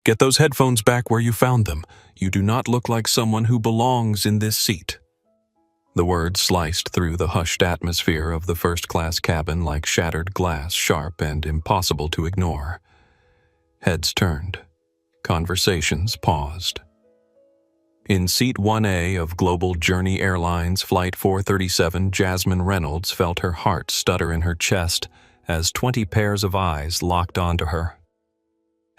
Get those headphones back where you found them. You do not look like someone who belongs in this seat." The words sliced through the hushed atmosphere of the first-class cabin like shattered glass, sharp and impossible to ignore. Heads turned. Conversations paused. In Seat 1A of Global Journey Airlines Flight 437, Jasmine Reynolds felt her heart stutter in her chest as 20 pairs of eyes locked onto her.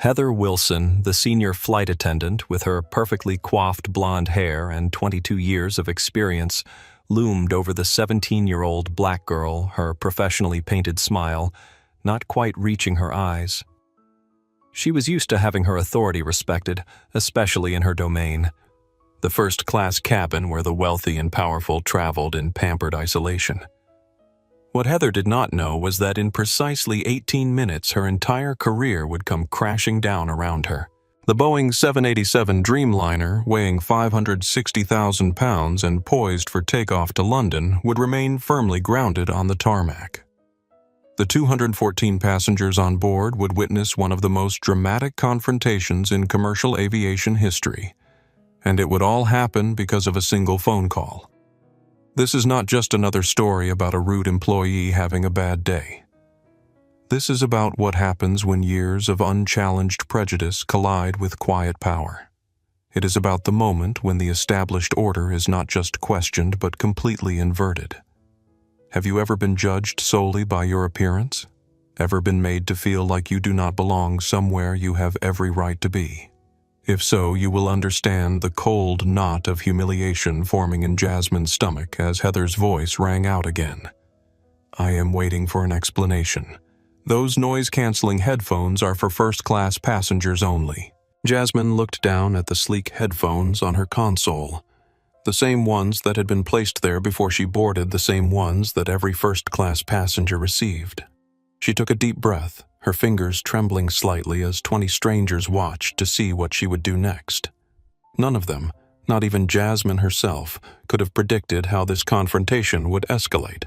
Heather Wilson, the senior flight attendant with her perfectly coiffed blonde hair and 22 years of experience, loomed over the 17-year-old black girl, her professionally painted smile not quite reaching her eyes. She was used to having her authority respected, especially in her domain, the first-class cabin where the wealthy and powerful traveled in pampered isolation. What Heather did not know was that in precisely 18 minutes her entire career would come crashing down around her. The Boeing 787 Dreamliner, weighing 560,000 pounds and poised for takeoff to London, would remain firmly grounded on the tarmac. The 214 passengers on board would witness one of the most dramatic confrontations in commercial aviation history, and it would all happen because of a single phone call. This is not just another story about a rude employee having a bad day. This is about what happens when years of unchallenged prejudice collide with quiet power. It is about the moment when the established order is not just questioned but completely inverted. Have you ever been judged solely by your appearance? Ever been made to feel like you do not belong somewhere you have every right to be? If so, you will understand the cold knot of humiliation forming in Jasmine's stomach as Heather's voice rang out again. "I am waiting for an explanation. Those noise-canceling headphones are for first-class passengers only." Jasmine looked down at the sleek headphones on her console, the same ones that had been placed there before she boarded, the same ones that every first-class passenger received. She took a deep breath, her fingers trembling slightly as 20 strangers watched to see what she would do next. None of them, not even Jasmine herself, could have predicted how this confrontation would escalate.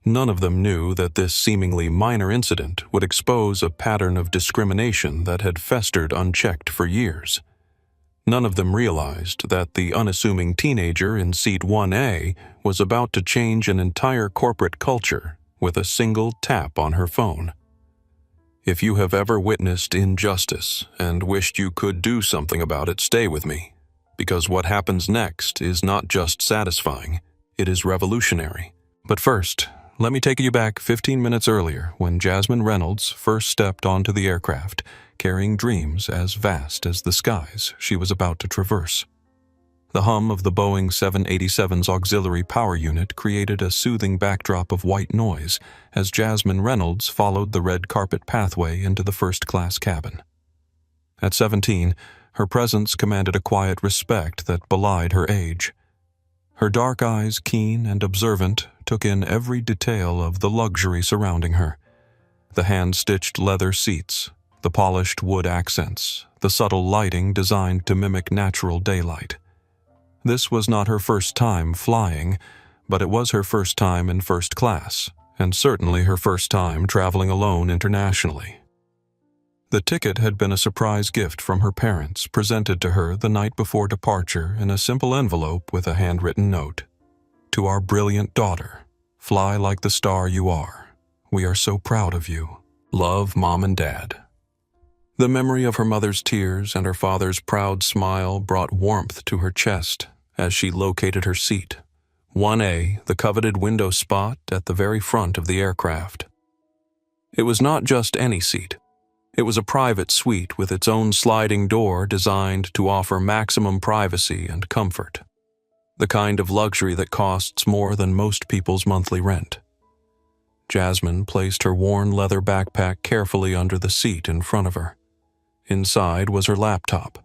None of them knew that this seemingly minor incident would expose a pattern of discrimination that had festered unchecked for years. None of them realized that the unassuming teenager in Seat 1A was about to change an entire corporate culture with a single tap on her phone. If you have ever witnessed injustice and wished you could do something about it, stay with me, because what happens next is not just satisfying, it is revolutionary. But first, let me take you back 15 minutes earlier when Jasmine Reynolds first stepped onto the aircraft, carrying dreams as vast as the skies she was about to traverse. The hum of the Boeing 787's auxiliary power unit created a soothing backdrop of white noise as Jasmine Reynolds followed the red carpet pathway into the first-class cabin. At 17, her presence commanded a quiet respect that belied her age. Her dark eyes, keen and observant, took in every detail of the luxury surrounding her. The hand-stitched leather seats, the polished wood accents, the subtle lighting designed to mimic natural daylight. This was not her first time flying, but it was her first time in first class, and certainly her first time traveling alone internationally. The ticket had been a surprise gift from her parents, presented to her the night before departure in a simple envelope with a handwritten note. "To our brilliant daughter, fly like the star you are. We are so proud of you. Love, Mom and Dad." The memory of her mother's tears and her father's proud smile brought warmth to her chest as she located her seat, 1A, the coveted window spot at the very front of the aircraft. It was not just any seat. It was a private suite with its own sliding door designed to offer maximum privacy and comfort, the kind of luxury that costs more than most people's monthly rent. Jasmine placed her worn leather backpack carefully under the seat in front of her. Inside was her laptop,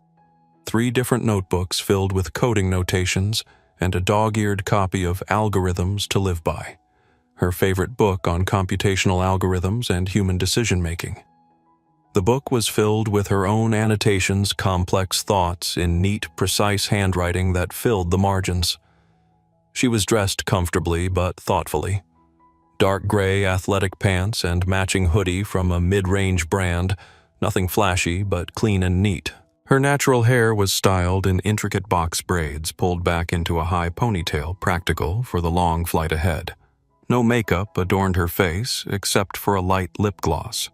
3 different notebooks filled with coding notations, and a dog-eared copy of Algorithms to Live By, her favorite book on computational algorithms and human decision-making. The book was filled with her own annotations, complex thoughts in neat, precise handwriting that filled the margins. She was dressed comfortably but thoughtfully. Dark gray athletic pants and matching hoodie from a mid-range brand, nothing flashy but clean and neat, Her natural hair was styled in intricate box braids pulled back into a high ponytail practical for the long flight ahead. No makeup adorned her face except for a light lip gloss.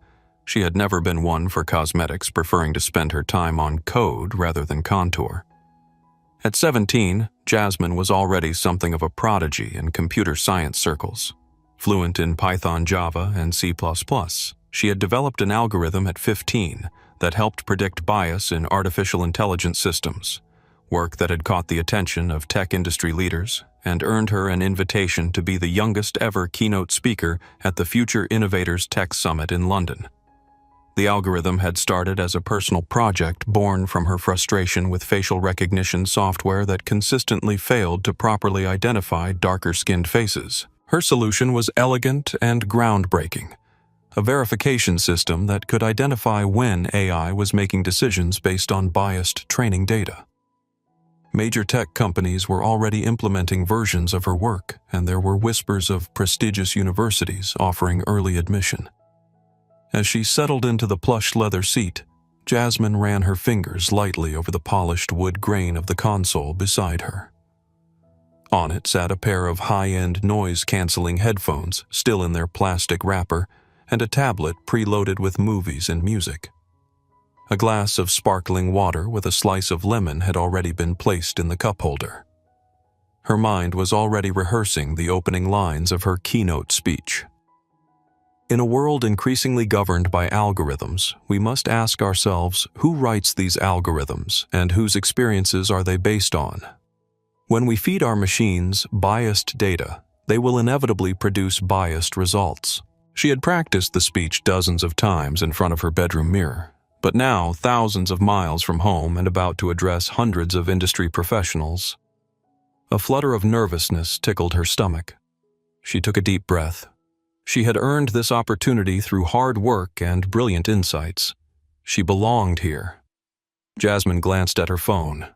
She had never been one for cosmetics, preferring to spend her time on code rather than contour. At 17, Jasmine was already something of a prodigy in computer science circles. Fluent in Python, Java, and C++, she had developed an algorithm at 15 that helped predict bias in artificial intelligence systems, work that had caught the attention of tech industry leaders and earned her an invitation to be the youngest ever keynote speaker at the Future Innovators Tech Summit in London. The algorithm had started as a personal project born from her frustration with facial recognition software that consistently failed to properly identify darker-skinned faces. Her solution was elegant and groundbreaking, a verification system that could identify when AI was making decisions based on biased training data. Major tech companies were already implementing versions of her work, and there were whispers of prestigious universities offering early admission. As she settled into the plush leather seat, Jasmine ran her fingers lightly over the polished wood grain of the console beside her. On it sat a pair of high-end noise-canceling headphones, still in their plastic wrapper, and a tablet preloaded with movies and music. A glass of sparkling water with a slice of lemon had already been placed in the cup holder. Her mind was already rehearsing the opening lines of her keynote speech. In a world increasingly governed by algorithms, we must ask ourselves who writes these algorithms and whose experiences are they based on. When we feed our machines biased data, they will inevitably produce biased results. She had practiced the speech dozens of times in front of her bedroom mirror, but now, thousands of miles from home and about to address hundreds of industry professionals, a flutter of nervousness tickled her stomach. She took a deep breath. She had earned this opportunity through hard work and brilliant insights. She belonged here. Jasmine glanced at her phone.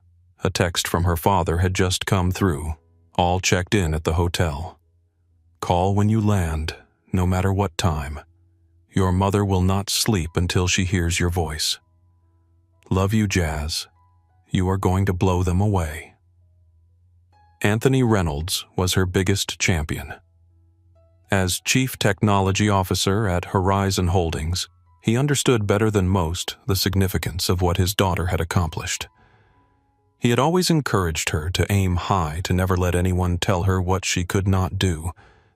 A text from her father had just come through, all checked in at the hotel. Call when you land, no matter what time. Your mother will not sleep until she hears your voice. Love you, Jazz. You are going to blow them away. Anthony Reynolds was her biggest champion. As Chief Technology Officer at Horizon Holdings, he understood better than most the significance of what his daughter had accomplished. He had always encouraged her to aim high, to never let anyone tell her what she could not do,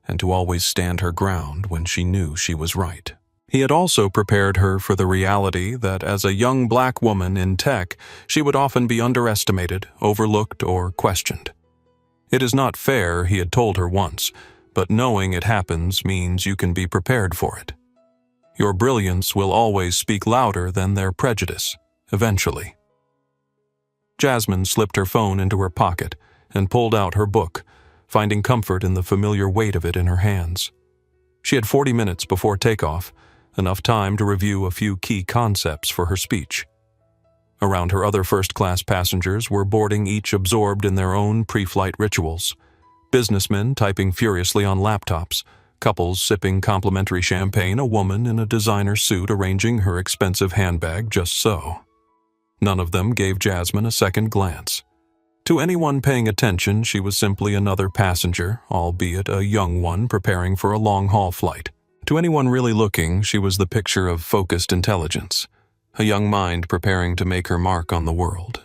and to always stand her ground when she knew she was right. He had also prepared her for the reality that as a young black woman in tech, she would often be underestimated, overlooked, or questioned. It is not fair, he had told her once, but knowing it happens means you can be prepared for it. Your brilliance will always speak louder than their prejudice, eventually. Jasmine slipped her phone into her pocket and pulled out her book, finding comfort in the familiar weight of it in her hands. She had 40 minutes before takeoff, enough time to review a few key concepts for her speech. Around her, other first-class passengers were boarding, each absorbed in their own pre-flight rituals. Businessmen typing furiously on laptops, couples sipping complimentary champagne, a woman in a designer suit arranging her expensive handbag just so. None of them gave Jasmine a second glance. To anyone paying attention, she was simply another passenger, albeit a young one preparing for a long-haul flight. To anyone really looking, she was the picture of focused intelligence, a young mind preparing to make her mark on the world.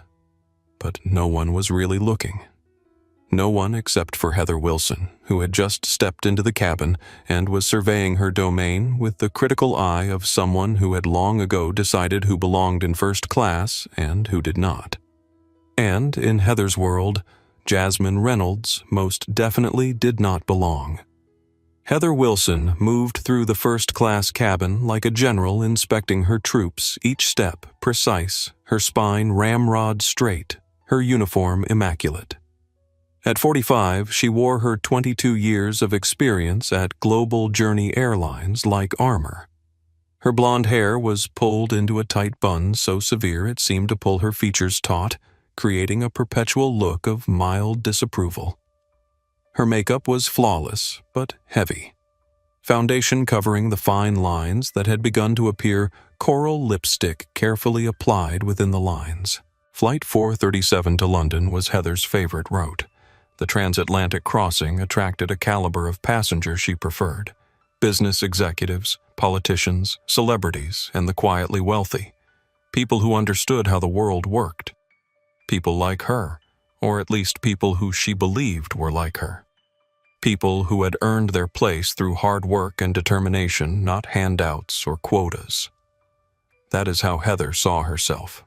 But no one was really looking. No one except for Heather Wilson, who had just stepped into the cabin and was surveying her domain with the critical eye of someone who had long ago decided who belonged in first class and who did not. And in Heather's world, Jasmine Reynolds most definitely did not belong. Heather Wilson moved through the first-class cabin like a general inspecting her troops, each step precise, her spine ramrod straight, her uniform immaculate. At 45, she wore her 22 years of experience at Global Journey Airlines like armor. Her blonde hair was pulled into a tight bun so severe it seemed to pull her features taut, creating a perpetual look of mild disapproval. Her makeup was flawless, but heavy. Foundation covering the fine lines that had begun to appear coral lipstick carefully applied within the lines. Flight 437 to London was Heather's favorite route. The transatlantic crossing attracted a caliber of passengers she preferred: business executives, politicians, celebrities, and the quietly wealthy. People who understood how the world worked. People like her, or at least people who she believed were like her. People who had earned their place through hard work and determination, not handouts or quotas. That is how Heather saw herself.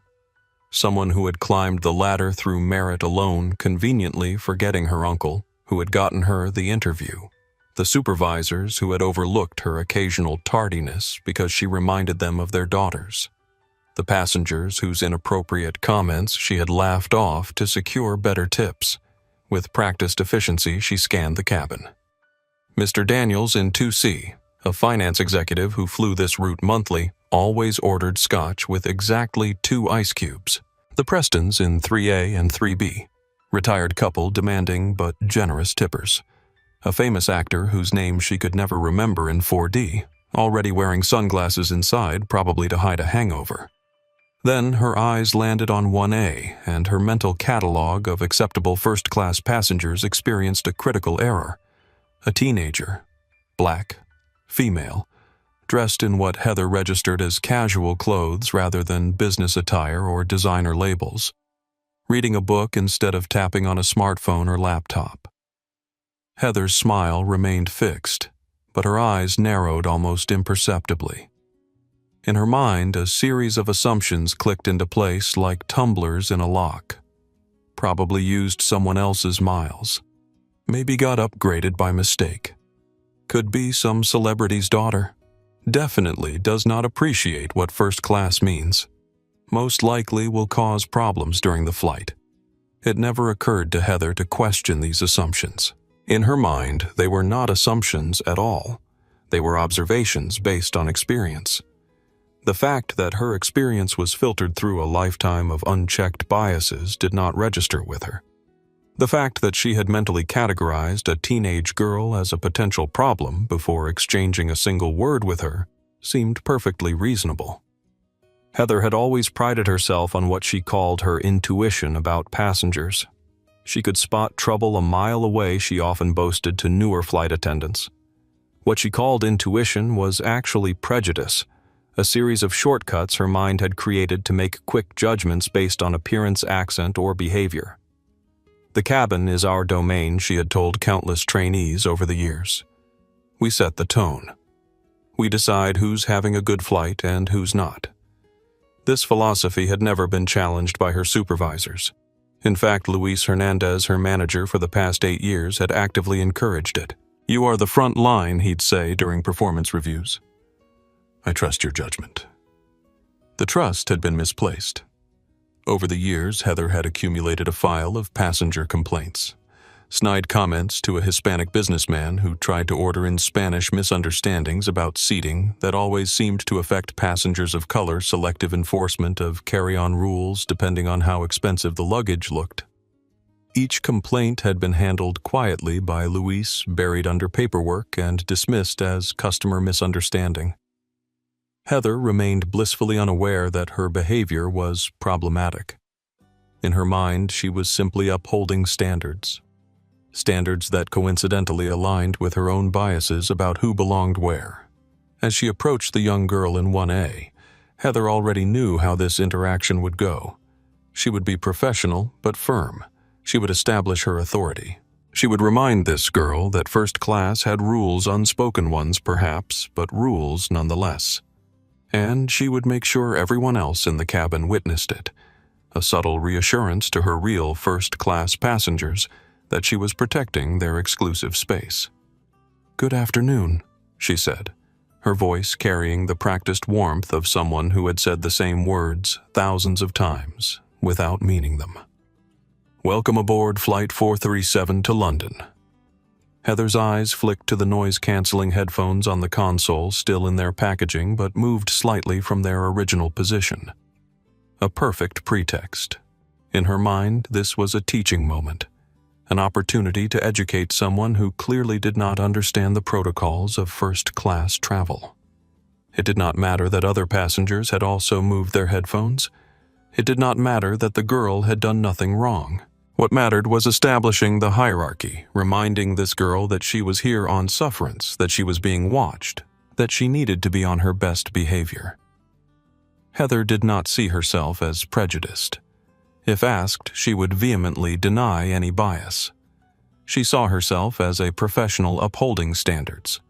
Someone who had climbed the ladder through merit alone, conveniently forgetting her uncle, who had gotten her the interview. The supervisors who had overlooked her occasional tardiness because she reminded them of their daughters. The passengers whose inappropriate comments she had laughed off to secure better tips. With practiced efficiency, she scanned the cabin. Mr. Daniels in 2C, a finance executive who flew this route monthly, always ordered scotch with exactly 2 ice cubes. The Prestons in 3A and 3B, retired couple demanding but generous tippers. A famous actor whose name she could never remember in 4D, already wearing sunglasses inside, probably to hide a hangover. Then her eyes landed on 1A, and her mental catalog of acceptable first-class passengers experienced a critical error. A teenager, black, female, dressed in what Heather registered as casual clothes rather than business attire or designer labels, reading a book instead of tapping on a smartphone or laptop. Heather's smile remained fixed, but her eyes narrowed almost imperceptibly. In her mind, a series of assumptions clicked into place like tumblers in a lock. Probably used someone else's miles. Maybe got upgraded by mistake. Could be some celebrity's daughter. Definitely does not appreciate what first class means. Most likely will cause problems during the flight. It never occurred to Heather to question these assumptions. In her mind, they were not assumptions at all. They were observations based on experience. The fact that her experience was filtered through a lifetime of unchecked biases did not register with her. The fact that she had mentally categorized a teenage girl as a potential problem before exchanging a single word with her seemed perfectly reasonable. Heather had always prided herself on what she called her intuition about passengers. She could spot trouble a mile away, she often boasted to newer flight attendants. What she called intuition was actually prejudice, a series of shortcuts her mind had created to make quick judgments based on appearance, accent, or behavior. The cabin is our domain, she had told countless trainees over the years. We set the tone. We decide who's having a good flight and who's not. This philosophy had never been challenged by her supervisors. In fact, Luis Hernandez, her manager for the past 8 years, had actively encouraged it. "You are the front line," he'd say during performance reviews. "I trust your judgment." The trust had been misplaced. Over the years, Heather had accumulated a file of passenger complaints. Snide comments to a Hispanic businessman who tried to order in Spanish, misunderstandings about seating that always seemed to affect passengers of color, selective enforcement of carry-on rules depending on how expensive the luggage looked. Each complaint had been handled quietly by Luis, buried under paperwork and dismissed as customer misunderstanding. Heather remained blissfully unaware that her behavior was problematic. In her mind, she was simply upholding standards. Standards that coincidentally aligned with her own biases about who belonged where. As she approached the young girl in 1A, Heather already knew how this interaction would go. She would be professional but firm. She would establish her authority. She would remind this girl that first class had rules, unspoken ones perhaps, but rules nonetheless. And she would make sure everyone else in the cabin witnessed it, a subtle reassurance to her real first-class passengers that she was protecting their exclusive space. "Good afternoon," she said, her voice carrying the practiced warmth of someone who had said the same words thousands of times without meaning them. "Welcome aboard Flight 437 to London." Heather's eyes flicked to the noise-canceling headphones on the console, still in their packaging but moved slightly from their original position. A perfect pretext. In her mind, this was a teaching moment, an opportunity to educate someone who clearly did not understand the protocols of first-class travel. It did not matter that other passengers had also moved their headphones. It did not matter that the girl had done nothing wrong. What mattered was establishing the hierarchy, reminding this girl that she was here on sufferance, that she was being watched, that she needed to be on her best behavior. Heather did not see herself as prejudiced. If asked, she would vehemently deny any bias. She saw herself as a professional upholding standards.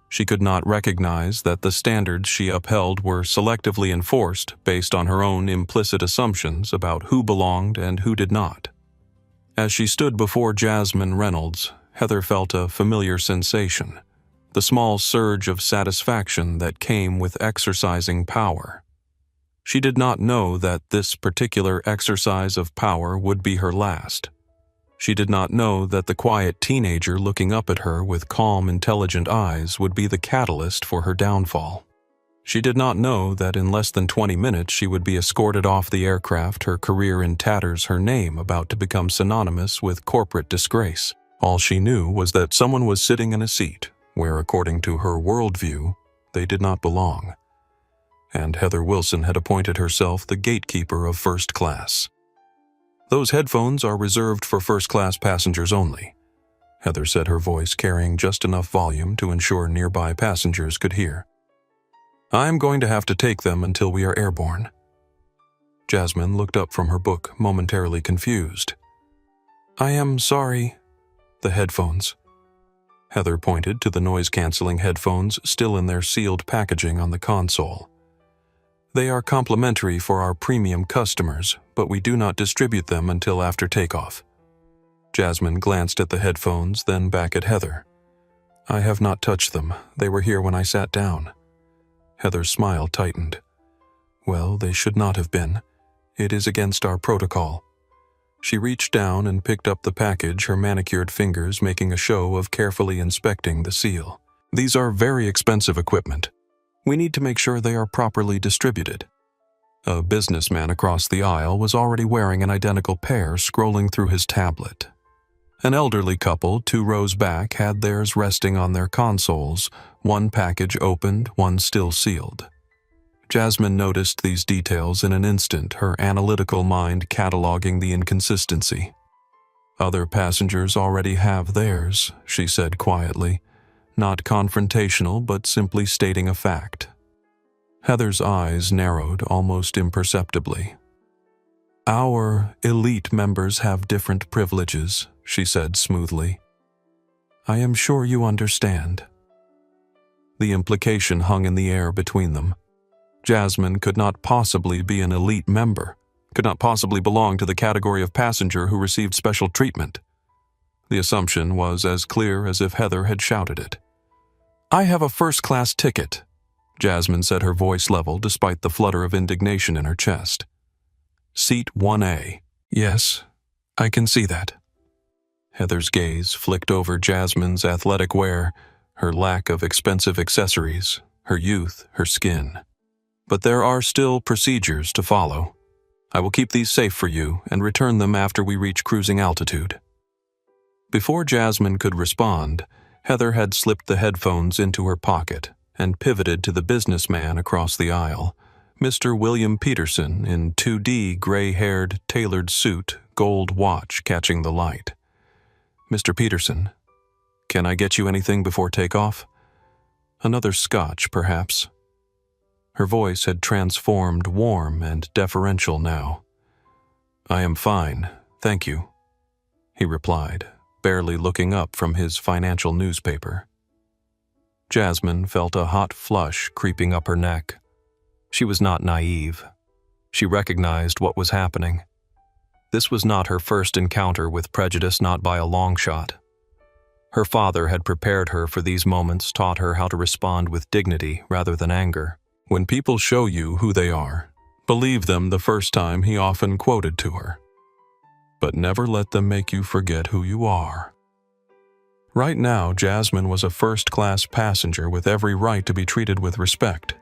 She could not recognize that the standards she upheld were selectively enforced based on her own implicit assumptions about who belonged and who did not. As she stood before Jasmine Reynolds, Heather felt a familiar sensation, the small surge of satisfaction that came with exercising power. She did not know that this particular exercise of power would be her last. She did not know that the quiet teenager looking up at her with calm, intelligent eyes would be the catalyst for her downfall. She did not know that in less than 20 minutes she would be escorted off the aircraft, her career in tatters, her name about to become synonymous with corporate disgrace. All she knew was that someone was sitting in a seat where, according to her worldview, they did not belong. And Heather Wilson had appointed herself the gatekeeper of first class. "Those headphones are reserved for first-class passengers only," Heather said, her voice carrying just enough volume to ensure nearby passengers could hear. "I'm going to have to take them until we are airborne." Jasmine looked up from her book, momentarily confused. "I am sorry." "The headphones." Heather pointed to the noise-canceling headphones still in their sealed packaging on the console. "They are complimentary for our premium customers, but we do not distribute them until after takeoff." Jasmine glanced at the headphones, then back at Heather. "I have not touched them. They were here when I sat down." Heather's smile tightened. "Well, they should not have been. It is against our protocol." She reached down and picked up the package, her manicured fingers making a show of carefully inspecting the seal. "These are very expensive equipment. We need to make sure they are properly distributed." A businessman across the aisle was already wearing an identical pair, scrolling through his tablet. An elderly couple, 2 rows back, had theirs resting on their consoles, one package opened, one still sealed. Jasmine noticed these details in an instant, her analytical mind cataloging the inconsistency. "Other passengers already have theirs," she said quietly. Not confrontational, but simply stating a fact. Heather's eyes narrowed almost imperceptibly. "Our elite members have different privileges," she said smoothly. "I am sure you understand." The implication hung in the air between them. Jasmine could not possibly be an elite member, could not possibly belong to the category of passenger who received special treatment. The assumption was as clear as if Heather had shouted it. "I have a first-class ticket," Jasmine said, her voice level despite the flutter of indignation in her chest. "Seat 1A. "Yes, I can see that." Heather's gaze flicked over Jasmine's athletic wear, her lack of expensive accessories, her youth, her skin. "But there are still procedures to follow. I will keep these safe for you and return them after we reach cruising altitude." Before Jasmine could respond, Heather had slipped the headphones into her pocket and pivoted to the businessman across the aisle, Mr. William Peterson in 2D gray-haired, tailored suit, gold watch catching the light. "Mr. Peterson, can I get you anything before takeoff? Another scotch, perhaps?" Her voice had transformed warm and deferential now. "I am fine, thank you," he replied, barely looking up from his financial newspaper. Jasmine felt a hot flush creeping up her neck. She was not naive. She recognized what was happening. This was not her first encounter with prejudice, not by a long shot. Her father had prepared her for these moments, taught her how to respond with dignity rather than anger. "When people show you who they are, believe them the first time," he often quoted to her. "But never let them make you forget who you are." Right now, Jasmine was a first-class passenger with every right to be treated with respect.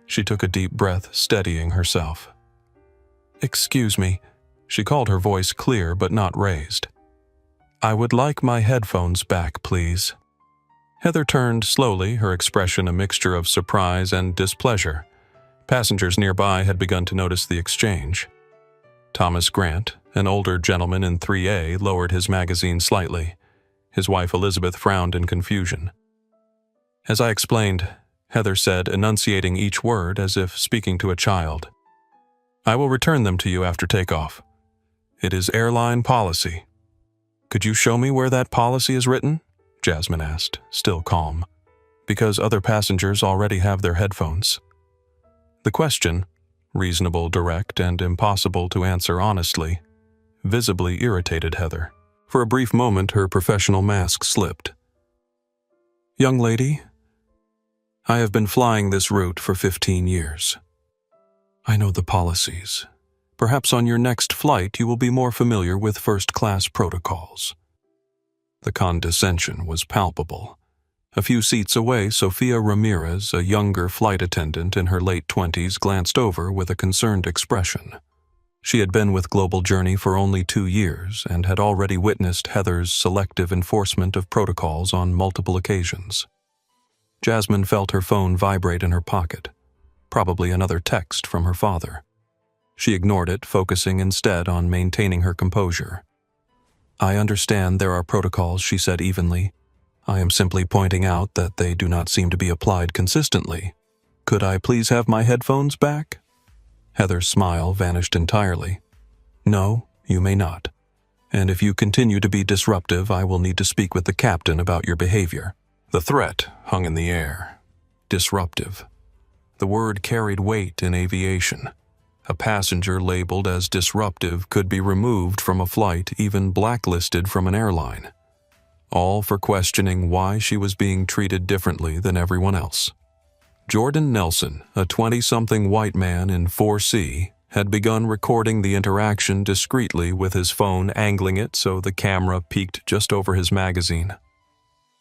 She took a deep breath, steadying herself. "Excuse me," she called, her voice clear but not raised. "I would like my headphones back, please." Heather turned slowly, her expression a mixture of surprise and displeasure. Passengers nearby had begun to notice the exchange. Thomas Grant, an older gentleman in 3A, lowered his magazine slightly. His wife Elizabeth frowned in confusion. "As I explained," Heather said, enunciating each word as if speaking to a child, "I will return them to you after takeoff. It is airline policy." "Could you show me where that policy is written?" Jasmine asked, still calm. "Because other passengers already have their headphones." The question, reasonable, direct, and impossible to answer honestly, visibly irritated Heather. For a brief moment, her professional mask slipped. "Young lady, I have been flying this route for 15 years. I know the policies. Perhaps on your next flight you will be more familiar with first-class protocols." The condescension was palpable. A few seats away, Sofia Ramirez, a younger flight attendant in her late 20s, glanced over with a concerned expression. She had been with Global Journey for only 2 years and had already witnessed Heather's selective enforcement of protocols on multiple occasions. Jasmine felt her phone vibrate in her pocket, probably another text from her father. She ignored it, focusing instead on maintaining her composure. "I understand there are protocols," she said evenly. "I am simply pointing out that they do not seem to be applied consistently. Could I please have my headphones back?" Heather's smile vanished entirely. "No, you may not. And if you continue to be disruptive, I will need to speak with the captain about your behavior." The threat hung in the air. Disruptive. The word carried weight in aviation. A passenger labeled as disruptive could be removed from a flight, even blacklisted from an airline. All for questioning why she was being treated differently than everyone else. Jordan Nelson, a 20-something white man in 4C, had begun recording the interaction discreetly with his phone, angling it so the camera peeked just over his magazine.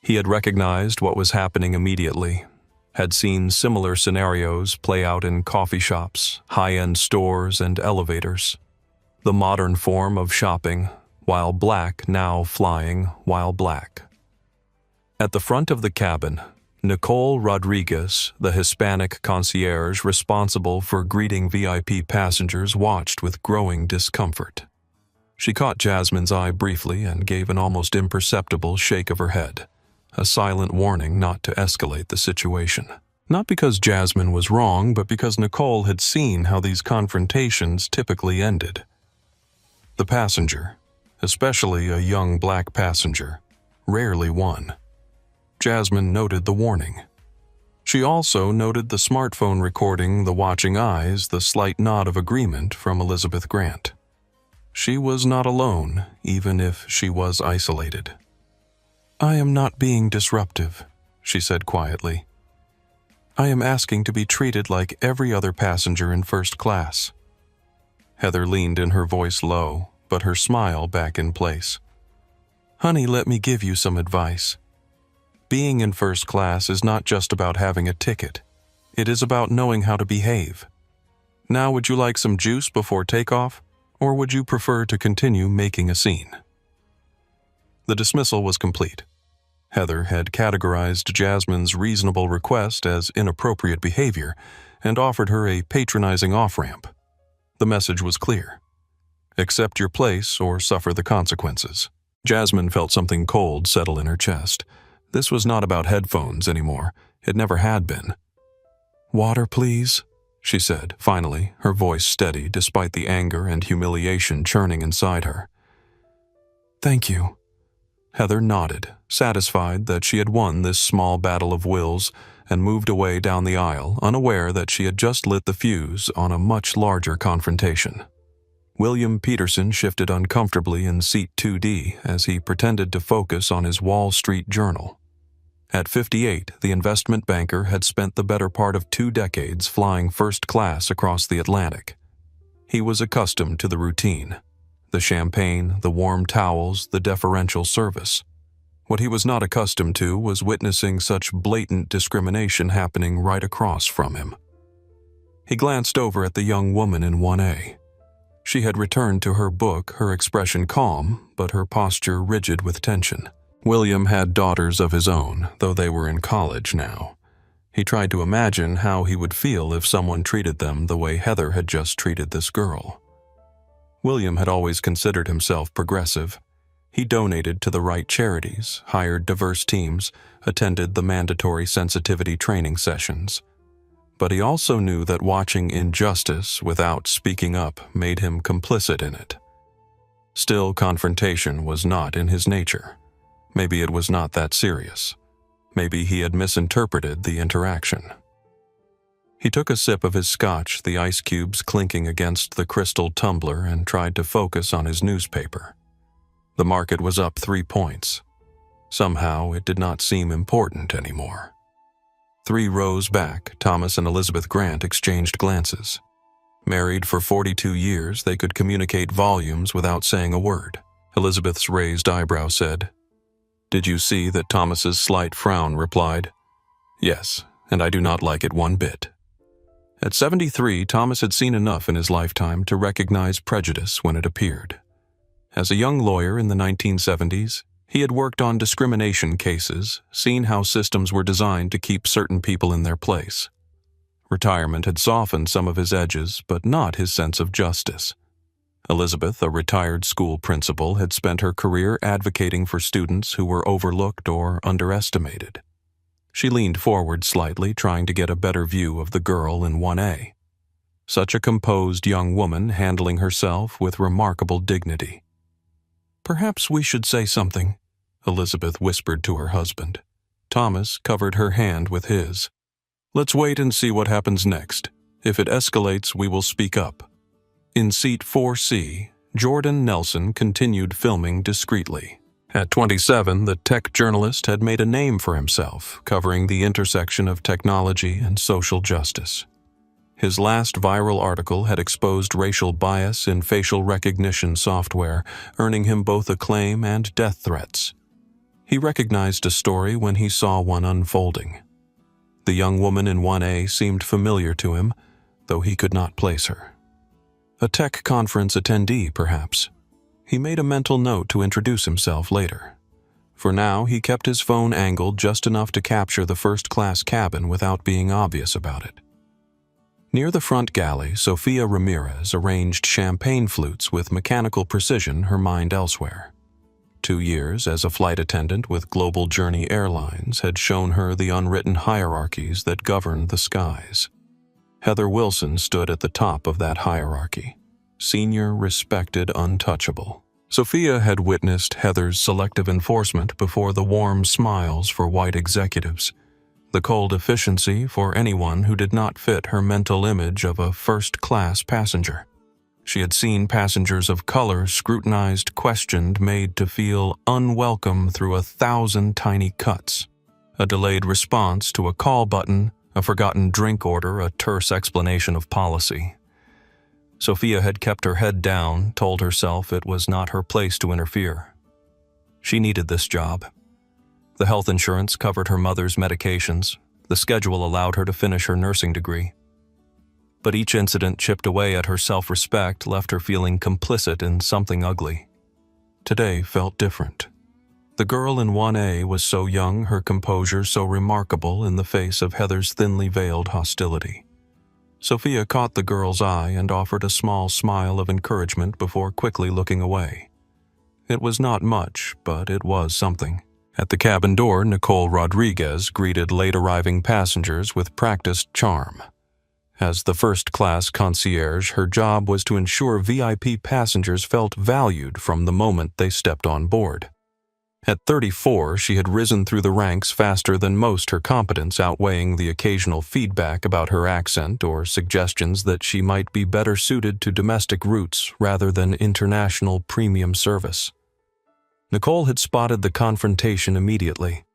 He had recognized what was happening immediately, had seen similar scenarios play out in coffee shops, high-end stores, and elevators. The modern form of shopping, while black now flying while black. At the front of the cabin, Nicole Rodriguez, the Hispanic concierge responsible for greeting VIP passengers, watched with growing discomfort. She caught Jasmine's eye briefly and gave an almost imperceptible shake of her head, a silent warning not to escalate the situation. Not because Jasmine was wrong, but because Nicole had seen how these confrontations typically ended. The passenger, especially a young black passenger, rarely won. Jasmine noted the warning. She also noted the smartphone recording, the watching eyes, the slight nod of agreement from Elizabeth Grant. She was not alone, even if she was isolated. "I am not being disruptive," she said quietly. "I am asking to be treated like every other passenger in first class." Heather leaned in, her voice low, but her smile back in place. "Honey, let me give you some advice. Being in first class is not just about having a ticket. It is about knowing how to behave. Now, would you like some juice before takeoff, or would you prefer to continue making a scene?" The dismissal was complete. Heather had categorized Jasmine's reasonable request as inappropriate behavior and offered her a patronizing off-ramp. The message was clear. Accept your place or suffer the consequences. Jasmine felt something cold settle in her chest. This was not about headphones anymore. It never had been. "Water, please," she said, finally, her voice steady despite the anger and humiliation churning inside her. "Thank you." Heather nodded, satisfied that she had won this small battle of wills, and moved away down the aisle, unaware that she had just lit the fuse on a much larger confrontation. William Peterson shifted uncomfortably in seat 2D as he pretended to focus on his Wall Street Journal. At 58, the investment banker had spent the better part of 2 decades flying first class across the Atlantic. He was accustomed to the routine. The champagne, the warm towels, the deferential service. What he was not accustomed to was witnessing such blatant discrimination happening right across from him. He glanced over at the young woman in 1A. She had returned to her book, her expression calm, but her posture rigid with tension. William had daughters of his own, though they were in college now. He tried to imagine how he would feel if someone treated them the way Heather had just treated this girl. William had always considered himself progressive. He donated to the right charities, hired diverse teams, attended the mandatory sensitivity training sessions. But he also knew that watching injustice without speaking up made him complicit in it. Still, confrontation was not in his nature. Maybe it was not that serious. Maybe he had misinterpreted the interaction. He took a sip of his scotch, the ice cubes clinking against the crystal tumbler, and tried to focus on his newspaper. The market was up 3 points. Somehow, it did not seem important anymore. 3 rows back, Thomas and Elizabeth Grant exchanged glances. Married for 42 years, they could communicate volumes without saying a word. Elizabeth's raised eyebrow said, "Did you see that?" Thomas's slight frown replied, "Yes, and I do not like it one bit." At 73, Thomas had seen enough in his lifetime to recognize prejudice when it appeared. As a young lawyer in the 1970s, he had worked on discrimination cases, seen how systems were designed to keep certain people in their place. Retirement had softened some of his edges, but not his sense of justice. Elizabeth, a retired school principal, had spent her career advocating for students who were overlooked or underestimated. She leaned forward slightly, trying to get a better view of the girl in 1A. Such a composed young woman handling herself with remarkable dignity. "Perhaps we should say something," Elizabeth whispered to her husband. Thomas covered her hand with his. "Let's wait and see what happens next. If it escalates, we will speak up." In seat 4C, Jordan Nelson continued filming discreetly. At 27, the tech journalist had made a name for himself, covering the intersection of technology and social justice. His last viral article had exposed racial bias in facial recognition software, earning him both acclaim and death threats. He recognized a story when he saw one unfolding. The young woman in 1A seemed familiar to him, though he could not place her. A tech conference attendee, perhaps. He made a mental note to introduce himself later. For now, he kept his phone angled just enough to capture the first-class cabin without being obvious about it. Near the front galley, Sophia Ramirez arranged champagne flutes with mechanical precision, her mind elsewhere. 2 years as a flight attendant with Global Journey Airlines had shown her the unwritten hierarchies that govern the skies. Heather Wilson stood at the top of that hierarchy. Senior, respected, untouchable. Sophia had witnessed Heather's selective enforcement before the warm smiles for white executives, the cold efficiency for anyone who did not fit her mental image of a first-class passenger. She had seen passengers of color scrutinized, questioned, made to feel unwelcome through 1,000 tiny cuts. A delayed response to a call button, a forgotten drink order, a terse explanation of policy. Sophia had kept her head down, told herself it was not her place to interfere. She needed this job. The health insurance covered her mother's medications. The schedule allowed her to finish her nursing degree. But each incident chipped away at her self-respect, left her feeling complicit in something ugly. Today felt different. The girl in 1A was so young, her composure so remarkable in the face of Heather's thinly veiled hostility. Sophia caught the girl's eye and offered a small smile of encouragement before quickly looking away. It was not much, but it was something. At the cabin door, Nicole Rodriguez greeted late-arriving passengers with practiced charm. As the first-class concierge, her job was to ensure VIP passengers felt valued from the moment they stepped on board. At 34, she had risen through the ranks faster than most, her competence outweighing the occasional feedback about her accent or suggestions that she might be better suited to domestic routes rather than international premium service. Nicole had spotted the confrontation immediately.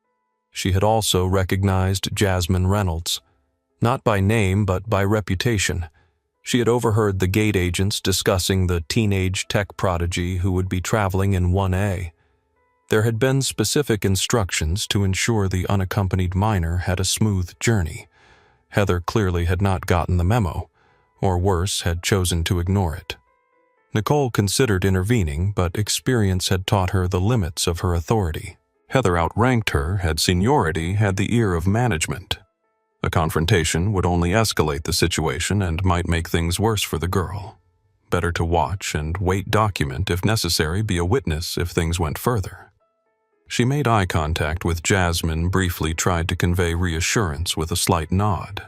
She had also recognized Jasmine Reynolds. Not by name, but by reputation. She had overheard the gate agents discussing the teenage tech prodigy who would be traveling in 1A. There had been specific instructions to ensure the unaccompanied minor had a smooth journey. Heather clearly had not gotten the memo, or worse, had chosen to ignore it. Nicole considered intervening, but experience had taught her the limits of her authority. Heather outranked her, had seniority, had the ear of management. A confrontation would only escalate the situation and might make things worse for the girl. Better to watch and wait, document if necessary, be a witness if things went further. She made eye contact with Jasmine, briefly tried to convey reassurance with a slight nod.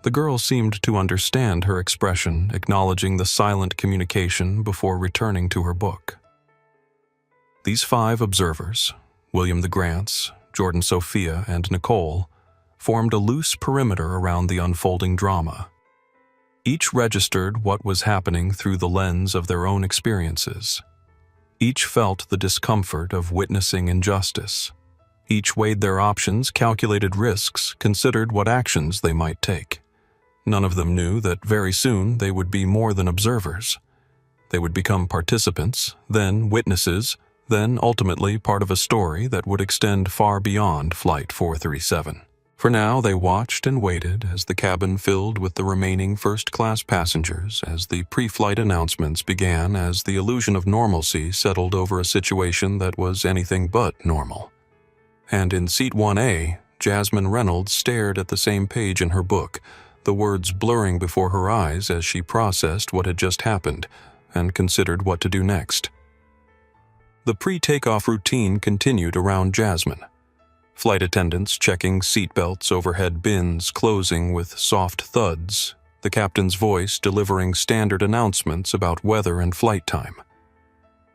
The girl seemed to understand her expression, acknowledging the silent communication before returning to her book. These 5 observers, William the Grants, Jordan Sophia, and Nicole, formed a loose perimeter around the unfolding drama. Each registered what was happening through the lens of their own experiences. Each felt the discomfort of witnessing injustice. Each weighed their options, calculated risks, considered what actions they might take. None of them knew that very soon they would be more than observers. They would become participants, then witnesses, then ultimately part of a story that would extend far beyond Flight 437. For now, they watched and waited as the cabin filled with the remaining first-class passengers, as the pre-flight announcements began, as the illusion of normalcy settled over a situation that was anything but normal. And in Seat 1A, Jasmine Reynolds stared at the same page in her book, the words blurring before her eyes as she processed what had just happened and considered what to do next. The pre-takeoff routine continued around Jasmine. Flight attendants checking seatbelts, overhead bins closing with soft thuds, the captain's voice delivering standard announcements about weather and flight time.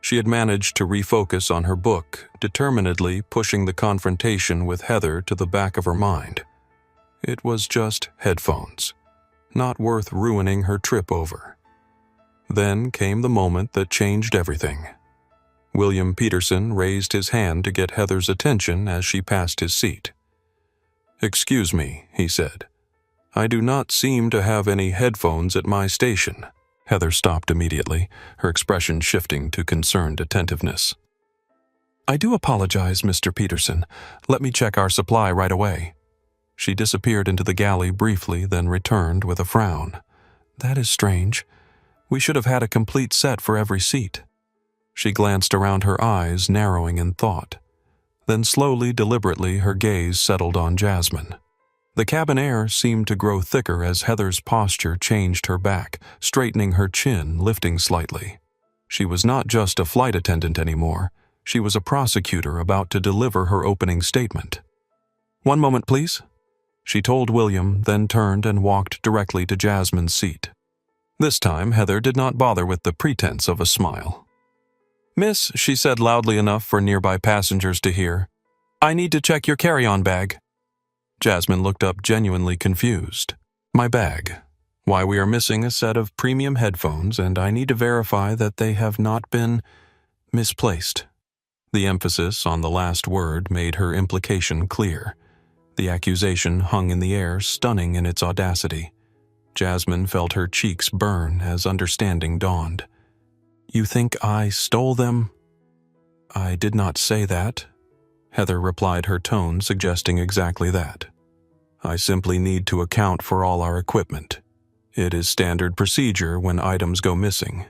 She had managed to refocus on her book, determinedly pushing the confrontation with Heather to the back of her mind. It was just headphones, not worth ruining her trip over. Then came the moment that changed everything. William Peterson raised his hand to get Heather's attention as she passed his seat. "Excuse me," he said. "I do not seem to have any headphones at my station." Heather stopped immediately, her expression shifting to concerned attentiveness. "I do apologize, Mr. Peterson. Let me check our supply right away." She disappeared into the galley briefly, then returned with a frown. "That is strange. We should have had a complete set for every seat." She glanced around, her eyes narrowing in thought. Then slowly, deliberately, her gaze settled on Jasmine. The cabin air seemed to grow thicker as Heather's posture changed her back, straightening her chin, lifting slightly. She was not just a flight attendant anymore. She was a prosecutor about to deliver her opening statement. "One moment, please," she told William, then turned and walked directly to Jasmine's seat. This time, Heather did not bother with the pretense of a smile. "Miss," she said loudly enough for nearby passengers to hear, "I need to check your carry-on bag." Jasmine looked up, genuinely confused. "My bag? Why, we are missing a set of premium headphones, and I need to verify that they have not been misplaced." The emphasis on the last word made her implication clear. The accusation hung in the air, stunning in its audacity. Jasmine felt her cheeks burn as understanding dawned. "You think I stole them?" "I did not say that," Heather replied, her tone suggesting exactly that. "I simply need to account for all our equipment. It is standard procedure when items go missing."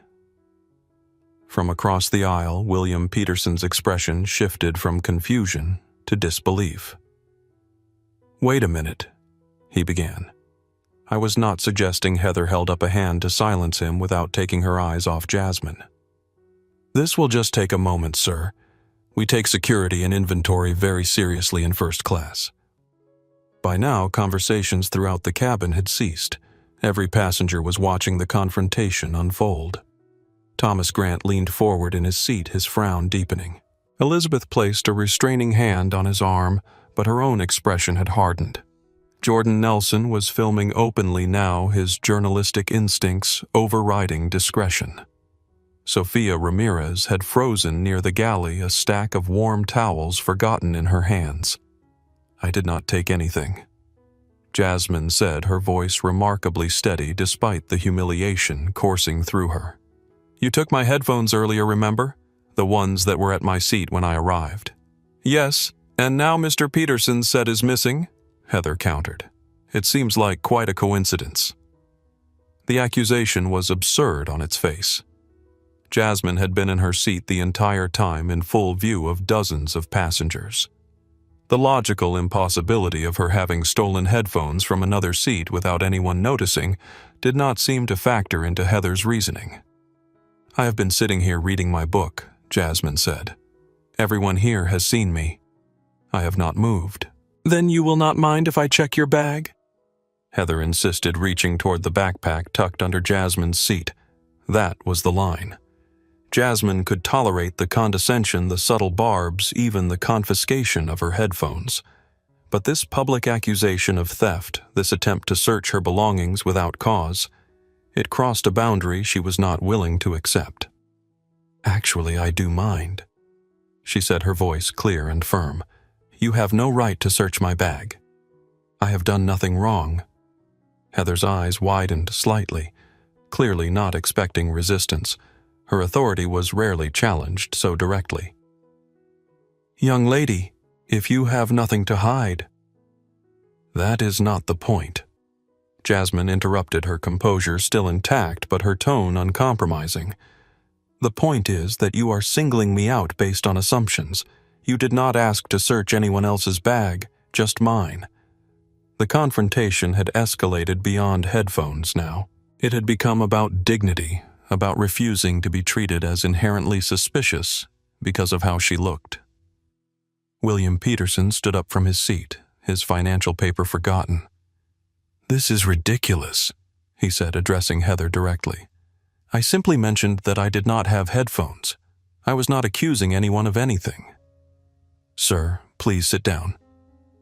From across the aisle, William Peterson's expression shifted from confusion to disbelief. "Wait a minute," he began. I was not suggesting. Heather held up a hand to silence him without taking her eyes off Jasmine. "This will just take a moment, sir. We take security and inventory very seriously in first class." By now, conversations throughout the cabin had ceased. Every passenger was watching the confrontation unfold. Thomas Grant leaned forward in his seat, his frown deepening. Elizabeth placed a restraining hand on his arm, but her own expression had hardened. Jordan Nelson was filming openly now, his journalistic instincts overriding discretion. Sophia Ramirez had frozen near the galley, a stack of warm towels forgotten in her hands. "I did not take anything," Jasmine said, her voice remarkably steady despite the humiliation coursing through her. "You took my headphones earlier, remember? The ones that were at my seat when I arrived." "Yes, and now Mr. Peterson said is missing," Heather countered. "It seems like quite a coincidence." The accusation was absurd on its face. Jasmine had been in her seat the entire time in full view of dozens of passengers. The logical impossibility of her having stolen headphones from another seat without anyone noticing did not seem to factor into Heather's reasoning. "I have been sitting here reading my book," Jasmine said. "Everyone here has seen me. I have not moved." "Then you will not mind if I check your bag?" Heather insisted, reaching toward the backpack tucked under Jasmine's seat. That was the line. Jasmine could tolerate the condescension, the subtle barbs, even the confiscation of her headphones. But this public accusation of theft, this attempt to search her belongings without cause, it crossed a boundary she was not willing to accept. "Actually, I do mind," she said, her voice clear and firm. "You have no right to search my bag. I have done nothing wrong." Heather's eyes widened slightly, clearly not expecting resistance. Her authority was rarely challenged so directly. "Young lady, if you have nothing to hide—" "That is not the point." Jasmine interrupted, her composure still intact but her tone uncompromising. "The point is that you are singling me out based on assumptions. You did not ask to search anyone else's bag, just mine." The confrontation had escalated beyond headphones now. It had become about dignity, about refusing to be treated as inherently suspicious because of how she looked. William Peterson stood up from his seat, his financial paper forgotten. "This is ridiculous," he said, addressing Heather directly. "I simply mentioned that I did not have headphones. I was not accusing anyone of anything." "Sir, please sit down,"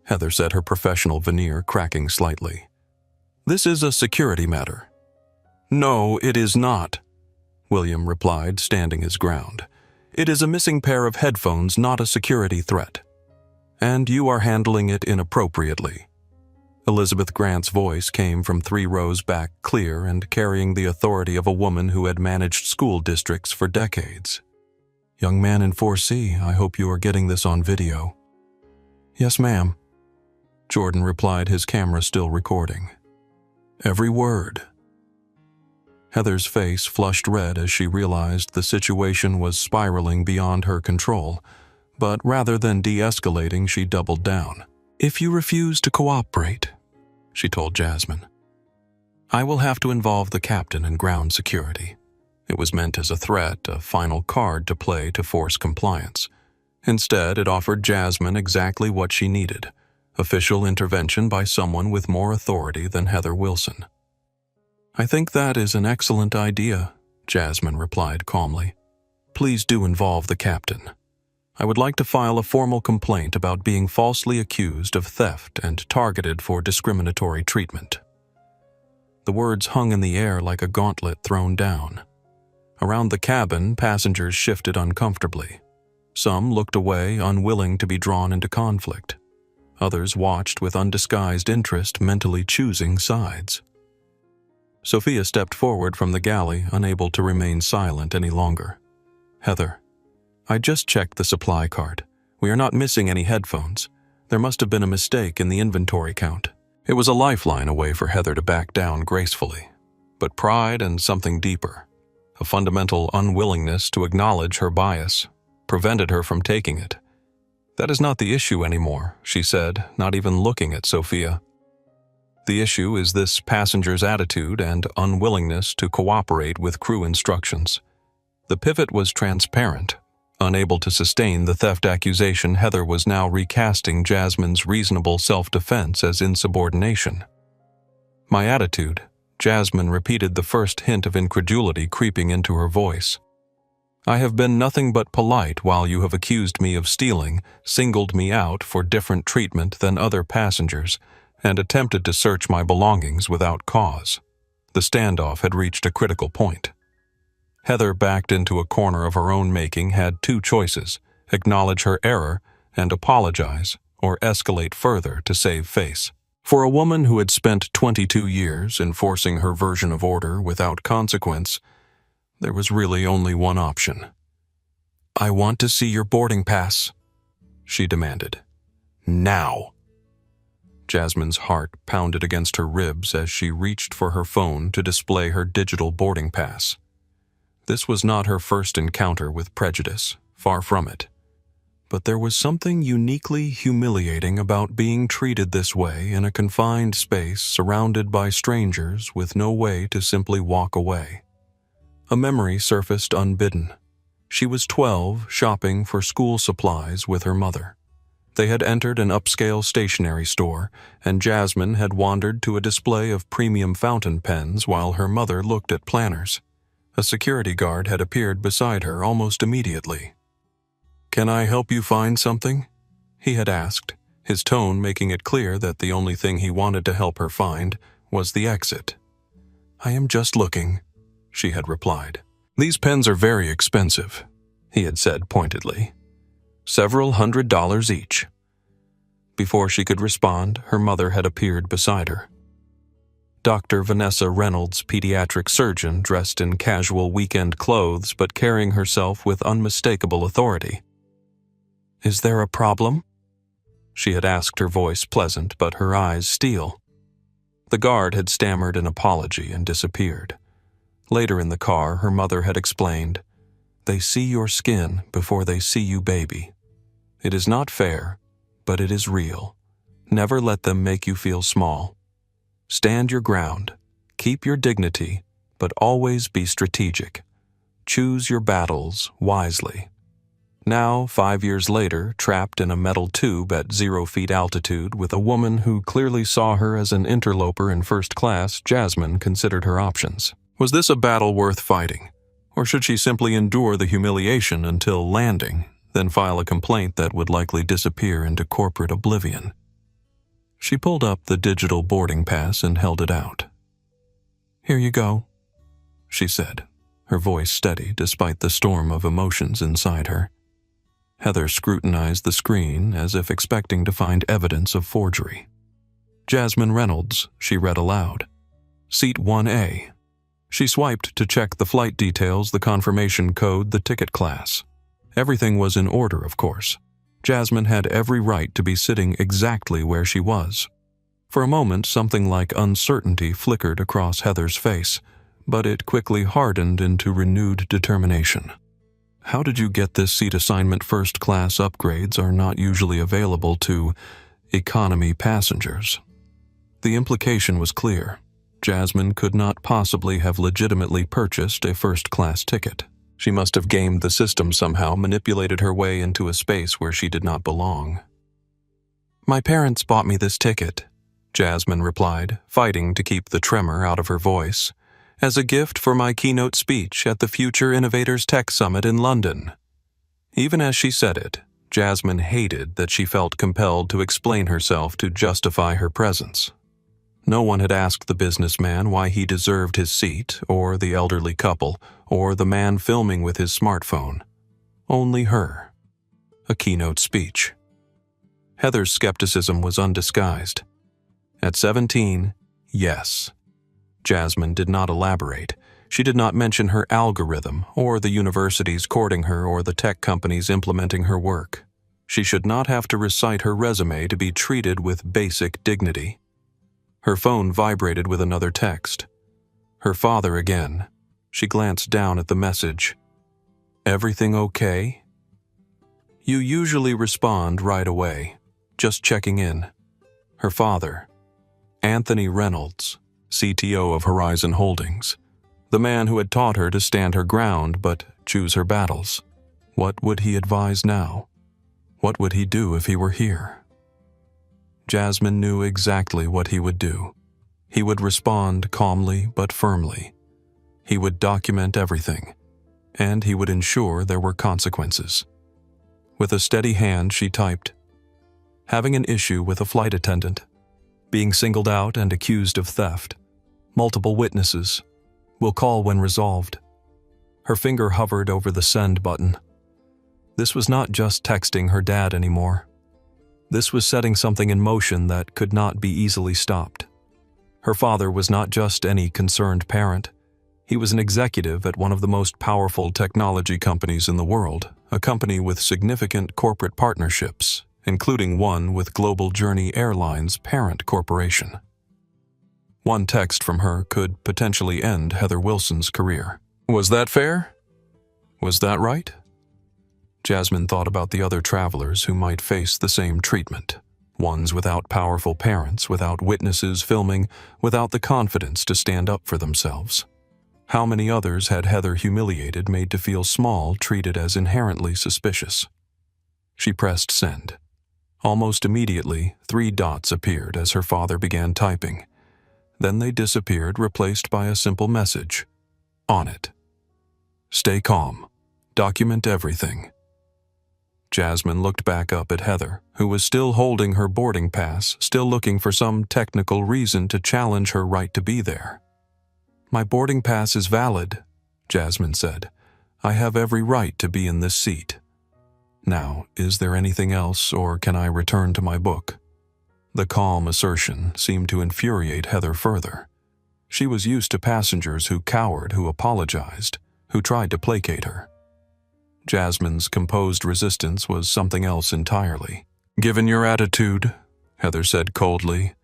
Heather said, her professional veneer cracking slightly. "This is a security matter." "No, it is not," William replied, standing his ground. "It is a missing pair of headphones, not a security threat. And you are handling it inappropriately." Elizabeth Grant's voice came from 3 rows back, clear and carrying the authority of a woman who had managed school districts for decades. "Young man in 4C, I hope you are getting this on video." "Yes, ma'am," Jordan replied, his camera still recording. "Every word." Heather's face flushed red as she realized the situation was spiraling beyond her control, but rather than de-escalating, she doubled down. "If you refuse to cooperate," she told Jasmine, "I will have to involve the captain and ground security." It was meant as a threat, a final card to play to force compliance. Instead, it offered Jasmine exactly what she needed: official intervention by someone with more authority than Heather Wilson. "I think that is an excellent idea," Jasmine replied calmly. "Please do involve the captain. I would like to file a formal complaint about being falsely accused of theft and targeted for discriminatory treatment." The words hung in the air like a gauntlet thrown down. Around the cabin, passengers shifted uncomfortably. Some looked away, unwilling to be drawn into conflict. Others watched with undisguised interest, mentally choosing sides. Sophia stepped forward from the galley, unable to remain silent any longer. "Heather, I just checked the supply cart. We are not missing any headphones. There must have been a mistake in the inventory count." It was a lifeline, a way for Heather to back down gracefully. But pride and something deeper, a fundamental unwillingness to acknowledge her bias, prevented her from taking it. "That is not the issue anymore," she said, not even looking at Sophia. "The issue is this passenger's attitude and unwillingness to cooperate with crew instructions." The pivot was transparent. Unable to sustain the theft accusation, Heather was now recasting Jasmine's reasonable self-defense as insubordination. "My attitude," Jasmine repeated, the first hint of incredulity creeping into her voice. "I have been nothing but polite while you have accused me of stealing, singled me out for different treatment than other passengers, and attempted to search my belongings without cause." The standoff had reached a critical point. Heather, backed into a corner of her own making, had 2 choices: acknowledge her error and apologize, or escalate further to save face. For a woman who had spent 22 years enforcing her version of order without consequence, there was really only one option. "I want to see your boarding pass," she demanded. "Now." Jasmine's heart pounded against her ribs as she reached for her phone to display her digital boarding pass. This was not her first encounter with prejudice, far from it. but there was something uniquely humiliating about being treated this way in a confined space surrounded by strangers with no way to simply walk away. A memory surfaced unbidden. She was 12, shopping for school supplies with her mother. They had entered an upscale stationery store, and Jasmine had wandered to a display of premium fountain pens while her mother looked at planners. A security guard had appeared beside her almost immediately. "Can I help you find something?" he had asked, his tone making it clear that the only thing he wanted to help her find was the exit. "I am just looking," she had replied. "These pens are very expensive," he had said pointedly. "Several $100s each." Before she could respond, her mother had appeared beside her. Dr. Vanessa Reynolds, pediatric surgeon, dressed in casual weekend clothes but carrying herself with unmistakable authority. "Is there a problem?" she had asked, her voice pleasant but her eyes steel. The guard had stammered an apology and disappeared. Later in the car, her mother had explained, "They see your skin before they see you, baby. It is not fair, but it is real. Never let them make you feel small. Stand your ground, keep your dignity, but always be strategic. Choose your battles wisely." Now, 5 years later, trapped in a metal tube at 0 feet altitude with a woman who clearly saw her as an interloper in first class, Jasmine considered her options. Was this a battle worth fighting? Or should she simply endure the humiliation until landing, then file a complaint that would likely disappear into corporate oblivion? She pulled up the digital boarding pass and held it out. "Here you go," she said, her voice steady despite the storm of emotions inside her. Heather scrutinized the screen as if expecting to find evidence of forgery. "Jasmine Reynolds," she read aloud. "Seat 1A. She swiped to check the flight details, the confirmation code, the ticket class. Everything was in order, of course. Jasmine had every right to be sitting exactly where she was. For a moment, something like uncertainty flickered across Heather's face, but it quickly hardened into renewed determination. "How did you get this seat assignment? First-class upgrades are not usually available to economy passengers." The implication was clear. Jasmine could not possibly have legitimately purchased a first-class ticket. She must have gamed the system somehow, manipulated her way into a space where she did not belong. "My parents bought me this ticket," Jasmine replied, fighting to keep the tremor out of her voice, "as a gift for my keynote speech at the Future Innovators Tech Summit in London." Even as she said it, Jasmine hated that she felt compelled to explain herself to justify her presence. No one had asked the businessman why he deserved his seat, or the elderly couple, or the man filming with his smartphone. Only her. A keynote speech. Heather's skepticism was undisguised. At 17, yes. Jasmine did not elaborate. She did not mention her algorithm, or the universities courting her, or the tech companies implementing her work. She should not have to recite her resume to be treated with basic dignity. Her phone vibrated with another text. Her father again. She glanced down at the message. "Everything okay?" You usually respond right away, just checking in. Her father, Anthony Reynolds, CTO of Horizon Holdings, the man who had taught her to stand her ground but choose her battles. What would he advise now? What would he do if he were here? Jasmine knew exactly what he would do. He would respond calmly but firmly. He would document everything, and he would ensure there were consequences. With a steady hand, she typed, "Having an issue with a flight attendant. Being singled out and accused of theft. Multiple witnesses. Will call when resolved." Her finger hovered over the send button. This was not just texting her dad anymore. This was setting something in motion that could not be easily stopped. Her father was not just any concerned parent. He was an executive at one of the most powerful technology companies in the world, a company with significant corporate partnerships, including one with Global Journey Airline's parent corporation. One text from her could potentially end Heather Wilson's career. Was that fair? Was that right? Jasmine thought about the other travelers who might face the same treatment. Ones without powerful parents, without witnesses filming, without the confidence to stand up for themselves. How many others had Heather humiliated, made to feel small, treated as inherently suspicious? She pressed send. Almost immediately, 3 dots appeared as her father began typing. Then they disappeared, replaced by a simple message. On it. Stay calm. Document everything. Jasmine looked back up at Heather, who was still holding her boarding pass, still looking for some technical reason to challenge her right to be there. My boarding pass is valid, Jasmine said. I have every right to be in this seat. Now, is there anything else, or can I return to my book? The calm assertion seemed to infuriate Heather further. She was used to passengers who cowered, who apologized, who tried to placate her. Jasmine's composed resistance was something else entirely. Given your attitude, Heather said coldly,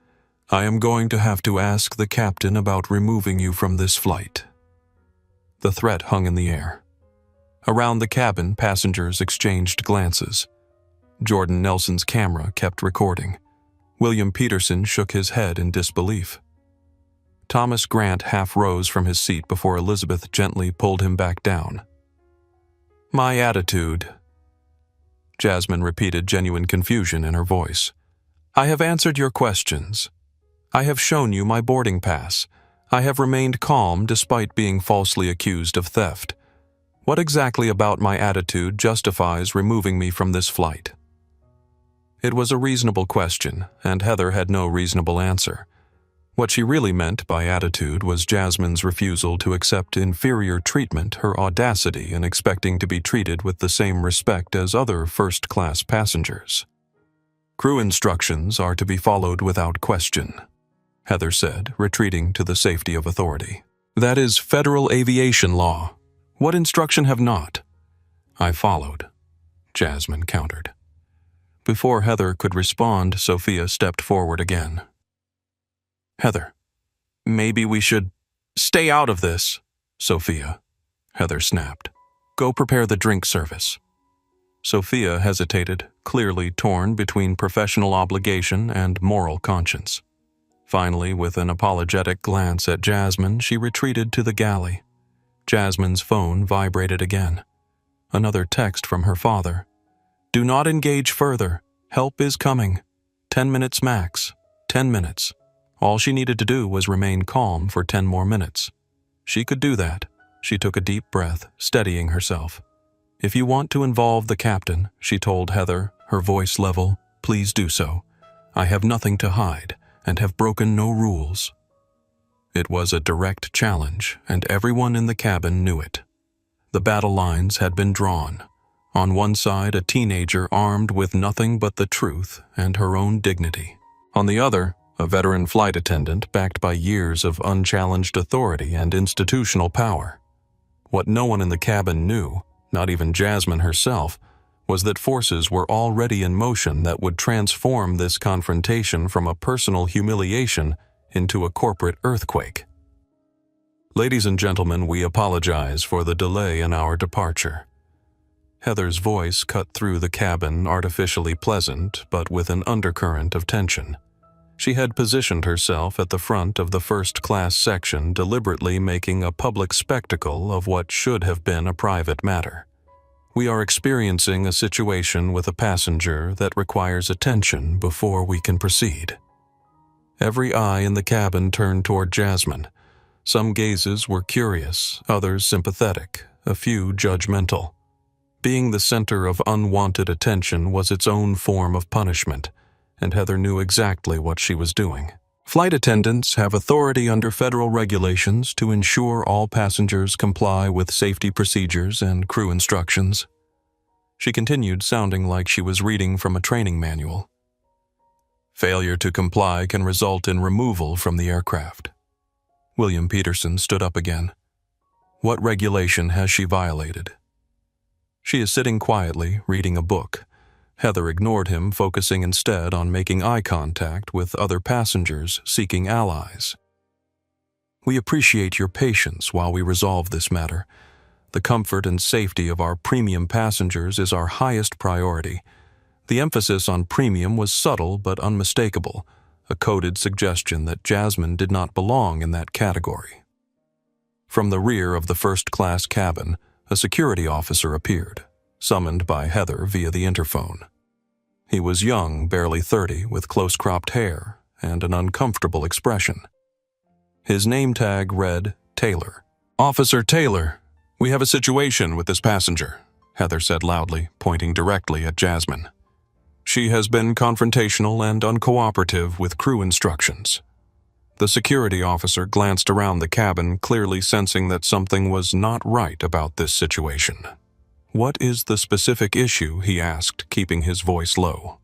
I am going to have to ask the captain about removing you from this flight. The threat hung in the air. Around the cabin, passengers exchanged glances. Jordan Nelson's camera kept recording. William Peterson shook his head in disbelief. Thomas Grant half rose from his seat before Elizabeth gently pulled him back down. My attitude. Jasmine repeated, genuine confusion in her voice. I have answered your questions. I have shown you my boarding pass. I have remained calm despite being falsely accused of theft. What exactly about my attitude justifies removing me from this flight? It was a reasonable question, and Heather had no reasonable answer. What she really meant by attitude was Jasmine's refusal to accept inferior treatment, her audacity in expecting to be treated with the same respect as other first-class passengers. Crew instructions are to be followed without question, Heather said, retreating to the safety of authority. That is federal aviation law. What instruction have not? I followed, Jasmine countered. Before Heather could respond, Sophia stepped forward again. Heather, maybe we should stay out of this, Sophia, Heather snapped. Go prepare the drink service. Sophia hesitated, clearly torn between professional obligation and moral conscience. Finally, with an apologetic glance at Jasmine, she retreated to the galley. Jasmine's phone vibrated again. Another text from her father. Do not engage further. Help is coming. 10 minutes max. 10 minutes. All she needed to do was remain calm for 10 more minutes. She could do that. She took a deep breath, steadying herself. If you want to involve the captain, she told Heather, her voice level, please do so. I have nothing to hide and have broken no rules. It was a direct challenge, and everyone in the cabin knew it. The battle lines had been drawn. On one side, a teenager armed with nothing but the truth and her own dignity. On the other, a veteran flight attendant backed by years of unchallenged authority and institutional power. What no one in the cabin knew, not even Jasmine herself, was that forces were already in motion that would transform this confrontation from a personal humiliation into a corporate earthquake. Ladies and gentlemen, we apologize for the delay in our departure. Heather's voice cut through the cabin, artificially pleasant, but with an undercurrent of tension. She had positioned herself at the front of the first-class section, deliberately making a public spectacle of what should have been a private matter. We are experiencing a situation with a passenger that requires attention before we can proceed. Every eye in the cabin turned toward Jasmine. Some gazes were curious, others sympathetic, a few judgmental. Being the center of unwanted attention was its own form of punishment, and Heather knew exactly what she was doing. Flight attendants have authority under federal regulations to ensure all passengers comply with safety procedures and crew instructions. She continued, sounding like she was reading from a training manual. Failure to comply can result in removal from the aircraft. William Peterson stood up again. What regulation has she violated? She is sitting quietly, reading a book. Heather ignored him, focusing instead on making eye contact with other passengers seeking allies. We appreciate your patience while we resolve this matter. The comfort and safety of our premium passengers is our highest priority. The emphasis on premium was subtle but unmistakable, a coded suggestion that Jasmine did not belong in that category. From the rear of the first-class cabin, a security officer appeared, summoned by Heather via the interphone. He was young, barely 30, with close-cropped hair and an uncomfortable expression. His name tag read Taylor. "Officer Taylor, we have a situation with this passenger," Heather said loudly, pointing directly at Jasmine. "She has been confrontational and uncooperative with crew instructions." The security officer glanced around the cabin, clearly sensing that something was not right about this situation. "What is the specific issue?" he asked, keeping his voice low.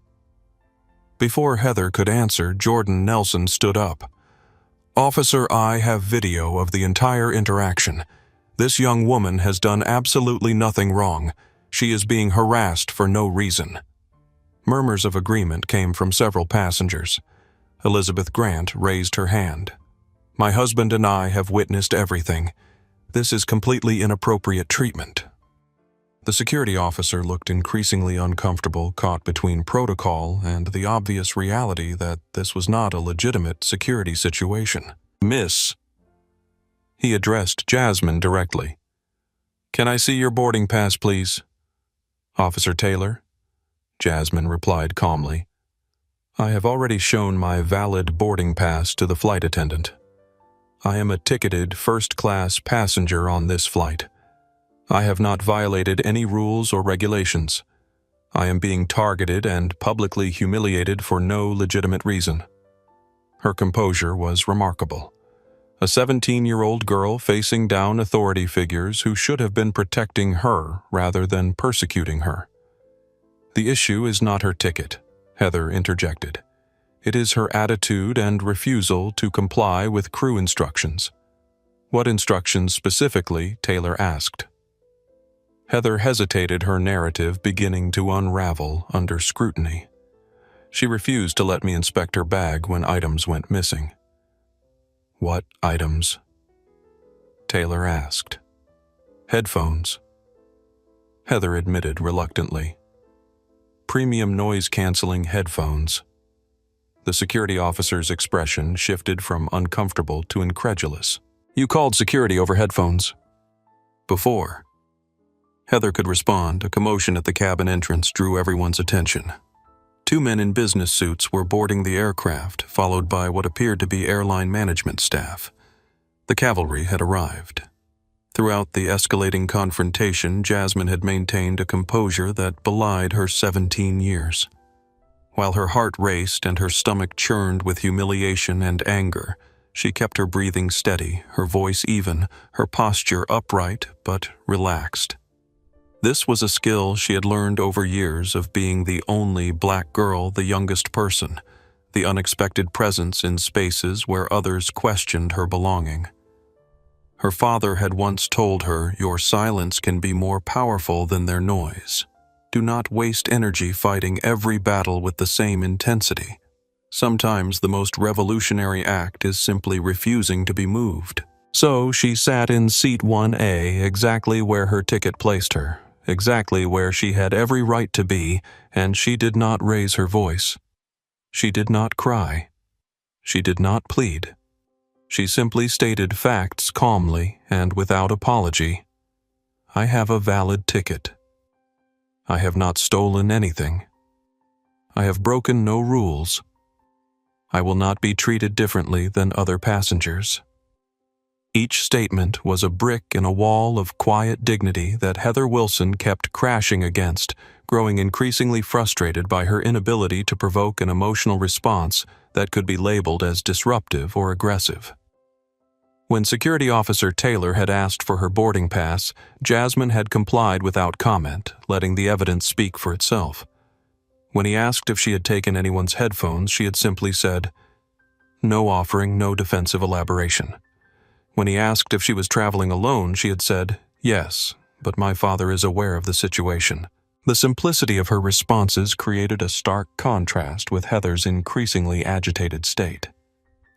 Before Heather could answer, Jordan Nelson stood up. "Officer, I have video of the entire interaction. This young woman has done absolutely nothing wrong. She is being harassed for no reason." Murmurs of agreement came from several passengers. Elizabeth Grant raised her hand. "My husband and I have witnessed everything. This is completely inappropriate treatment." The security officer looked increasingly uncomfortable, caught between protocol and the obvious reality that this was not a legitimate security situation. "Miss," he addressed Jasmine directly. "Can I see your boarding pass, please?" "Officer Taylor?" Jasmine replied calmly. "I have already shown my valid boarding pass to the flight attendant. I am a ticketed first-class passenger on this flight. I have not violated any rules or regulations. I am being targeted and publicly humiliated for no legitimate reason." Her composure was remarkable. A 17-year-old girl facing down authority figures who should have been protecting her rather than persecuting her. "The issue is not her ticket," Heather interjected. "It is her attitude and refusal to comply with crew instructions." "What instructions specifically?" Taylor asked. Heather hesitated, her narrative beginning to unravel under scrutiny. "She refused to let me inspect her bag when items went missing." "What items?" Taylor asked. "Headphones," Heather admitted reluctantly. "Premium noise-canceling headphones." The security officer's expression shifted from uncomfortable to incredulous. "You called security over headphones?" "Before." Heather could respond. A commotion at the cabin entrance drew everyone's attention. Two men in business suits were boarding the aircraft, followed by what appeared to be airline management staff. The cavalry had arrived. Throughout the escalating confrontation, Jasmine had maintained a composure that belied her 17 years. While her heart raced and her stomach churned with humiliation and anger, she kept her breathing steady, her voice even, her posture upright but relaxed. This was a skill she had learned over years of being the only black girl, the youngest person, the unexpected presence in spaces where others questioned her belonging. Her father had once told her, "Your silence can be more powerful than their noise. Do not waste energy fighting every battle with the same intensity. Sometimes the most revolutionary act is simply refusing to be moved." So she sat in seat 1A, exactly where her ticket placed her, exactly where she had every right to be, and she did not raise her voice. She did not cry. She did not plead. She simply stated facts calmly and without apology. "I have a valid ticket. I have not stolen anything. I have broken no rules. I will not be treated differently than other passengers." Each statement was a brick in a wall of quiet dignity that Heather Wilson kept crashing against, growing increasingly frustrated by her inability to provoke an emotional response that could be labeled as disruptive or aggressive. When Security Officer Taylor had asked for her boarding pass, Jasmine had complied without comment, letting the evidence speak for itself. When he asked if she had taken anyone's headphones, she had simply said, no, offering no defensive elaboration. When he asked if she was traveling alone, she had said, "Yes, but my father is aware of the situation." The simplicity of her responses created a stark contrast with Heather's increasingly agitated state.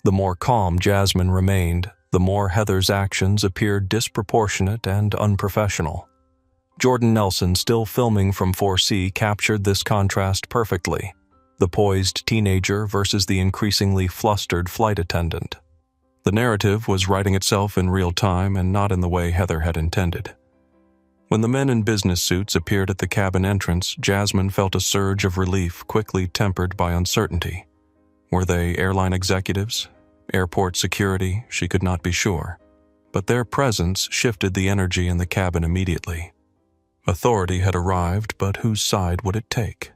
The more calm Jasmine remained, the more Heather's actions appeared disproportionate and unprofessional. Jordan Nelson, still filming from 4C, captured this contrast perfectly. The poised teenager versus the increasingly flustered flight attendant. The narrative was writing itself in real time and not in the way Heather had intended. When the men in business suits appeared at the cabin entrance, Jasmine felt a surge of relief quickly tempered by uncertainty. Were they airline executives? Airport security? She could not be sure. But their presence shifted the energy in the cabin immediately. Authority had arrived, but whose side would it take?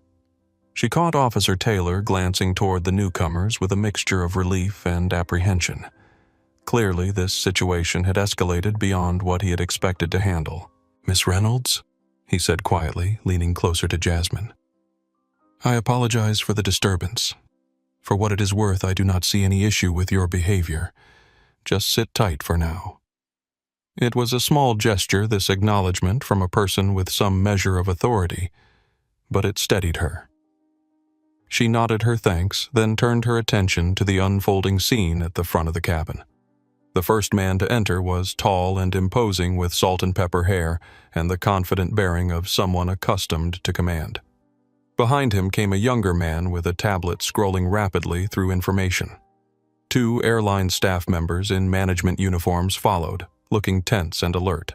She caught Officer Taylor glancing toward the newcomers with a mixture of relief and apprehension. Clearly, this situation had escalated beyond what he had expected to handle. "Miss Reynolds?" he said quietly, leaning closer to Jasmine. "I apologize for the disturbance. For what it is worth, I do not see any issue with your behavior. Just sit tight for now." It was a small gesture, this acknowledgement from a person with some measure of authority, but it steadied her. She nodded her thanks, then turned her attention to the unfolding scene at the front of the cabin. The first man to enter was tall and imposing with salt and pepper hair and the confident bearing of someone accustomed to command. Behind him came a younger man with a tablet scrolling rapidly through information. 2 airline staff members in management uniforms followed, looking tense and alert.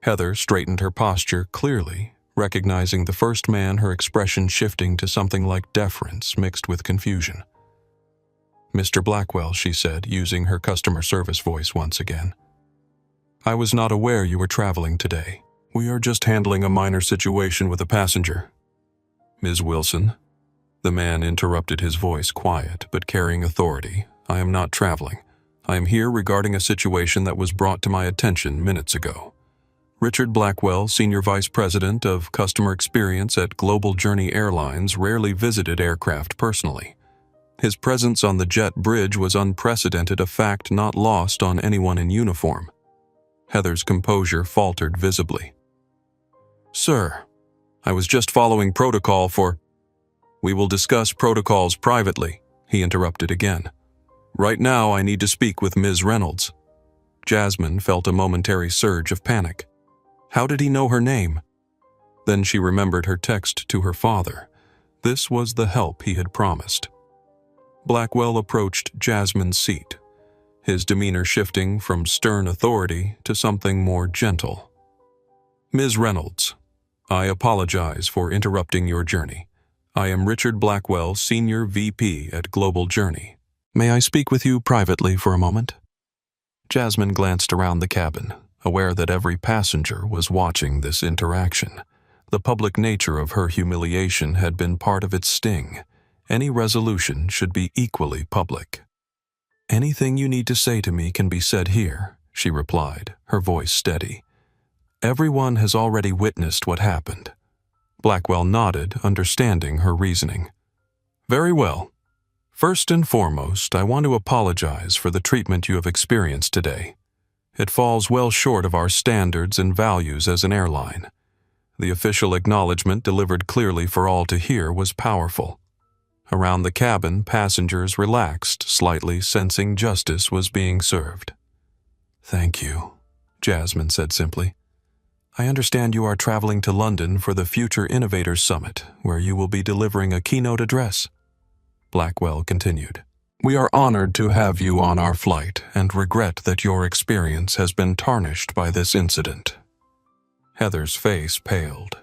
Heather straightened her posture clearly, recognizing the first man, her expression shifting to something like deference mixed with confusion. "Mr. Blackwell," she said, using her customer service voice once again. "I was not aware you were traveling today. We are just handling a minor situation with a passenger." "Ms. Wilson?" The man interrupted, his voice quiet but carrying authority. "I am not traveling. I am here regarding a situation that was brought to my attention minutes ago. Richard Blackwell, Senior Vice President of Customer Experience at Global Journey Airlines, rarely visited aircraft personally. His presence on the jet bridge was unprecedented, a fact not lost on anyone in uniform. Heather's composure faltered visibly. "Sir, I was just following protocol for—" "We will discuss protocols privately," he interrupted again. "Right now I need to speak with Ms. Reynolds." Jasmine felt a momentary surge of panic. How did he know her name? Then she remembered her text to her father. This was the help he had promised. Blackwell approached Jasmine's seat, his demeanor shifting from stern authority to something more gentle. "Ms. Reynolds, I apologize for interrupting your journey. I am Richard Blackwell, Senior VP at Global Journey. May I speak with you privately for a moment?" Jasmine glanced around the cabin, aware that every passenger was watching this interaction. The public nature of her humiliation had been part of its sting. Any resolution should be equally public. "Anything you need to say to me can be said here," she replied, her voice steady. "Everyone has already witnessed what happened." Blackwell nodded, understanding her reasoning. "Very well. First and foremost, I want to apologize for the treatment you have experienced today. It falls well short of our standards and values as an airline. The official acknowledgement, delivered clearly for all to hear, was powerful. Around the cabin, passengers relaxed slightly, sensing justice was being served. "Thank you," Jasmine said simply. "I understand you are traveling to London for the Future Innovators Summit, where you will be delivering a keynote address." Blackwell continued. "We are honored to have you on our flight and regret that your experience has been tarnished by this incident." Heather's face paled.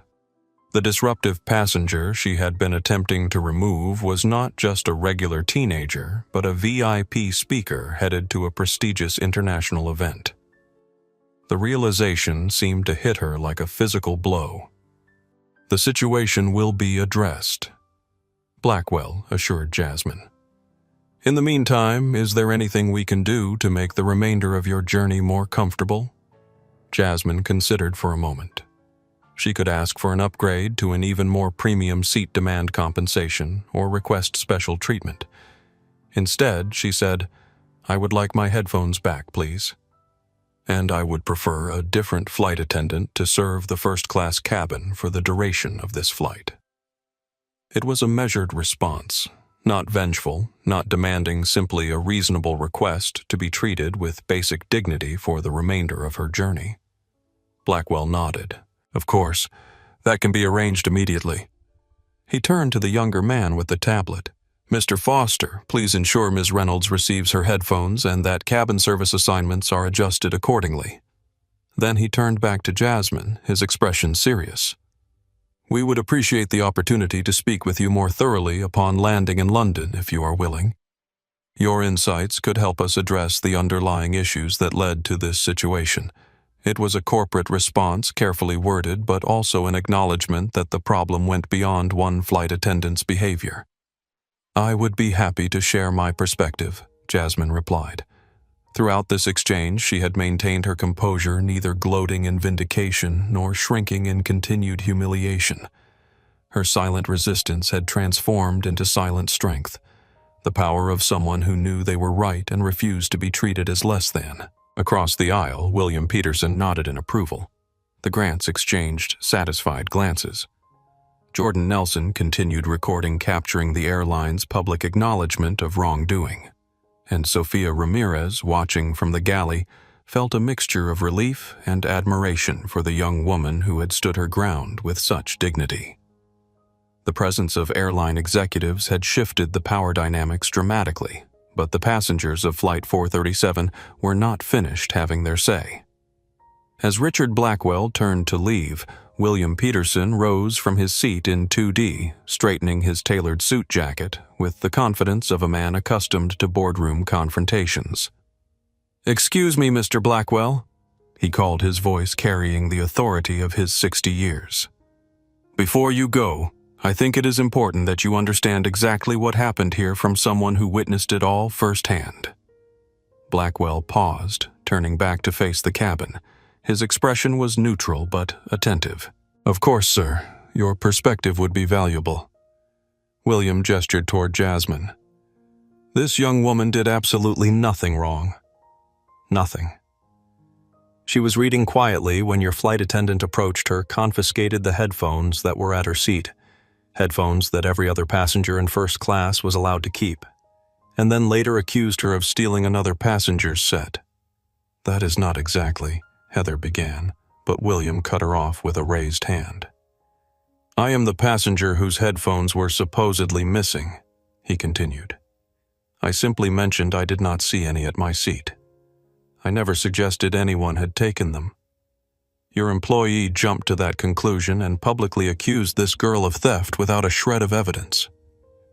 The disruptive passenger she had been attempting to remove was not just a regular teenager, but a VIP speaker headed to a prestigious international event. The realization seemed to hit her like a physical blow. "The situation will be addressed," Blackwell assured Jasmine. "In the meantime, is there anything we can do to make the remainder of your journey more comfortable?" Jasmine considered for a moment. She could ask for an upgrade to an even more premium seat, demand compensation, or request special treatment. Instead, she said, "I would like my headphones back, please. And I would prefer a different flight attendant to serve the first-class cabin for the duration of this flight." It was a measured response, Not vengeful, not demanding simply a reasonable request to be treated with basic dignity for the remainder of her journey. Blackwell nodded. Of course, that can be arranged immediately. He turned to the younger man with the tablet. Mr. Foster, please ensure Ms. Reynolds receives her headphones and that cabin service assignments are adjusted accordingly. Then he turned back to Jasmine, his expression serious. We would appreciate the opportunity to speak with you more thoroughly upon landing in London, if you are willing. Your insights could help us address the underlying issues that led to this situation. It was a corporate response, carefully worded, but also an acknowledgement that the problem went beyond one flight attendant's behavior. I would be happy to share my perspective, Jasmine replied. Throughout this exchange, she had maintained her composure, neither gloating in vindication nor shrinking in continued humiliation. Her silent resistance had transformed into silent strength, the power of someone who knew they were right and refused to be treated as less than. Across the aisle, William Peterson nodded in approval. The Grants exchanged satisfied glances. Jordan Nelson continued recording, capturing the airline's public acknowledgement of wrongdoing. And Sophia Ramirez, watching from the galley, felt a mixture of relief and admiration for the young woman who had stood her ground with such dignity. The presence of airline executives had shifted the power dynamics dramatically, but the passengers of Flight 437 were not finished having their say. As Richard Blackwell turned to leave, William Peterson rose from his seat in 2D, straightening his tailored suit jacket with the confidence of a man accustomed to boardroom confrontations. "Excuse me, Mr. Blackwell," he called, his voice carrying the authority of his 60 years. "Before you go, I think it is important that you understand exactly what happened here from someone who witnessed it all firsthand." Blackwell paused, turning back to face the cabin. His expression was neutral but attentive. "Of course, sir. Your perspective would be valuable." William gestured toward Jasmine. "This young woman did absolutely nothing wrong. Nothing. She was reading quietly when your flight attendant approached her, confiscated the headphones that were at her seat, headphones that every other passenger in first class was allowed to keep, and then later accused her of stealing another passenger's set." "That is not exactly," Heather began, but William cut her off with a raised hand. "I am the passenger whose headphones were supposedly missing," he continued. "I simply mentioned I did not see any at my seat. I never suggested anyone had taken them. Your employee jumped to that conclusion and publicly accused this girl of theft without a shred of evidence."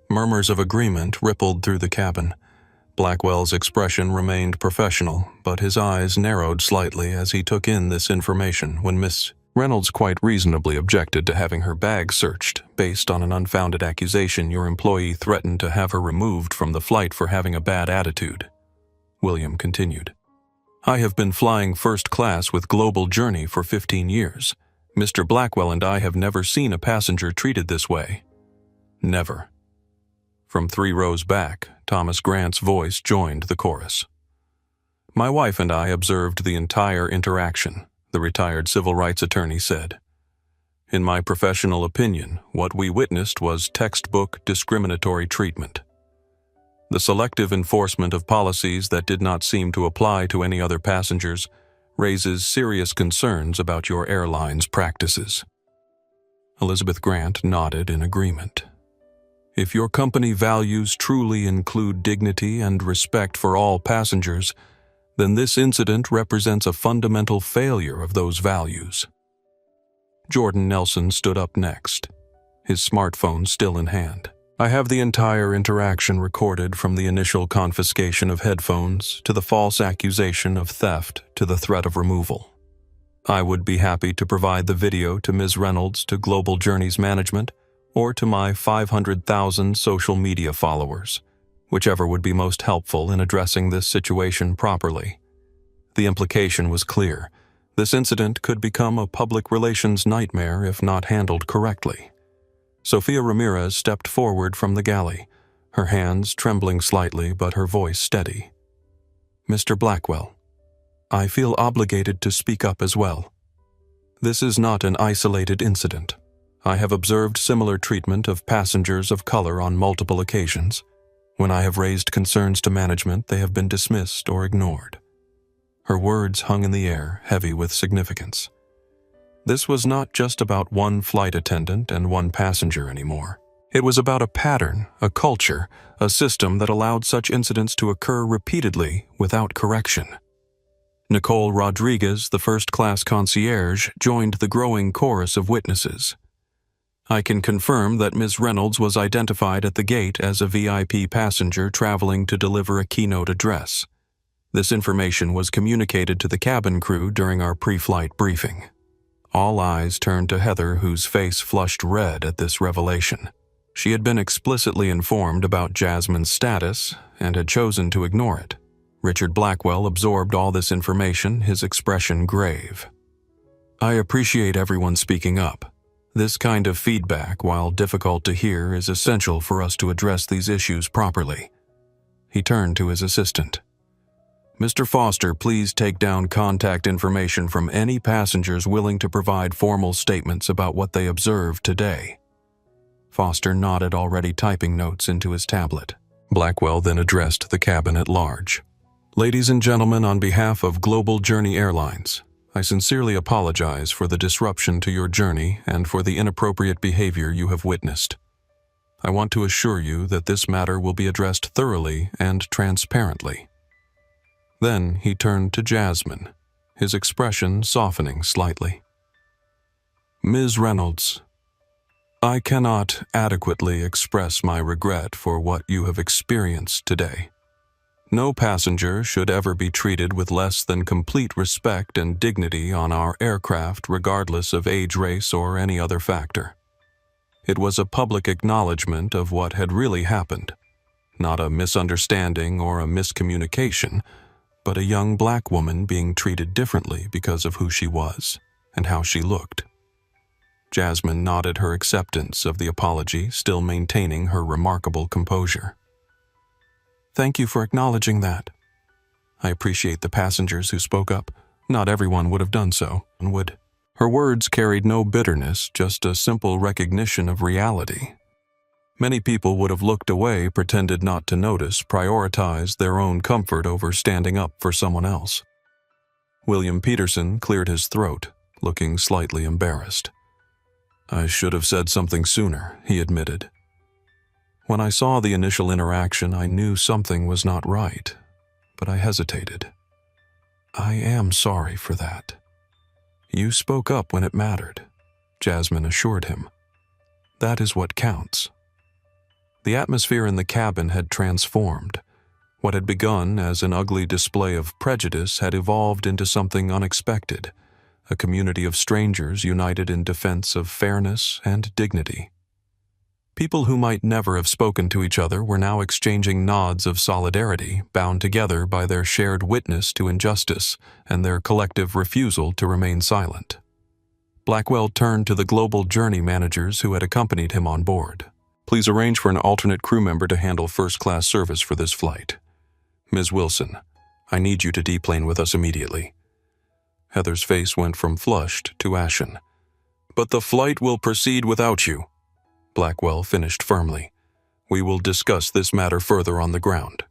Murmurs of agreement rippled through the cabin. Blackwell's expression remained professional, but his eyes narrowed slightly as he took in this information when Miss Reynolds quite reasonably objected to having her bag searched based on an unfounded accusation your employee threatened to have her removed from the flight for having a bad attitude. William continued. "I have been flying first class with Global Journey for 15 years. Mr. Blackwell and I have never seen a passenger treated this way. Never." From 3 rows back, Thomas Grant's voice joined the chorus. "My wife and I observed the entire interaction," the retired civil rights attorney said. "In my professional opinion, what we witnessed was textbook discriminatory treatment. The selective enforcement of policies that did not seem to apply to any other passengers raises serious concerns about your airline's practices." Elizabeth Grant nodded in agreement. "If your company values truly include dignity and respect for all passengers, then this incident represents a fundamental failure of those values." Jordan Nelson stood up next, his smartphone still in hand. "I have the entire interaction recorded, from the initial confiscation of headphones to the false accusation of theft to the threat of removal. I would be happy to provide the video to Ms. Reynolds, to Global Journey's management, or to my 500,000 social media followers, whichever would be most helpful in addressing this situation properly." The implication was clear. This incident could become a public relations nightmare if not handled correctly. Sophia Ramirez stepped forward from the galley, her hands trembling slightly but her voice steady. "Mr. Blackwell, I feel obligated to speak up as well. This is not an isolated incident. I have observed similar treatment of passengers of color on multiple occasions. When I have raised concerns to management, they have been dismissed or ignored." Her words hung in the air, heavy with significance. This was not just about one flight attendant and one passenger anymore. It was about a pattern, a culture, a system that allowed such incidents to occur repeatedly without correction. Nicole Rodriguez, the first-class concierge, joined the growing chorus of witnesses. "I can confirm that Ms. Reynolds was identified at the gate as a VIP passenger traveling to deliver a keynote address. This information was communicated to the cabin crew during our pre-flight briefing." All eyes turned to Heather, whose face flushed red at this revelation. She had been explicitly informed about Jasmine's status and had chosen to ignore it. Richard Blackwell absorbed all this information, his expression grave. "I appreciate everyone speaking up. This kind of feedback, while difficult to hear, is essential for us to address these issues properly." He turned to his assistant. "Mr. Foster, please take down contact information from any passengers willing to provide formal statements about what they observed today." Foster nodded, already typing notes into his tablet. Blackwell then addressed the cabin at large. "Ladies and gentlemen, on behalf of Global Journey Airlines, I sincerely apologize for the disruption to your journey and for the inappropriate behavior you have witnessed. I want to assure you that this matter will be addressed thoroughly and transparently." Then he turned to Jasmine, his expression softening slightly. "Ms. Reynolds, I cannot adequately express my regret for what you have experienced today. No passenger should ever be treated with less than complete respect and dignity on our aircraft, regardless of age, race, or any other factor. It was a public acknowledgement of what had really happened, not a misunderstanding or a miscommunication, but a young black woman being treated differently because of who she was and how she looked." Jasmine nodded her acceptance of the apology, still maintaining her remarkable composure. "Thank you for acknowledging that. I appreciate the passengers who spoke up. Not everyone would have done so, and would." Her words carried no bitterness, just a simple recognition of reality. Many people would have looked away, pretended not to notice, prioritized their own comfort over standing up for someone else. William Peterson cleared his throat, looking slightly embarrassed. "I should have said something sooner," he admitted. "When I saw the initial interaction, I knew something was not right, but I hesitated. I am sorry for that." "You spoke up when it mattered," Jasmine assured him. "That is what counts." The atmosphere in the cabin had transformed. What had begun as an ugly display of prejudice had evolved into something unexpected, a community of strangers united in defense of fairness and dignity. People who might never have spoken to each other were now exchanging nods of solidarity, bound together by their shared witness to injustice and their collective refusal to remain silent. Blackwell turned to the Global Journey managers who had accompanied him on board. "Please arrange for an alternate crew member to handle first-class service for this flight. Ms. Wilson, I need you to deplane with us immediately." Heather's face went from flushed to ashen. "But the flight will proceed without you," Blackwell finished firmly. "We will discuss this matter further on the ground."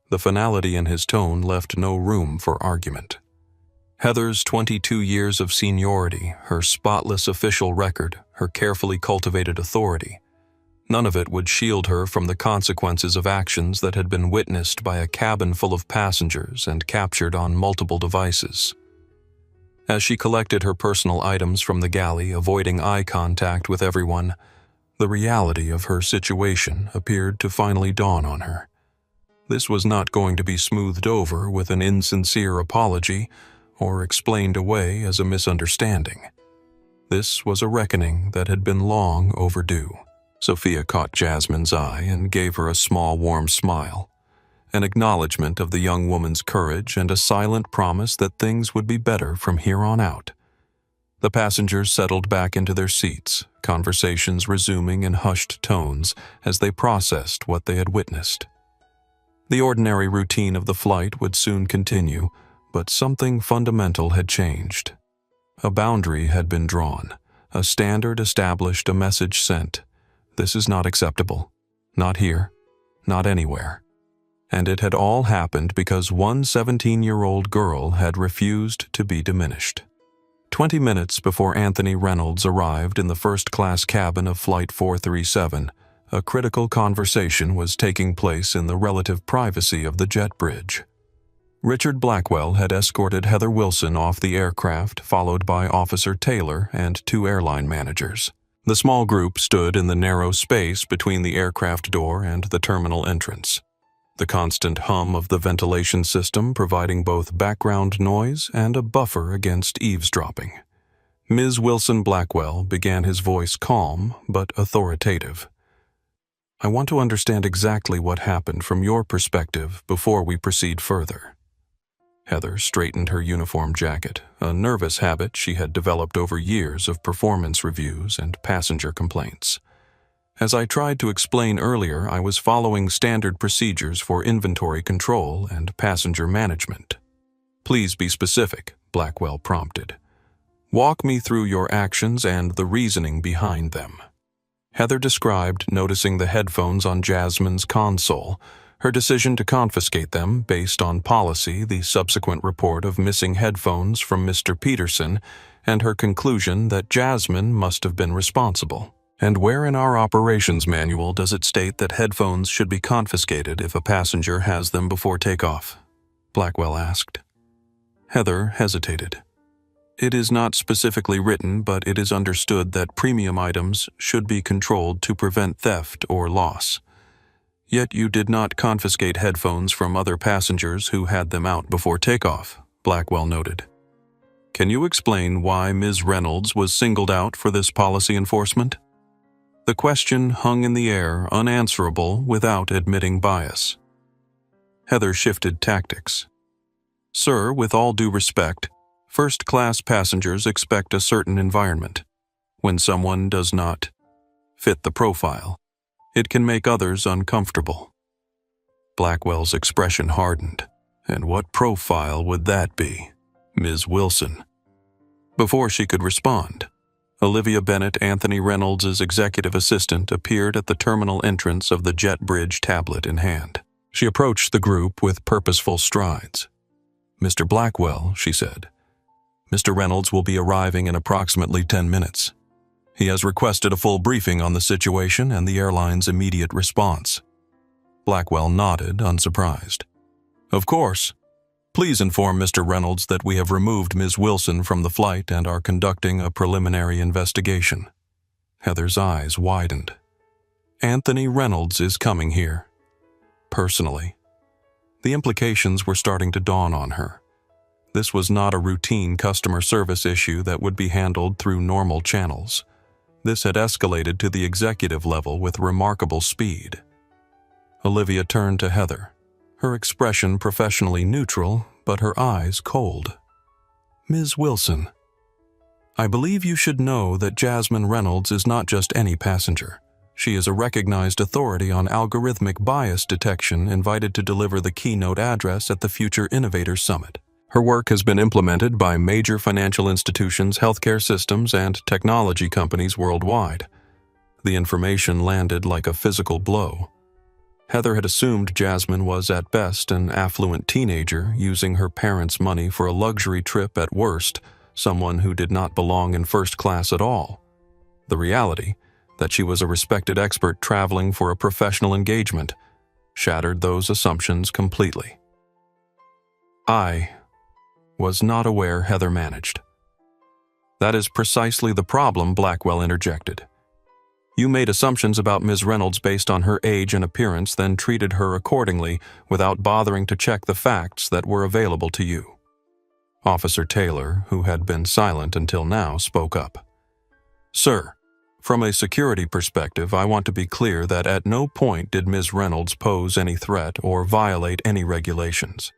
The finality in his tone left no room for argument. Heather's 22 years of seniority, her spotless official record, her carefully cultivated authority, none of it would shield her from the consequences of actions that had been witnessed by a cabin full of passengers and captured on multiple devices. As she collected her personal items from the galley, avoiding eye contact with everyone, the reality of her situation appeared to finally dawn on her. This was not going to be smoothed over with an insincere apology or explained away as a misunderstanding. This was a reckoning that had been long overdue. Sophia caught Jasmine's eye and gave her a small, warm smile, an acknowledgement of the young woman's courage and a silent promise that things would be better from here on out. The passengers settled back into their seats, conversations resuming in hushed tones as they processed what they had witnessed. The ordinary routine of the flight would soon continue, but something fundamental had changed. A boundary had been drawn, A standard established, a message sent. This is not acceptable. Not here. Not anywhere. And it had all happened because one 17-year-old girl had refused to be diminished. 20 minutes before Anthony Reynolds arrived in the first-class cabin of Flight 437, a critical conversation was taking place in the relative privacy of the jet bridge. Richard Blackwell had escorted Heather Wilson off the aircraft, followed by Officer Taylor and 2 airline managers. The small group stood in the narrow space between the aircraft door and the terminal entrance, the constant hum of the ventilation system providing both background noise and a buffer against eavesdropping. Ms. Wilson Blackwell began, his voice calm but authoritative. "I want to understand exactly what happened from your perspective before we proceed further." Heather straightened her uniform jacket, a nervous habit she had developed over years of performance reviews and passenger complaints. "As I tried to explain earlier, I was following standard procedures for inventory control and passenger management." "Please be specific," Blackwell prompted. "Walk me through your actions and the reasoning behind them." Heather described noticing the headphones on Jasmine's console, her decision to confiscate them based on policy, the subsequent report of missing headphones from Mr. Peterson, and her conclusion that Jasmine must have been responsible. "And where in our operations manual does it state that headphones should be confiscated if a passenger has them before takeoff?" Blackwell asked. Heather hesitated. "It is not specifically written, but it is understood that premium items should be controlled to prevent theft or loss. Yet you did not confiscate headphones from other passengers who had them out before takeoff," Blackwell noted. "Can you explain why Ms. Reynolds was singled out for this policy enforcement?" The question hung in the air, unanswerable without admitting bias. Heather shifted tactics. "Sir, with all due respect, first-class passengers expect a certain environment. When someone does not fit the profile, it can make others uncomfortable." Blackwell's expression hardened. "And what profile would that be, Ms. Wilson?" Before she could respond, Olivia Bennett, Anthony Reynolds' executive assistant, appeared at the terminal entrance of the jet bridge, tablet in hand. She approached the group with purposeful strides. "Mr. Blackwell," she said, "Mr. Reynolds will be arriving in approximately 10 minutes. He has requested a full briefing on the situation and the airline's immediate response." Blackwell nodded, unsurprised. "Of course. Please inform Mr. Reynolds that we have removed Ms. Wilson from the flight and are conducting a preliminary investigation." Heather's eyes widened. "Anthony Reynolds is coming here. Personally." The implications were starting to dawn on her. This was not a routine customer service issue that would be handled through normal channels. This had escalated to the executive level with remarkable speed. Olivia turned to Heather, her expression professionally neutral, but her eyes cold. "Ms. Wilson, I believe you should know that Jasmine Reynolds is not just any passenger. She is a recognized authority on algorithmic bias detection, invited to deliver the keynote address at the Future Innovators Summit. Her work has been implemented by major financial institutions, healthcare systems, and technology companies worldwide." The information landed like a physical blow. Heather had assumed Jasmine was at best an affluent teenager using her parents' money for a luxury trip, at worst, someone who did not belong in first class at all. The reality, that she was a respected expert traveling for a professional engagement, shattered those assumptions completely. "I was not aware," Heather managed. "That is precisely the problem," Blackwell interjected. "You made assumptions about Ms. Reynolds based on her age and appearance, then treated her accordingly without bothering to check the facts that were available to you." Officer Taylor, who had been silent until now, spoke up. "Sir, from a security perspective, I want to be clear that at no point did Ms. Reynolds pose any threat or violate any regulations.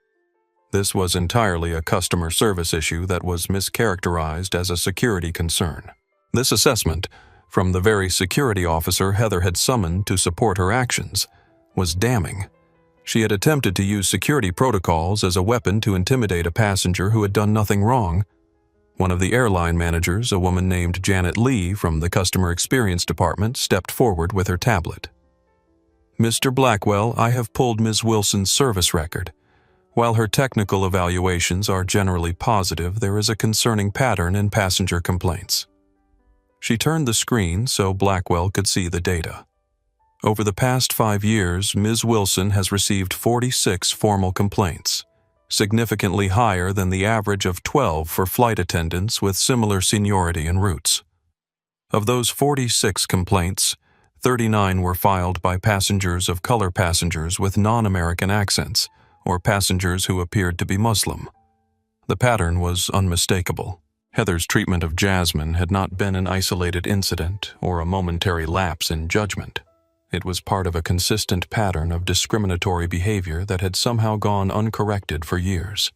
This was entirely a customer service issue that was mischaracterized as a security concern. This assessment, from the very security officer Heather had summoned to support her actions, was damning. She had attempted to use security protocols as a weapon to intimidate a passenger who had done nothing wrong. One of the airline managers, a woman named Janet Lee from the customer experience department, stepped forward with her tablet. "Mr. Blackwell, I have pulled Ms. Wilson's service record. While her technical evaluations are generally positive, there is a concerning pattern in passenger complaints." She turned the screen so Blackwell could see the data. Over the past 5 years, Ms. Wilson has received 46 formal complaints, significantly higher than the average of 12 for flight attendants with similar seniority and routes. Of those 46 complaints, 39 were filed by passengers of color passengers with non-American accents, or passengers who appeared to be Muslim. The pattern was unmistakable. Heather's treatment of Jasmine had not been an isolated incident or a momentary lapse in judgment. It was part of a consistent pattern of discriminatory behavior that had somehow gone uncorrected for years.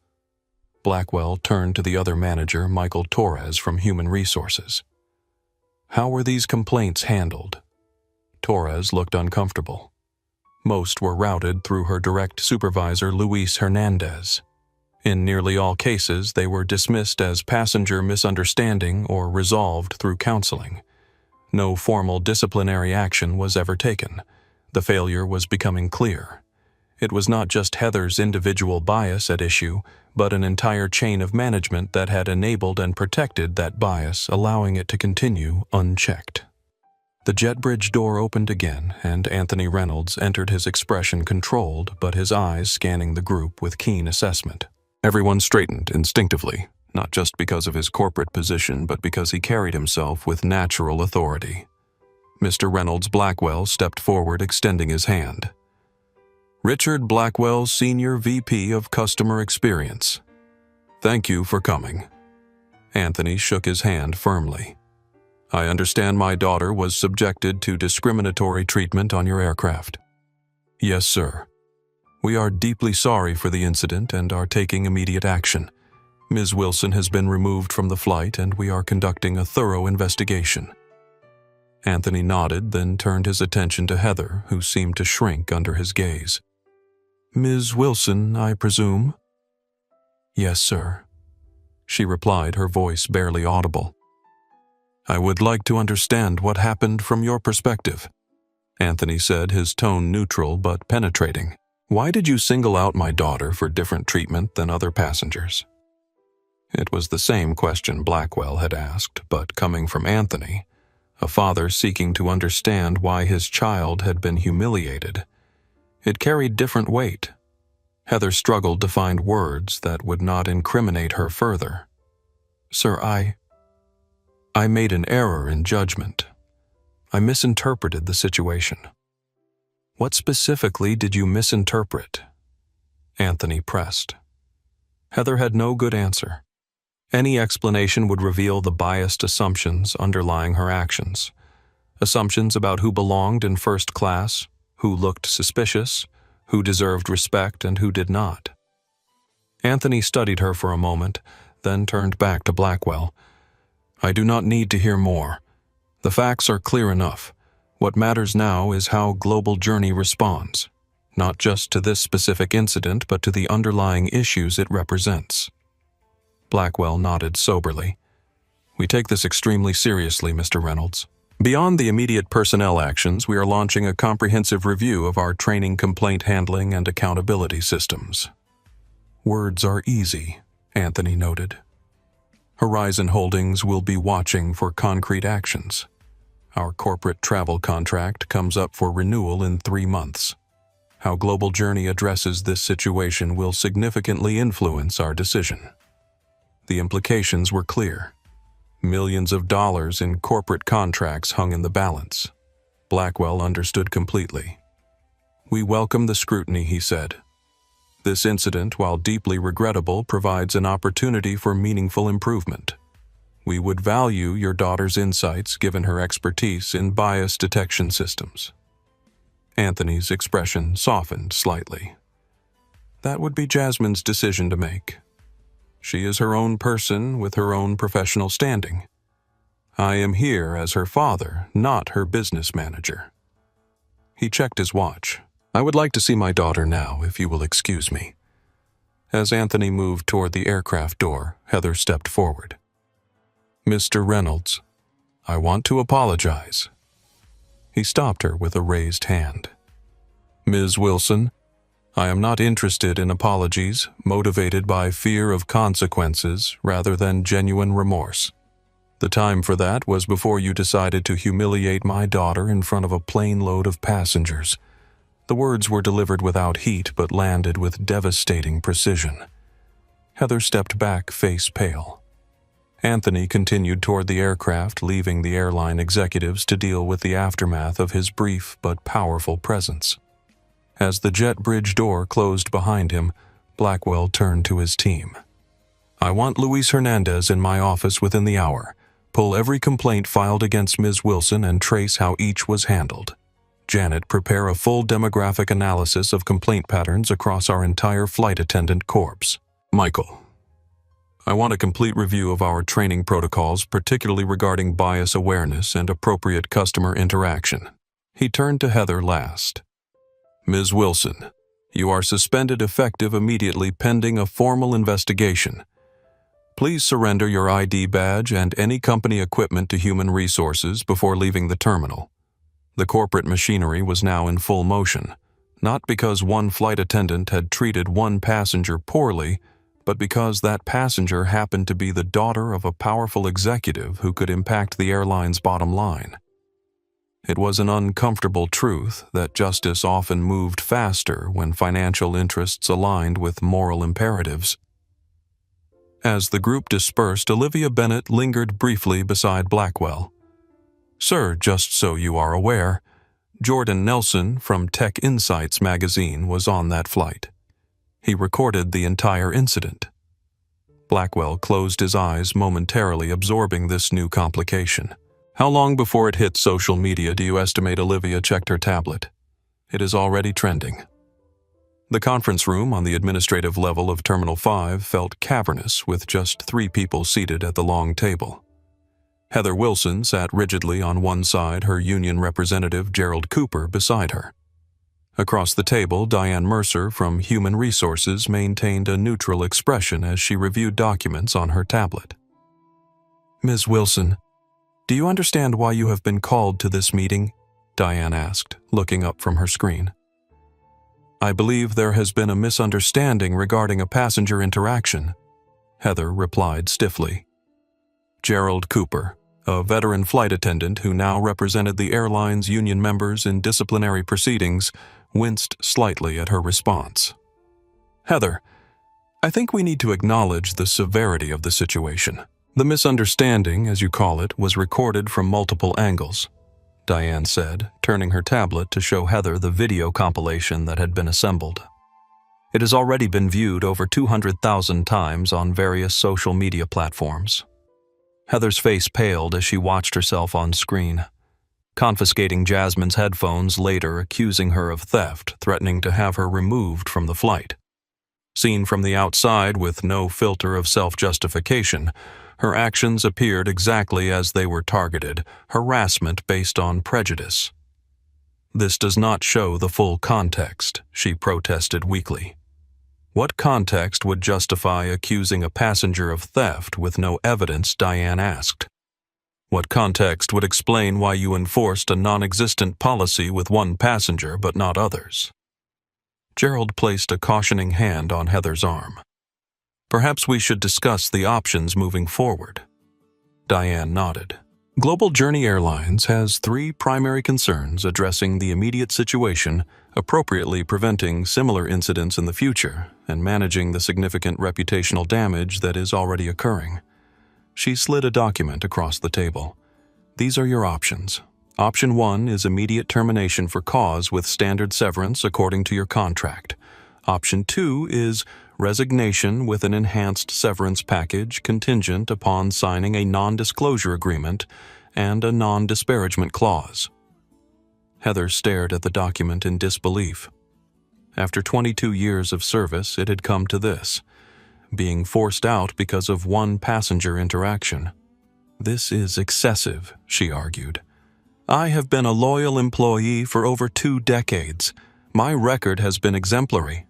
Blackwell turned to the other manager, Michael Torres from Human Resources. "How were these complaints handled?" Torres looked uncomfortable. Most were routed through her direct supervisor, Luis Hernandez. In nearly all cases, they were dismissed as passenger misunderstanding or resolved through counseling. No formal disciplinary action was ever taken. The failure was becoming clear. It was not just Heather's individual bias at issue, but an entire chain of management that had enabled and protected that bias, allowing it to continue unchecked. The jet bridge door opened again, and Anthony Reynolds entered, his expression controlled, but his eyes scanning the group with keen assessment. Everyone straightened instinctively, not just because of his corporate position, but because he carried himself with natural authority. Mr. Reynolds Blackwell stepped forward, extending his hand. "Richard Blackwell, Senior VP of Customer Experience. Thank you for coming." Anthony shook his hand firmly. "I understand my daughter was subjected to discriminatory treatment on your aircraft." "Yes, sir. We are deeply sorry for the incident and are taking immediate action. Ms. Wilson has been removed from the flight and we are conducting a thorough investigation." Anthony nodded, then turned his attention to Heather, who seemed to shrink under his gaze. "Ms. Wilson, I presume?" "Yes, sir," she replied, her voice barely audible. "I would like to understand what happened from your perspective," Anthony said, his tone neutral but penetrating. "Why did you single out my daughter for different treatment than other passengers?" It was the same question Blackwell had asked, but coming from Anthony, a father seeking to understand why his child had been humiliated. It carried different weight. Heather struggled to find words that would not incriminate her further. "Sir, I made an error in judgment. I misinterpreted the situation." "What specifically did you misinterpret?" Anthony pressed. Heather had no good answer. Any explanation would reveal the biased assumptions underlying her actions. Assumptions about who belonged in first class, who looked suspicious, who deserved respect, and who did not. Anthony studied her for a moment, then turned back to Blackwell. "I do not need to hear more. The facts are clear enough. What matters now is how Global Journey responds, not just to this specific incident, but to the underlying issues it represents." Blackwell nodded soberly. "We take this extremely seriously, Mr. Reynolds. Beyond the immediate personnel actions, we are launching a comprehensive review of our training, complaint handling, and accountability systems." "Words are easy," Anthony noted. "Horizon Holdings will be watching for concrete actions. Our corporate travel contract comes up for renewal in 3 months. How Global Journey addresses this situation will significantly influence our decision." The implications were clear. Millions of dollars in corporate contracts hung in the balance. Blackwell understood completely. "We welcome the scrutiny," he said. "This incident, while deeply regrettable, provides an opportunity for meaningful improvement. We would value your daughter's insights given her expertise in bias detection systems." Anthony's expression softened slightly. "That would be Jasmine's decision to make. She is her own person with her own professional standing. I am here as her father, not her business manager." He checked his watch. "I would like to see my daughter now, if you will excuse me." As Anthony moved toward the aircraft door, Heather stepped forward. Mr. Reynolds, I want to apologize. He stopped her with a raised hand. Ms. Wilson, I am not interested in apologies motivated by fear of consequences rather than genuine remorse. The time for that was before you decided to humiliate my daughter in front of a plane load of passengers. The words were delivered without heat but landed with devastating precision. Heather stepped back, face pale. Anthony continued toward the aircraft, leaving the airline executives to deal with the aftermath of his brief but powerful presence. As the jet bridge door closed behind him, Blackwell turned to his team. I want Luis Hernandez in my office within the hour. Pull every complaint filed against Ms. Wilson and trace how each was handled. Janet, prepare a full demographic analysis of complaint patterns across our entire flight attendant corps. Michael, I want a complete review of our training protocols, particularly regarding bias awareness and appropriate customer interaction. He turned to Heather last. Ms. Wilson, you are suspended effective immediately pending a formal investigation. Please surrender your ID badge and any company equipment to Human Resources before leaving the terminal. The corporate machinery was now in full motion, not because one flight attendant had treated one passenger poorly, but because that passenger happened to be the daughter of a powerful executive who could impact the airline's bottom line. It was an uncomfortable truth that justice often moved faster when financial interests aligned with moral imperatives. As the group dispersed, Olivia Bennett lingered briefly beside Blackwell. Sir, just so you are aware, Jordan Nelson from Tech Insights magazine was on that flight. He recorded the entire incident. Blackwell closed his eyes, momentarily absorbing this new complication. How long before it hit social media do you estimate Olivia checked her tablet? It is already trending. The conference room on the administrative level of Terminal 5 felt cavernous with just 3 people seated at the long table. Heather Wilson sat rigidly on one side, her union representative Gerald Cooper beside her. Across the table, Diane Mercer from Human Resources maintained a neutral expression as she reviewed documents on her tablet. Ms. Wilson, do you understand why you have been called to this meeting? Diane asked, looking up from her screen. I believe there has been a misunderstanding regarding a passenger interaction, Heather replied stiffly. Gerald Cooper, a veteran flight attendant who now represented the airline's union members in disciplinary proceedings, winced slightly at her response. Heather, I think we need to acknowledge the severity of the situation. The misunderstanding, as you call it, was recorded from multiple angles, Diane said, turning her tablet to show Heather the video compilation that had been assembled. It has already been viewed over 200,000 times on various social media platforms. Heather's face paled as she watched herself on screen, confiscating Jasmine's headphones, later accusing her of theft, threatening to have her removed from the flight. Seen from the outside with no filter of self-justification, her actions appeared exactly as they were targeted, harassment based on prejudice. This does not show the full context, she protested weakly. What context would justify accusing a passenger of theft with no evidence, Diane asked. What context would explain why you enforced a non-existent policy with one passenger but not others? Gerald placed a cautioning hand on Heather's arm. Perhaps we should discuss the options moving forward. Diane nodded. Global Journey Airlines has 3 primary concerns addressing the immediate situation, appropriately preventing similar incidents in the future, and managing the significant reputational damage that is already occurring. She slid a document across the table. These are your options. Option 1 is immediate termination for cause with standard severance according to your contract. Option 2 is resignation with an enhanced severance package contingent upon signing a non-disclosure agreement and a non-disparagement clause. Heather stared at the document in disbelief. After 22 years of service, it had come to this, being forced out because of one passenger interaction. This is excessive, she argued. I have been a loyal employee for over 2 decades. My record has been exemplary.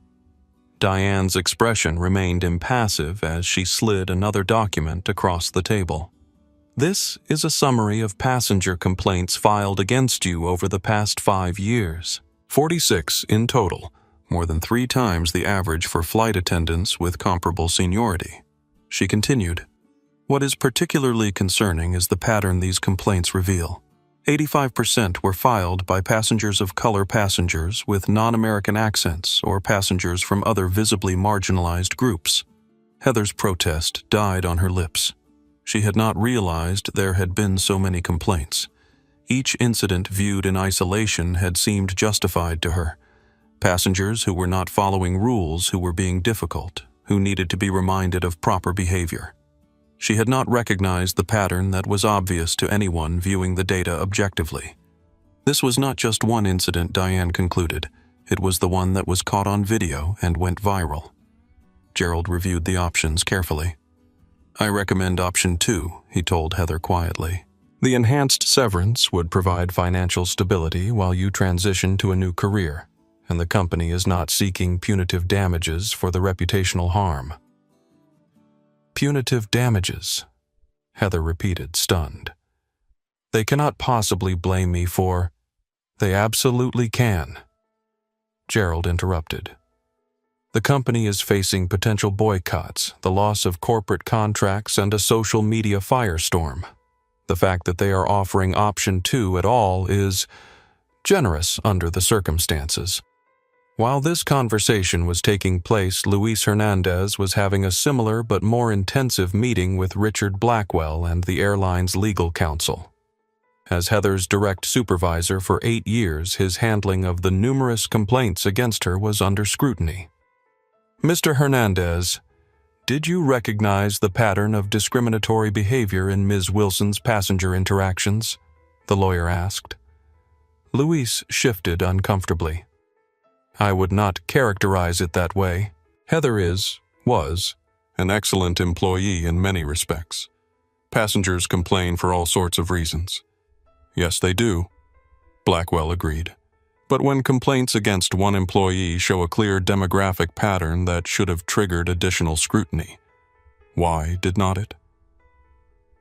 Diane's expression remained impassive as she slid another document across the table. This is a summary of passenger complaints filed against you over the past 5 years. 46 in total, more than 3 times the average for flight attendants with comparable seniority. She continued, "What is particularly concerning is the pattern these complaints reveal. 85% were filed by passengers of color passengers with non-American accents or passengers from other visibly marginalized groups." Heather's protest died on her lips. She had not realized there had been so many complaints. Each incident viewed in isolation had seemed justified to her. Passengers who were not following rules, who were being difficult, who needed to be reminded of proper behavior. She had not recognized the pattern that was obvious to anyone viewing the data objectively. This was not just one incident, Diane concluded. It was the one that was caught on video and went viral. Gerald reviewed the options carefully. "I recommend option 2, he told Heather quietly. "The enhanced severance would provide financial stability while you transition to a new career, and the company is not seeking punitive damages for the reputational harm." Punitive damages, Heather repeated, stunned. "They cannot possibly blame me for—" "They absolutely can," Gerald interrupted. "The company is facing potential boycotts, the loss of corporate contracts, and a social media firestorm. The fact that they are offering option 2 at all is generous under the circumstances." While this conversation was taking place, Luis Hernandez was having a similar but more intensive meeting with Richard Blackwell and the airline's legal counsel. As Heather's direct supervisor for 8 years, his handling of the numerous complaints against her was under scrutiny. "Mr. Hernandez, did you recognize the pattern of discriminatory behavior in Ms. Wilson's passenger interactions?" the lawyer asked. Luis shifted uncomfortably. "I would not characterize it that way. Heather was, an excellent employee in many respects. Passengers complain for all sorts of reasons." "Yes, they do," Blackwell agreed. "But when complaints against one employee show a clear demographic pattern that should have triggered additional scrutiny, why did not it?"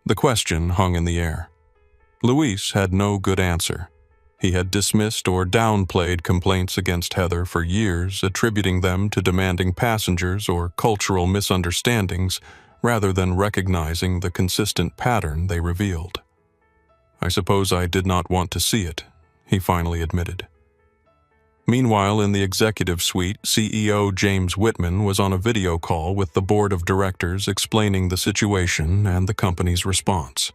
The question hung in the air. Luis had no good answer. He had dismissed or downplayed complaints against Heather for years, attributing them to demanding passengers or cultural misunderstandings rather than recognizing the consistent pattern they revealed. "I suppose I did not want to see it," he finally admitted. Meanwhile, in the executive suite, CEO James Whitman was on a video call with the board of directors explaining the situation and the company's response.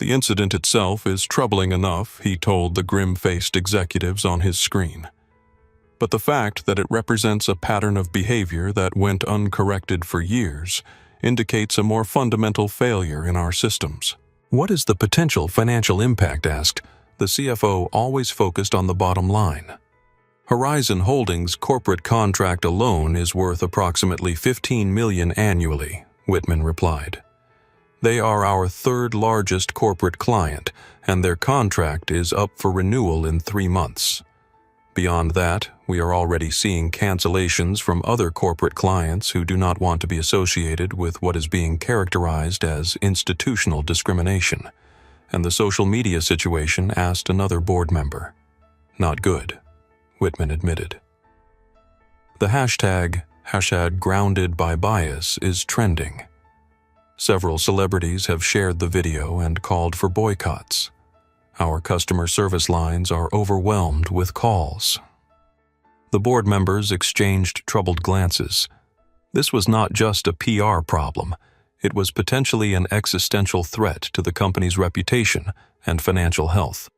"The incident itself is troubling enough," he told the grim-faced executives on his screen. "But the fact that it represents a pattern of behavior that went uncorrected for years indicates a more fundamental failure in our systems." "What is the potential financial impact?" asked. The CFO always focused on the bottom line. "Horizon Holdings' corporate contract alone is worth approximately $15 million annually," Whitman replied. "They are our 3rd largest corporate client, and their contract is up for renewal in 3 months. Beyond that, we are already seeing cancellations from other corporate clients who do not want to be associated with what is being characterized as institutional discrimination." And the social media situation, asked another board member. "Not good," Whitman admitted. The hashtag #GroundedByBias is trending. Several celebrities have shared the video and called for boycotts. Our customer service lines are overwhelmed with calls. The board members exchanged troubled glances. This was not just a PR problem. It was potentially an existential threat to the company's reputation and financial health.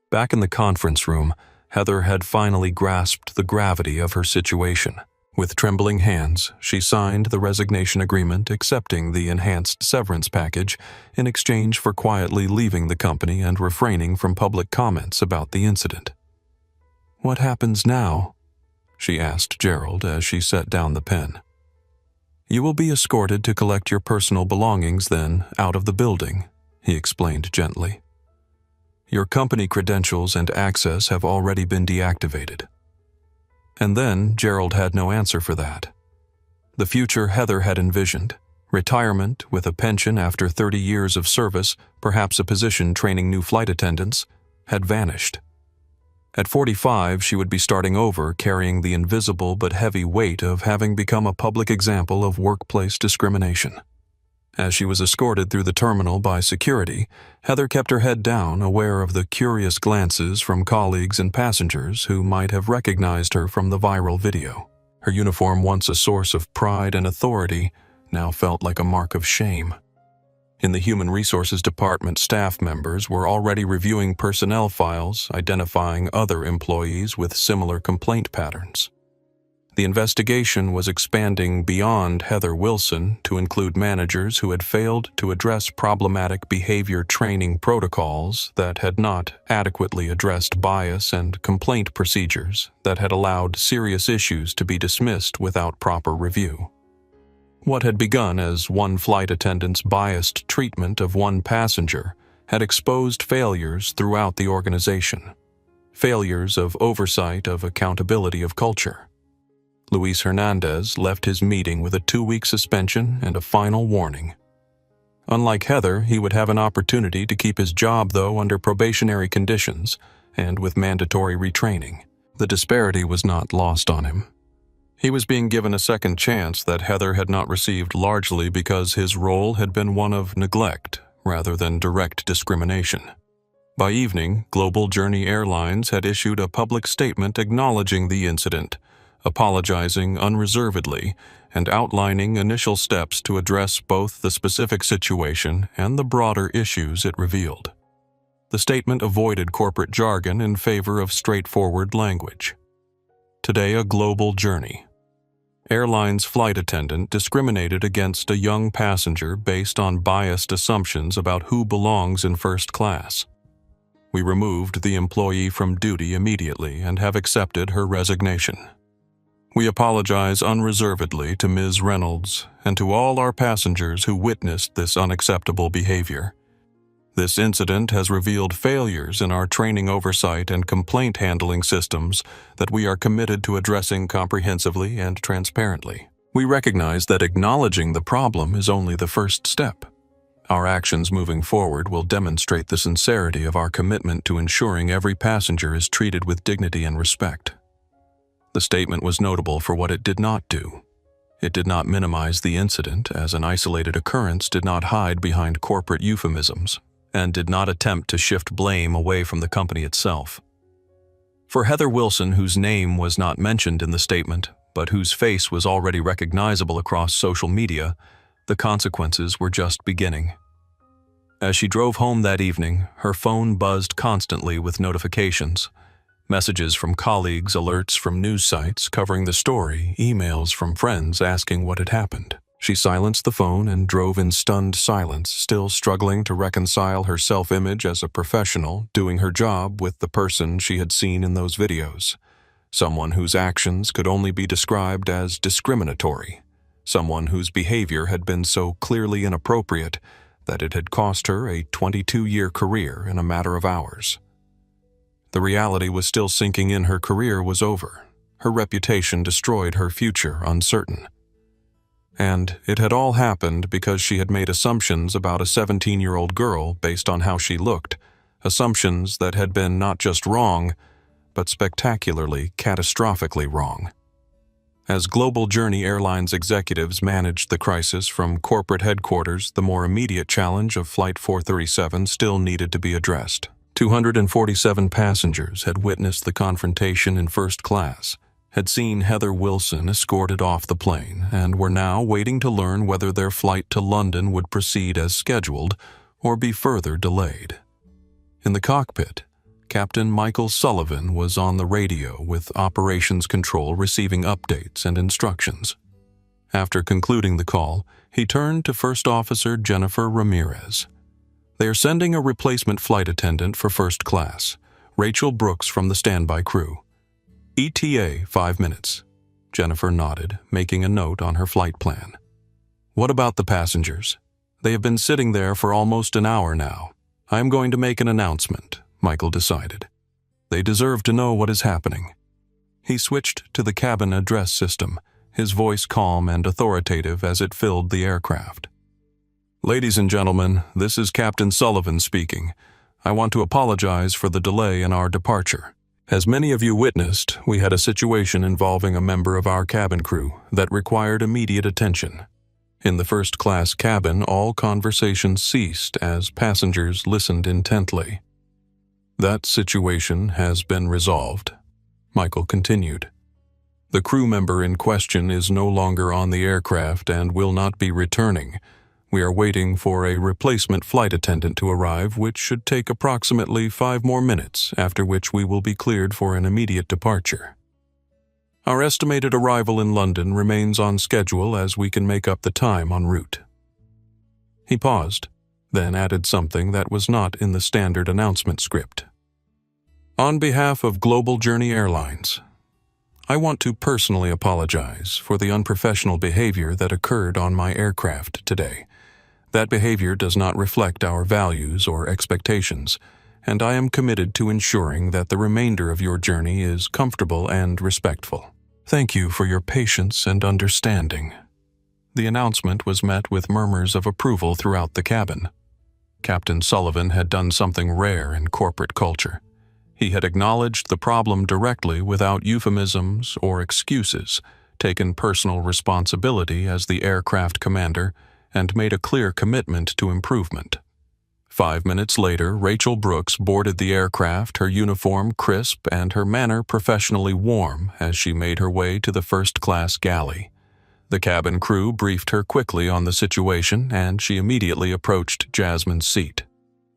Back in the conference room, Heather had finally grasped the gravity of her situation. With trembling hands, she signed the resignation agreement accepting the enhanced severance package in exchange for quietly leaving the company and refraining from public comments about the incident. "What happens now?" she asked Gerald as she set down the pen. "You will be escorted to collect your personal belongings, then out of the building," he explained gently. "Your company credentials and access have already been deactivated." And then Gerald had no answer for that. The future Heather had envisioned, Retirement with a pension after 30 years of service, perhaps a position training new flight attendants, had vanished. At 45, she would be starting over, carrying the invisible but heavy weight of having become a public example of workplace discrimination. As she was escorted through the terminal by security, Heather kept her head down, aware of the curious glances from colleagues and passengers who might have recognized her from the viral video. Her uniform, once a source of pride and authority, now felt like a mark of shame. In the Human Resources Department, staff members were already reviewing personnel files, identifying other employees with similar complaint patterns. The investigation was expanding beyond Heather Wilson to include managers who had failed to address problematic behavior training protocols that had not adequately addressed bias and complaint procedures that had allowed serious issues to be dismissed without proper review. What had begun as one flight attendant's biased treatment of one passenger had exposed failures throughout the organization. Failures of oversight, of accountability, of culture. Luis Hernandez left his meeting with a 2-week suspension and a final warning. Unlike Heather, he would have an opportunity to keep his job, though, under probationary conditions and with mandatory retraining. The disparity was not lost on him. He was being given a second chance that Heather had not received, largely because his role had been one of neglect rather than direct discrimination. By evening, Global Journey Airlines had issued a public statement acknowledging the incident, apologizing unreservedly, and outlining initial steps to address both the specific situation and the broader issues it revealed. The statement avoided corporate jargon in favor of straightforward language. Today, a global journey. Airline's flight attendant discriminated against a young passenger based on biased assumptions about who belongs in first class. We removed the employee from duty immediately and have accepted her resignation. We apologize unreservedly to Ms. Reynolds and to all our passengers who witnessed this unacceptable behavior. This incident has revealed failures in our training oversight and complaint handling systems that we are committed to addressing comprehensively and transparently. We recognize that acknowledging the problem is only the first step. Our actions moving forward will demonstrate the sincerity of our commitment to ensuring every passenger is treated with dignity and respect. The statement was notable for what it did not do. It did not minimize the incident, as an isolated occurrence did not hide behind corporate euphemisms, and did not attempt to shift blame away from the company itself. For Heather Wilson, whose name was not mentioned in the statement, but whose face was already recognizable across social media, the consequences were just beginning. As she drove home that evening, her phone buzzed constantly with notifications. Messages from colleagues, alerts from news sites covering the story, emails from friends asking what had happened. She silenced the phone and drove in stunned silence, still struggling to reconcile her self-image as a professional doing her job with the person she had seen in those videos. Someone whose actions could only be described as discriminatory. Someone whose behavior had been so clearly inappropriate that it had cost her a 22-year career in a matter of hours. The reality was still sinking in. Her career was over. Her reputation destroyed, her future uncertain. And it had all happened because she had made assumptions about a 17-year-old girl based on how she looked, assumptions that had been not just wrong, but spectacularly, catastrophically wrong. As Global Journey Airlines executives managed the crisis from corporate headquarters, the more immediate challenge of Flight 437 still needed to be addressed. 247 passengers had witnessed the confrontation in first class, had seen Heather Wilson escorted off the plane, and were now waiting to learn whether their flight to London would proceed as scheduled or be further delayed. In the cockpit, Captain Michael Sullivan was on the radio with Operations Control receiving updates and instructions. After concluding the call, he turned to First Officer Jennifer Ramirez. "They are sending a replacement flight attendant for first class, Rachel Brooks from the standby crew. ETA 5 minutes. Jennifer nodded, making a note on her flight plan. "What about the passengers? They have been sitting there for almost an hour now. I am going to make an announcement," Michael decided. "They deserve to know what is happening." He switched to the cabin address system, his voice calm and authoritative as it filled the aircraft. "Ladies and gentlemen, this is Captain Sullivan speaking. I want to apologize for the delay in our departure. As many of you witnessed, we had a situation involving a member of our cabin crew that required immediate attention. In the first-class cabin, all conversations ceased as passengers listened intently. That situation has been resolved," Michael continued. "The crew member in question is no longer on the aircraft and will not be returning. We are waiting for a replacement flight attendant to arrive, which should take approximately 5 more minutes, after which we will be cleared for an immediate departure. Our estimated arrival in London remains on schedule as we can make up the time en route." He paused, then added something that was not in the standard announcement script. "On behalf of Global Journey Airlines, I want to personally apologize for the unprofessional behavior that occurred on my aircraft today. That behavior does not reflect our values or expectations, and I am committed to ensuring that the remainder of your journey is comfortable and respectful. Thank you for your patience and understanding." The announcement was met with murmurs of approval throughout the cabin. Captain Sullivan had done something rare in corporate culture. He had acknowledged the problem directly without euphemisms or excuses, taken personal responsibility as the aircraft commander, and made a clear commitment to improvement. 5 minutes later, Rachel Brooks boarded the aircraft, her uniform crisp and her manner professionally warm as she made her way to the first-class galley. The cabin crew briefed her quickly on the situation, and she immediately approached Jasmine's seat.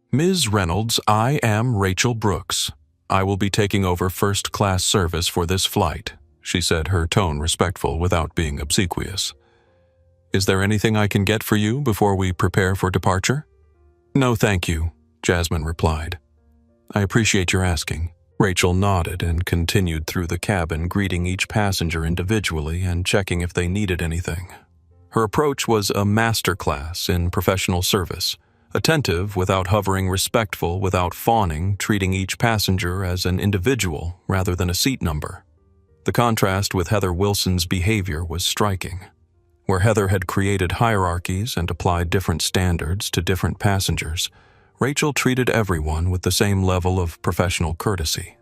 "Ms. Reynolds, I am Rachel Brooks. I will be taking over first-class service for this flight," she said, her tone respectful without being obsequious. "Is there anything I can get for you before we prepare for departure?" "No, thank you," Jasmine replied. "I appreciate your asking." Rachel nodded and continued through the cabin, greeting each passenger individually and checking if they needed anything. Her approach was a masterclass in professional service, attentive without hovering, respectful without fawning, treating each passenger as an individual rather than a seat number. The contrast with Heather Wilson's behavior was striking. Where Heather had created hierarchies and applied different standards to different passengers, Rachel treated everyone with the same level of professional courtesy.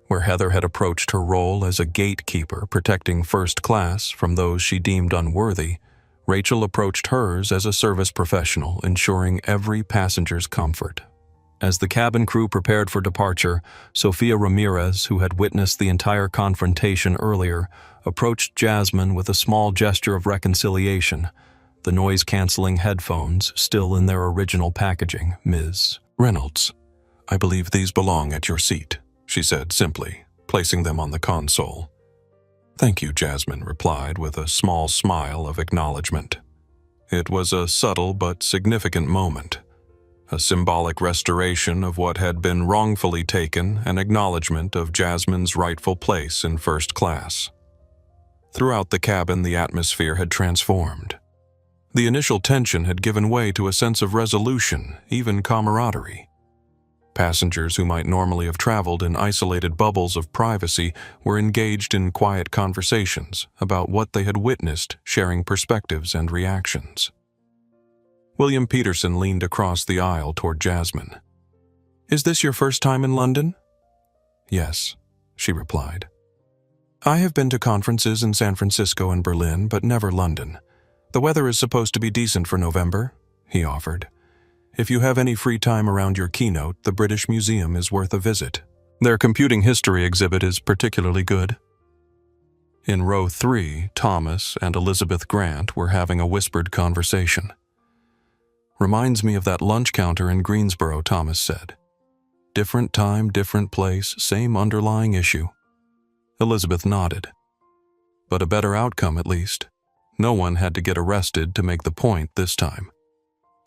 Where Heather had approached her role as a gatekeeper protecting first class from those she deemed unworthy, Rachel approached hers as a service professional, ensuring every passenger's comfort. As the cabin crew prepared for departure, Sofia Ramirez, who had witnessed the entire confrontation earlier, approached Jasmine with a small gesture of reconciliation, the noise-canceling headphones still in their original packaging. "Ms. Reynolds, I believe these belong at your seat," she said simply, placing them on the console. "Thank you," Jasmine replied with a small smile of acknowledgement. It was a subtle but significant moment. A symbolic restoration of what had been wrongfully taken, an acknowledgement of Jasmine's rightful place in first class. Throughout the cabin, the atmosphere had transformed. The initial tension had given way to a sense of resolution, even camaraderie. Passengers who might normally have traveled in isolated bubbles of privacy were engaged in quiet conversations about what they had witnessed, sharing perspectives and reactions. William Peterson leaned across the aisle toward Jasmine. "Is this your first time in London?" "Yes," she replied. "I have been to conferences in San Francisco and Berlin, but never London. The weather is supposed to be decent for November," he offered. "If you have any free time around your keynote, the British Museum is worth a visit. Their computing history exhibit is particularly good." In row 3, Thomas and Elizabeth Grant were having a whispered conversation. "Reminds me of that lunch counter in Greensboro," Thomas said. "Different time, different place, same underlying issue." Elizabeth nodded. "But a better outcome, at least. No one had to get arrested to make the point this time."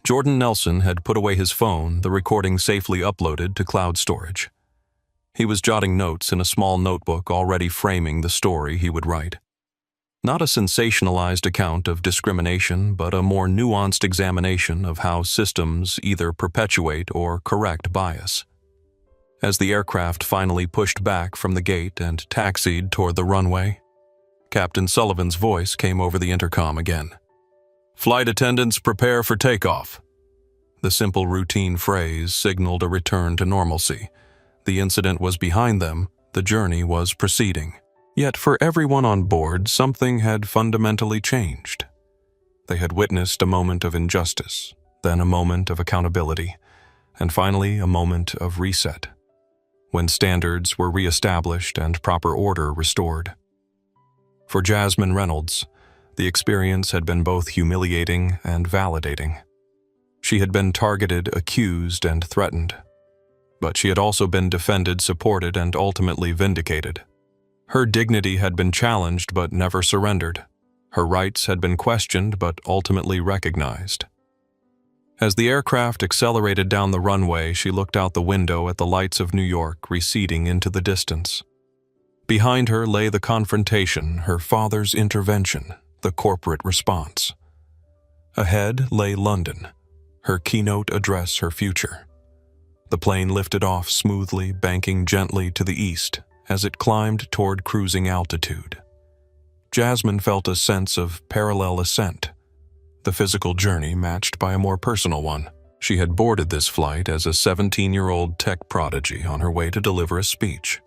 Jordan Nelson had put away his phone, the recording safely uploaded to cloud storage. He was jotting notes in a small notebook, already framing the story he would write. Not a sensationalized account of discrimination, but a more nuanced examination of how systems either perpetuate or correct bias. As the aircraft finally pushed back from the gate and taxied toward the runway, Captain Sullivan's voice came over the intercom again. "Flight attendants, prepare for takeoff." The simple routine phrase signaled a return to normalcy. The incident was behind them, the journey was proceeding. Yet for everyone on board, something had fundamentally changed. They had witnessed a moment of injustice, then a moment of accountability, and finally a moment of reset, when standards were reestablished and proper order restored. For Jasmine Reynolds, the experience had been both humiliating and validating. She had been targeted, accused, and threatened. But she had also been defended, supported, and ultimately vindicated. Her dignity had been challenged but never surrendered. Her rights had been questioned but ultimately recognized. As the aircraft accelerated down the runway, she looked out the window at the lights of New York receding into the distance. Behind her lay the confrontation, her father's intervention, the corporate response. Ahead lay London, her keynote address, her future. The plane lifted off smoothly, banking gently to the east as it climbed toward cruising altitude. Jasmine felt a sense of parallel ascent, the physical journey matched by a more personal one. She had boarded this flight as a 17-year-old tech prodigy on her way to deliver a speech.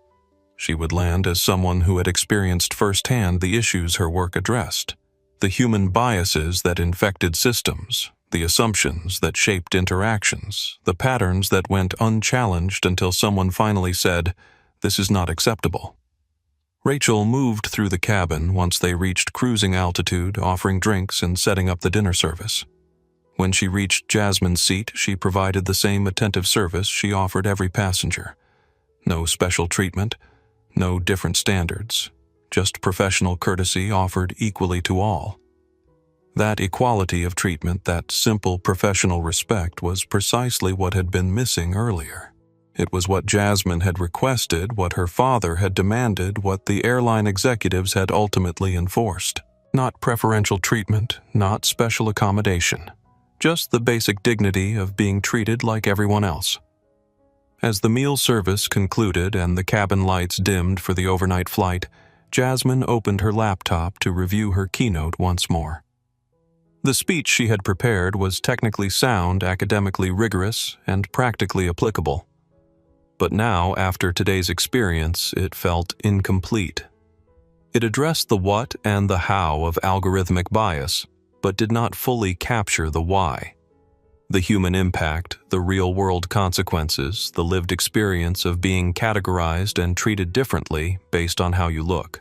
She would land as someone who had experienced firsthand the issues her work addressed, the human biases that infected systems, the assumptions that shaped interactions, the patterns that went unchallenged until someone finally said, "This is not acceptable." Rachel moved through the cabin once they reached cruising altitude, offering drinks and setting up the dinner service. When she reached Jasmine's seat, she provided the same attentive service she offered every passenger. No special treatment, no different standards, just professional courtesy offered equally to all. That equality of treatment, that simple professional respect, was precisely what had been missing earlier. It was what Jasmine had requested, what her father had demanded, what the airline executives had ultimately enforced. Not preferential treatment, not special accommodation, just the basic dignity of being treated like everyone else. As the meal service concluded and the cabin lights dimmed for the overnight flight, Jasmine opened her laptop to review her keynote once more. The speech she had prepared was technically sound, academically rigorous, and practically applicable. But now, after today's experience, it felt incomplete. It addressed the what and the how of algorithmic bias, but did not fully capture the why. The human impact, the real-world consequences, the lived experience of being categorized and treated differently based on how you look.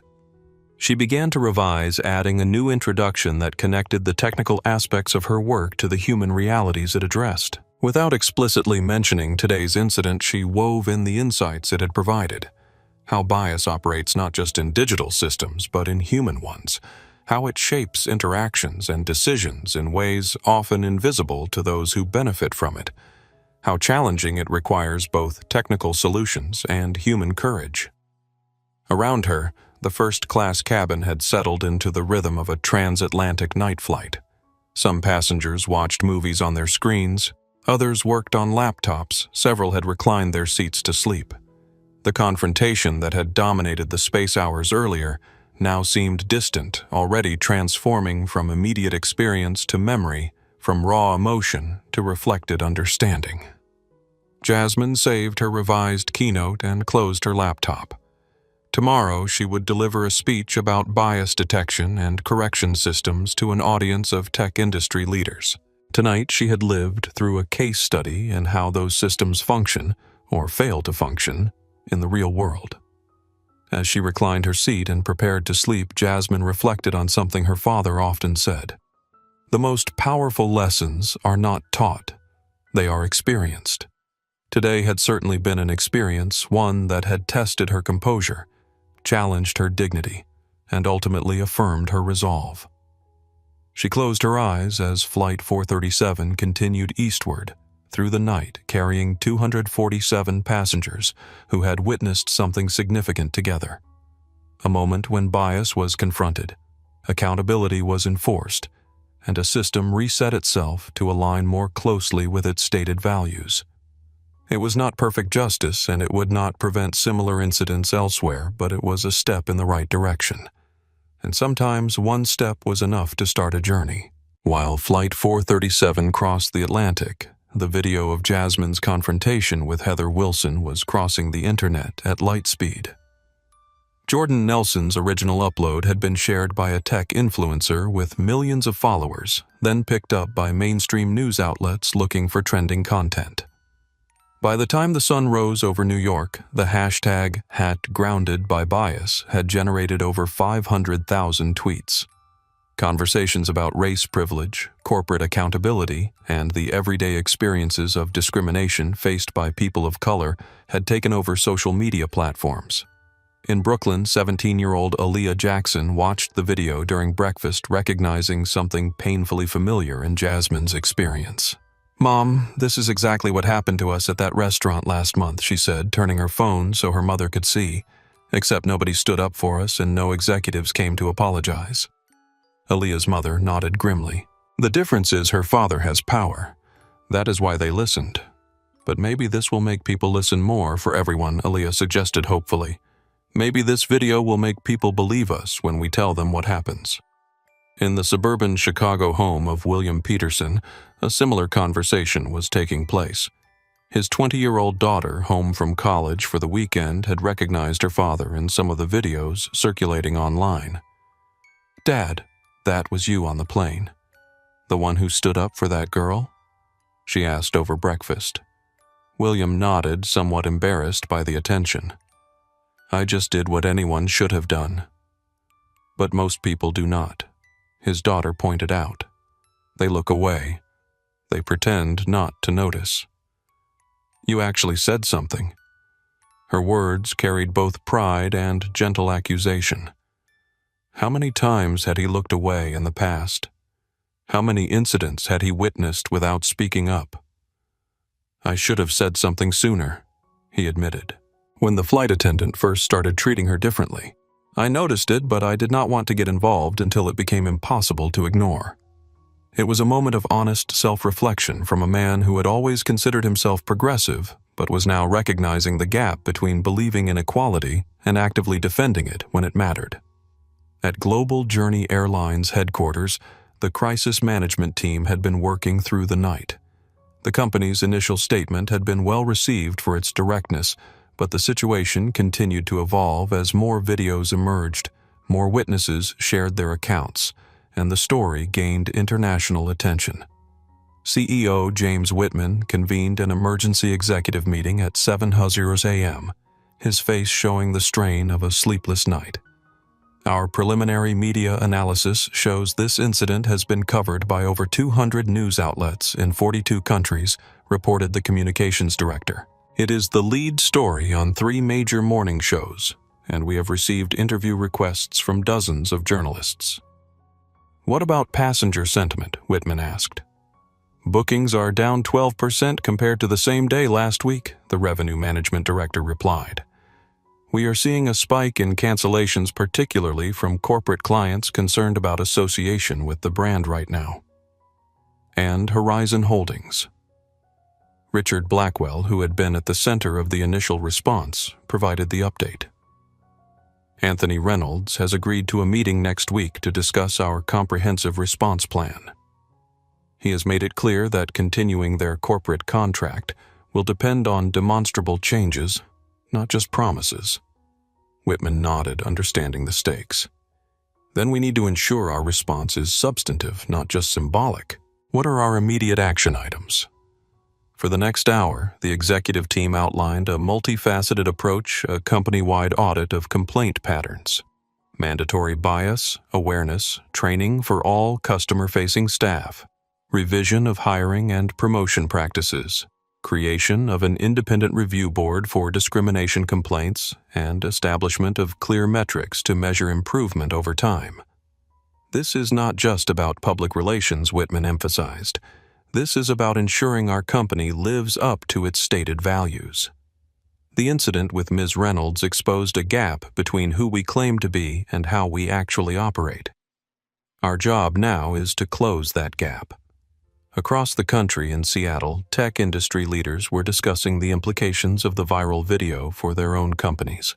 She began to revise, adding a new introduction that connected the technical aspects of her work to the human realities it addressed. Without explicitly mentioning today's incident, she wove in the insights it had provided. How bias operates not just in digital systems, but in human ones. How it shapes interactions and decisions in ways often invisible to those who benefit from it. How challenging it requires both technical solutions and human courage. Around her, the first-class cabin had settled into the rhythm of a transatlantic night flight. Some passengers watched movies on their screens. Others worked on laptops, several had reclined their seats to sleep. The confrontation that had dominated the space hours earlier now seemed distant, already transforming from immediate experience to memory, from raw emotion to reflected understanding. Jasmine saved her revised keynote and closed her laptop. Tomorrow she would deliver a speech about bias detection and correction systems to an audience of tech industry leaders. Tonight she had lived through a case study in how those systems function, or fail to function, in the real world. As she reclined her seat and prepared to sleep, Jasmine reflected on something her father often said. The most powerful lessons are not taught, they are experienced. Today had certainly been an experience, one that had tested her composure, challenged her dignity, and ultimately affirmed her resolve. She closed her eyes as Flight 437 continued eastward through the night, carrying 247 passengers who had witnessed something significant together. A moment when bias was confronted, accountability was enforced, and a system reset itself to align more closely with its stated values. It was not perfect justice, and it would not prevent similar incidents elsewhere, but it was a step in the right direction. and sometimes one step was enough to start a journey. While Flight 437 crossed the Atlantic, the video of Jasmine's confrontation with Heather Wilson was crossing the internet at light speed. Jordan Nelson's original upload had been shared by a tech influencer with millions of followers, then picked up by mainstream news outlets looking for trending content. By the time the sun rose over New York, the hashtag #GroundedByBias had generated over 500,000 tweets. Conversations about race privilege, corporate accountability, and the everyday experiences of discrimination faced by people of color had taken over social media platforms. In Brooklyn, 17-year-old Aaliyah Jackson watched the video during breakfast, recognizing something painfully familiar in Jasmine's experience. "Mom, this is exactly what happened to us at that restaurant last month," she said, turning her phone so her mother could see. "Except nobody stood up for us and no executives came to apologize." Aaliyah's mother nodded grimly. "The difference is her father has power. That is why they listened. But maybe this will make people listen more for everyone," Aaliyah suggested hopefully. "Maybe this video will make people believe us when we tell them what happens." In the suburban Chicago home of William Peterson, a similar conversation was taking place. His 20-year-old daughter, home from college for the weekend, had recognized her father in some of the videos circulating online. "Dad, that was you on the plane. The one who stood up for that girl?" she asked over breakfast. William nodded, somewhat embarrassed by the attention. "I just did what anyone should have done." "But most people do not," his daughter pointed out. "They look away. They pretend not to notice." "You actually said something." Her words carried both pride and gentle accusation. How many times had he looked away in the past? How many incidents had he witnessed without speaking up? "I should have said something sooner," he admitted. "When the flight attendant first started treating her differently, I noticed it, but I did not want to get involved until it became impossible to ignore." It was a moment of honest self-reflection from a man who had always considered himself progressive, but was now recognizing the gap between believing in equality and actively defending it when it mattered. At Global Journey Airline's headquarters, the crisis management team had been working through the night. The company's initial statement had been well received for its directness, but the situation continued to evolve as more videos emerged, more witnesses shared their accounts, and the story gained international attention. CEO James Whitman convened an emergency executive meeting at 7:00 a.m., his face showing the strain of a sleepless night. "Our preliminary media analysis shows this incident has been covered by over 200 news outlets in 42 countries," reported the communications director. "It is the lead story on 3 major morning shows, and we have received interview requests from dozens of journalists." "What about passenger sentiment?" Whitman asked. "Bookings are down 12% compared to the same day last week," the revenue management director replied. "We are seeing a spike in cancellations, particularly from corporate clients concerned about association with the brand right now." And Horizon Holdings. Richard Blackwell, who had been at the center of the initial response, provided the update. "Anthony Reynolds has agreed to a meeting next week to discuss our comprehensive response plan. He has made it clear that continuing their corporate contract will depend on demonstrable changes, not just promises." Whitman nodded, understanding the stakes. "Then we need to ensure our response is substantive, not just symbolic. What are our immediate action items?" For the next hour, the executive team outlined a multifaceted approach, a company-wide audit of complaint patterns, mandatory bias, awareness, training for all customer-facing staff, revision of hiring and promotion practices, creation of an independent review board for discrimination complaints, and establishment of clear metrics to measure improvement over time. "This is not just about public relations," Whitman emphasized. "This is about ensuring our company lives up to its stated values." The incident with Ms. Reynolds exposed a gap between who we claim to be and how we actually operate. Our job now is to close that gap. Across the country in Seattle, tech industry leaders were discussing the implications of the viral video for their own companies.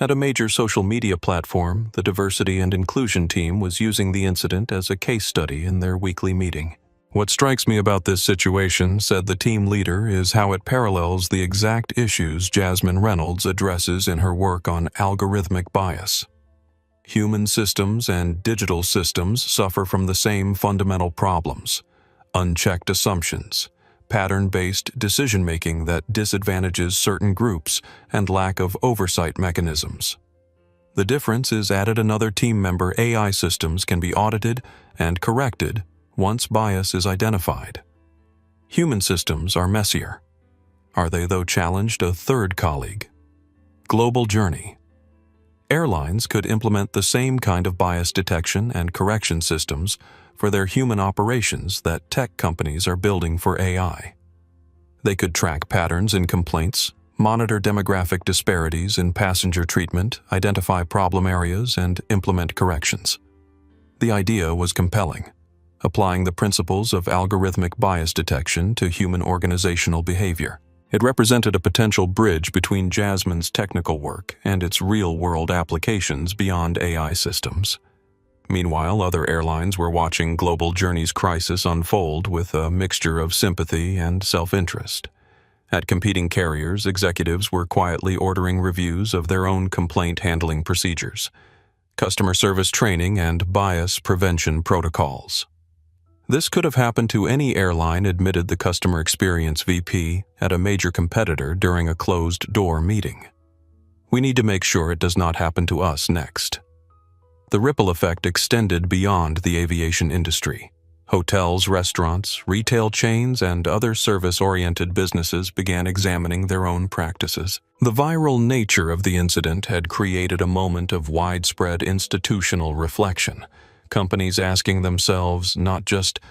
At a major social media platform, the diversity and inclusion team was using the incident as a case study in their weekly meeting. "What strikes me about this situation," said the team leader, "is how it parallels the exact issues Jasmine Reynolds addresses in her work on algorithmic bias. Human systems and digital systems suffer from the same fundamental problems: unchecked assumptions, pattern-based decision-making that disadvantages certain groups, and lack of oversight mechanisms. The difference is added another team member AI systems can be audited and corrected once bias is identified. Human systems are messier. Are they, though, challenged a third colleague? Global journey. Airlines could implement the same kind of bias detection and correction systems for their human operations that tech companies are building for AI. They could track patterns in complaints, monitor demographic disparities in passenger treatment, identify problem areas, and implement corrections. The idea was compelling, applying the principles of algorithmic bias detection to human organizational behavior. It represented a potential bridge between Jasmine's technical work and its real-world applications beyond AI systems. Meanwhile, other airlines were watching Global Journey's crisis unfold with a mixture of sympathy and self-interest. At competing carriers, executives were quietly ordering reviews of their own complaint handling procedures, customer service training, and bias prevention protocols. This could have happened to any airline, admitted the customer experience VP at a major competitor during a closed-door meeting. "We need to make sure it does not happen to us next." The ripple effect extended beyond the aviation industry. Hotels, restaurants, retail chains, and other service-oriented businesses began examining their own practices. The viral nature of the incident had created a moment of widespread institutional reflection, companies asking themselves not just,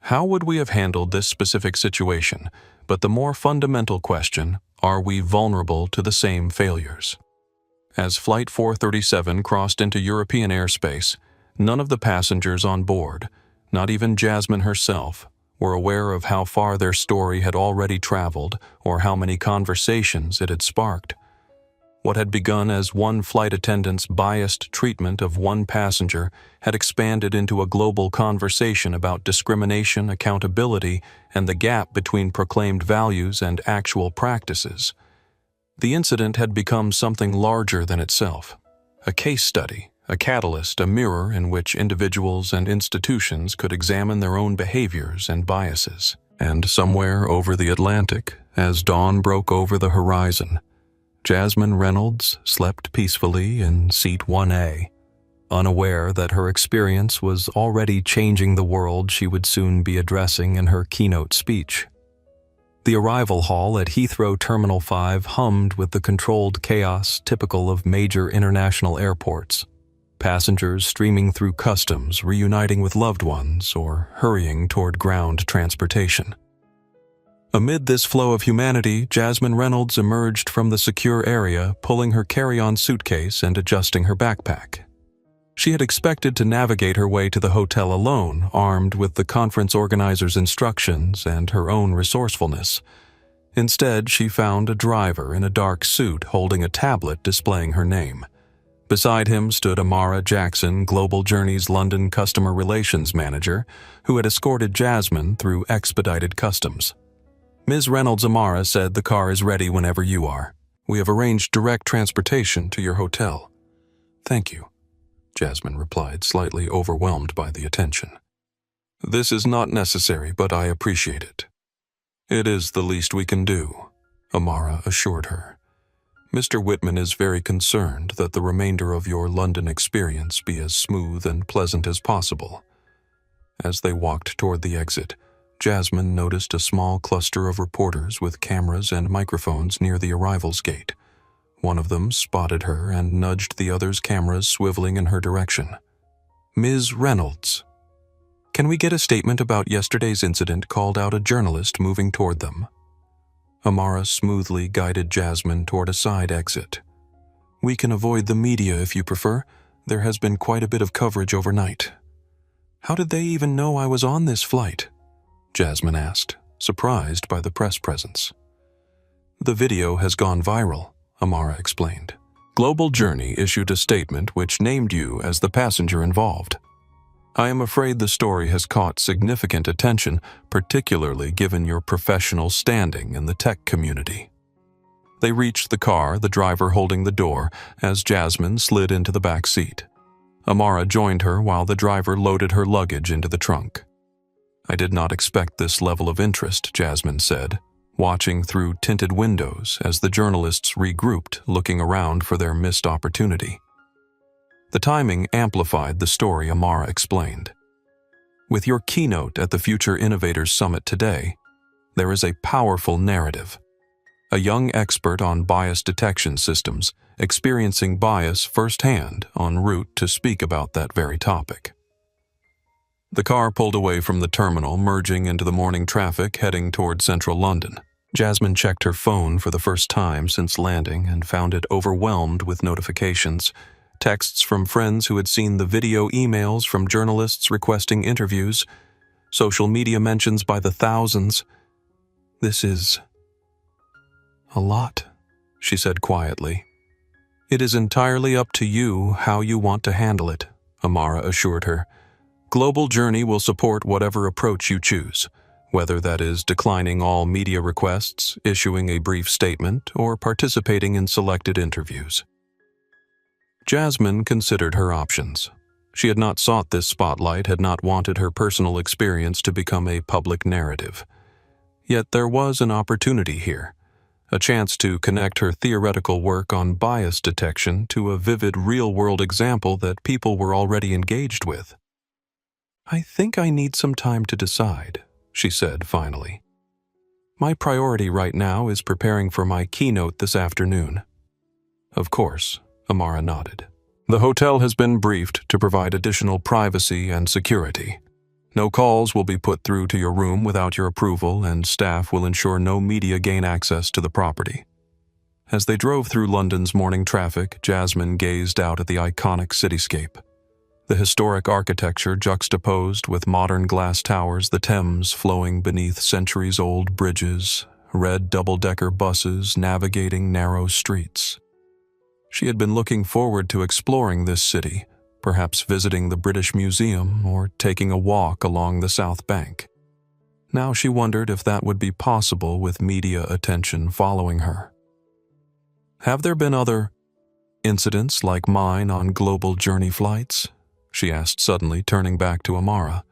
"How would we have handled this specific situation?" but the more fundamental question, "Are we vulnerable to the same failures?" As Flight 437 crossed into European airspace, none of the passengers on board, not even Jasmine herself, were aware of how far their story had already traveled or how many conversations it had sparked. What had begun as one flight attendant's biased treatment of one passenger had expanded into a global conversation about discrimination, accountability, and the gap between proclaimed values and actual practices. The incident had become something larger than itself, a case study, a catalyst, a mirror in which individuals and institutions could examine their own behaviors and biases. And somewhere over the Atlantic, as dawn broke over the horizon, Jasmine Reynolds slept peacefully in Seat 1A, unaware that her experience was already changing the world she would soon be addressing in her keynote speech. The arrival hall at Heathrow Terminal 5 hummed with the controlled chaos typical of major international airports. Passengers streaming through customs, reuniting with loved ones, or hurrying toward ground transportation. Amid this flow of humanity, Jasmine Reynolds emerged from the secure area, pulling her carry-on suitcase and adjusting her backpack. She had expected to navigate her way to the hotel alone, armed with the conference organizer's instructions and her own resourcefulness. Instead, she found a driver in a dark suit holding a tablet displaying her name. Beside him stood Amara Jackson, Global Journey's London Customer Relations Manager, who had escorted Jasmine through expedited customs. "Ms. Reynolds, Amara said the car is ready whenever you are. We have arranged direct transportation to your hotel." "Thank you," Jasmine replied, slightly overwhelmed by the attention. "This is not necessary, but I appreciate it." "It is the least we can do," Amara assured her. "Mr. Whitman is very concerned that the remainder of your London experience be as smooth and pleasant as possible." As they walked toward the exit, Jasmine noticed a small cluster of reporters with cameras and microphones near the arrivals gate. One of them spotted her and nudged the other's cameras swiveling in her direction. "Ms. Reynolds." "Can we get a statement about yesterday's incident?" called out a journalist moving toward them. Amara smoothly guided Jasmine toward a side exit. "We can avoid the media if you prefer. There has been quite a bit of coverage overnight." "How did they even know I was on this flight?" Jasmine asked, surprised by the press presence. "The video has gone viral," Amara explained. Global Journey issued a statement which named you as the passenger involved. I am afraid the story has caught significant attention, particularly given your professional standing in the tech community. They reached the car, the driver holding the door, as Jasmine slid into the back seat. Amara joined her while the driver loaded her luggage into the trunk. I did not expect this level of interest, Jasmine said, watching through tinted windows as the journalists regrouped, looking around for their missed opportunity. The timing amplified the story, Amara explained. With your keynote at the Future Innovators Summit today, there is a powerful narrative. A young expert on bias detection systems, experiencing bias firsthand en route to speak about that very topic. The car pulled away from the terminal, merging into the morning traffic heading toward central London. Jasmine checked her phone for the first time since landing and found it overwhelmed with notifications. Texts from friends who had seen the video, emails from journalists requesting interviews, social media mentions by the thousands. This is a lot, she said quietly. It is entirely up to you how you want to handle it, Amara assured her. Global Journey will support whatever approach you choose, whether that is declining all media requests, issuing a brief statement, or participating in selected interviews. Jasmine considered her options. She had not sought this spotlight, had not wanted her personal experience to become a public narrative. Yet there was an opportunity here, a chance to connect her theoretical work on bias detection to a vivid real-world example that people were already engaged with. I think I need some time to decide, she said finally. My priority right now is preparing for my keynote this afternoon. Of course, Amara nodded. The hotel has been briefed to provide additional privacy and security. No calls will be put through to your room without your approval, and staff will ensure no media gain access to the property. As they drove through London's morning traffic, Jasmine gazed out at the iconic cityscape. The historic architecture juxtaposed with modern glass towers, the Thames flowing beneath centuries-old bridges, red double-decker buses navigating narrow streets. She had been looking forward to exploring this city, perhaps visiting the British Museum or taking a walk along the South Bank. Now she wondered if that would be possible with media attention following her. Have there been other incidents like mine on Global Journey flights? She asked suddenly, turning back to Amara.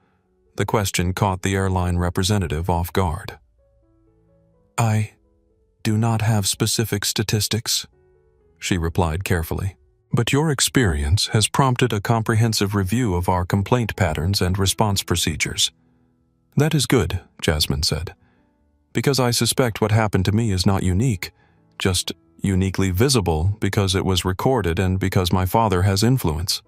The question caught the airline representative off guard. I do not have specific statistics, she replied carefully. But your experience has prompted a comprehensive review of our complaint patterns and response procedures. That is good, Jasmine said, because I suspect what happened to me is not unique, just uniquely visible because it was recorded and because my father has influence.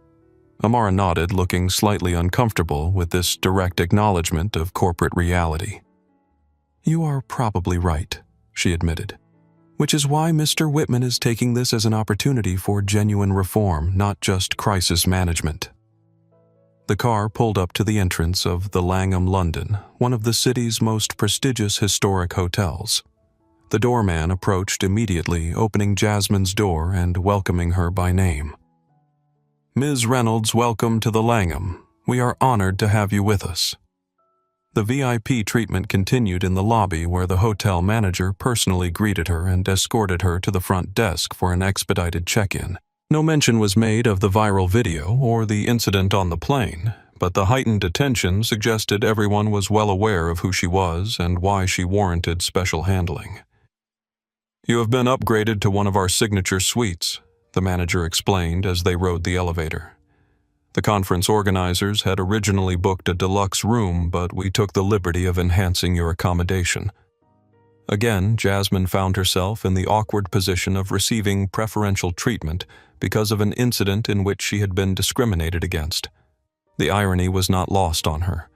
Amara nodded, looking slightly uncomfortable with this direct acknowledgement of corporate reality. You are probably right, she admitted. Which is why Mr. Whitman is taking this as an opportunity for genuine reform, not just crisis management. The car pulled up to the entrance of the Langham London, one of the city's most prestigious historic hotels. The doorman approached immediately, opening Jasmine's door and welcoming her by name. Ms. Reynolds, welcome to the Langham. We are honored to have you with us. The VIP treatment continued in the lobby, where the hotel manager personally greeted her and escorted her to the front desk for an expedited check-in. No mention was made of the viral video or the incident on the plane, but the heightened attention suggested everyone was well aware of who she was and why she warranted special handling. You have been upgraded to one of our signature suites, the manager explained as they rode the elevator. The conference organizers had originally booked a deluxe room, but we took the liberty of enhancing your accommodation. Again, Jasmine found herself in the awkward position of receiving preferential treatment because of an incident in which she had been discriminated against. The irony was not lost on her.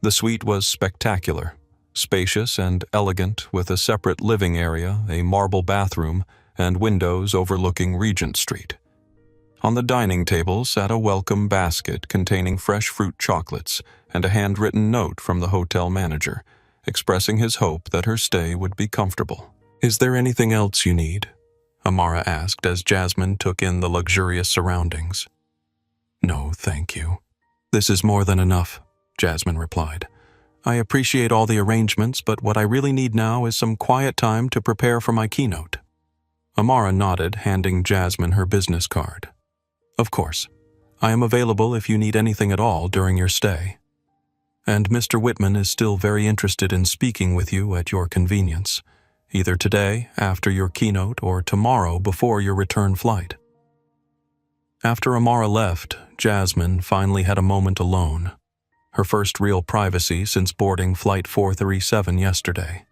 The suite was spectacular, spacious and elegant, with a separate living area, a marble bathroom, and windows overlooking Regent Street. On the dining table sat a welcome basket containing fresh fruit chocolates and a handwritten note from the hotel manager, expressing his hope that her stay would be comfortable. Is there anything else you need? Amara asked as Jasmine took in the luxurious surroundings. "No, thank you. This is more than enough," Jasmine replied. "I appreciate all the arrangements, but what I really need now is some quiet time to prepare for my keynote." Amara nodded, handing Jasmine her business card. "Of course. I am available if you need anything at all during your stay. And Mr. Whitman is still very interested in speaking with you at your convenience, either today after your keynote or tomorrow before your return flight." After Amara left, Jasmine finally had a moment alone, her first real privacy since boarding Flight 437 yesterday.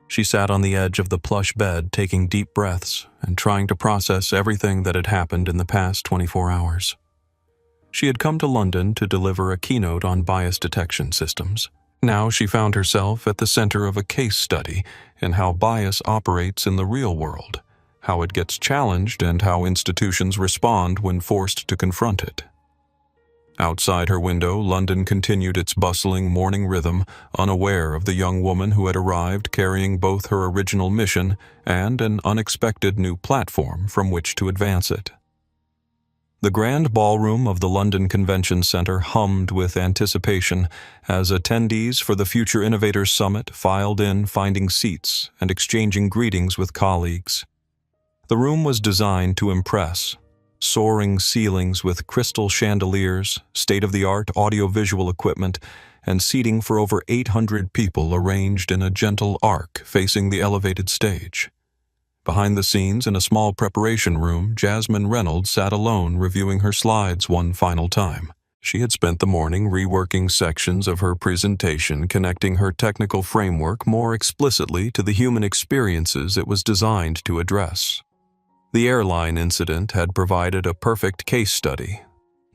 She sat on the edge of the plush bed, taking deep breaths and trying to process everything that had happened in the past 24 hours. She had come to London to deliver a keynote on bias detection systems. Now she found herself at the center of a case study in how bias operates in the real world, how it gets challenged, and how institutions respond when forced to confront it. Outside her window, London continued its bustling morning rhythm, unaware of the young woman who had arrived carrying both her original mission and an unexpected new platform from which to advance it. The grand ballroom of the London Convention Centre hummed with anticipation as attendees for the Future Innovators Summit filed in, finding seats and exchanging greetings with colleagues. The room was designed to impress. Soaring ceilings with crystal chandeliers, state-of-the-art audiovisual equipment, and seating for over 800 people arranged in a gentle arc facing the elevated stage. Behind the scenes in a small preparation room, Jasmine Reynolds sat alone reviewing her slides one final time. She had spent the morning reworking sections of her presentation, connecting her technical framework more explicitly to the human experiences it was designed to address. The airline incident had provided a perfect case study,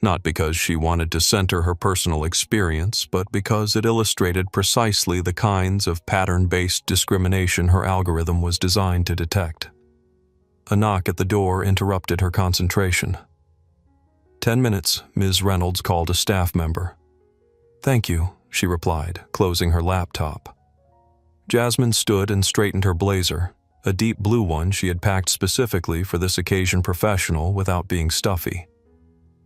not because she wanted to center her personal experience, but because it illustrated precisely the kinds of pattern-based discrimination her algorithm was designed to detect. A knock at the door interrupted her concentration. 10 minutes, Ms. Reynolds called a staff member. "Thank you," she replied, closing her laptop. Jasmine stood and straightened her blazer, a deep blue one she had packed specifically for this occasion professional without being stuffy.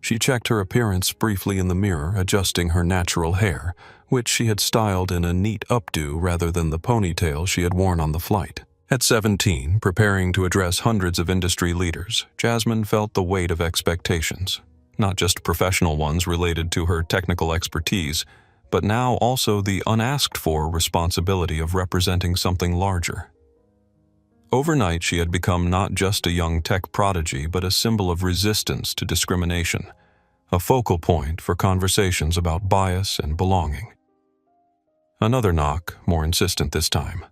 She checked her appearance briefly in the mirror, adjusting her natural hair, which she had styled in a neat updo rather than the ponytail she had worn on the flight. At 17, preparing to address hundreds of industry leaders, Jasmine felt the weight of expectations, not just professional ones related to her technical expertise, but now also the unasked-for responsibility of representing something larger. Overnight, she had become not just a young tech prodigy, but a symbol of resistance to discrimination, a focal point for conversations about bias and belonging. Another knock, more insistent this time.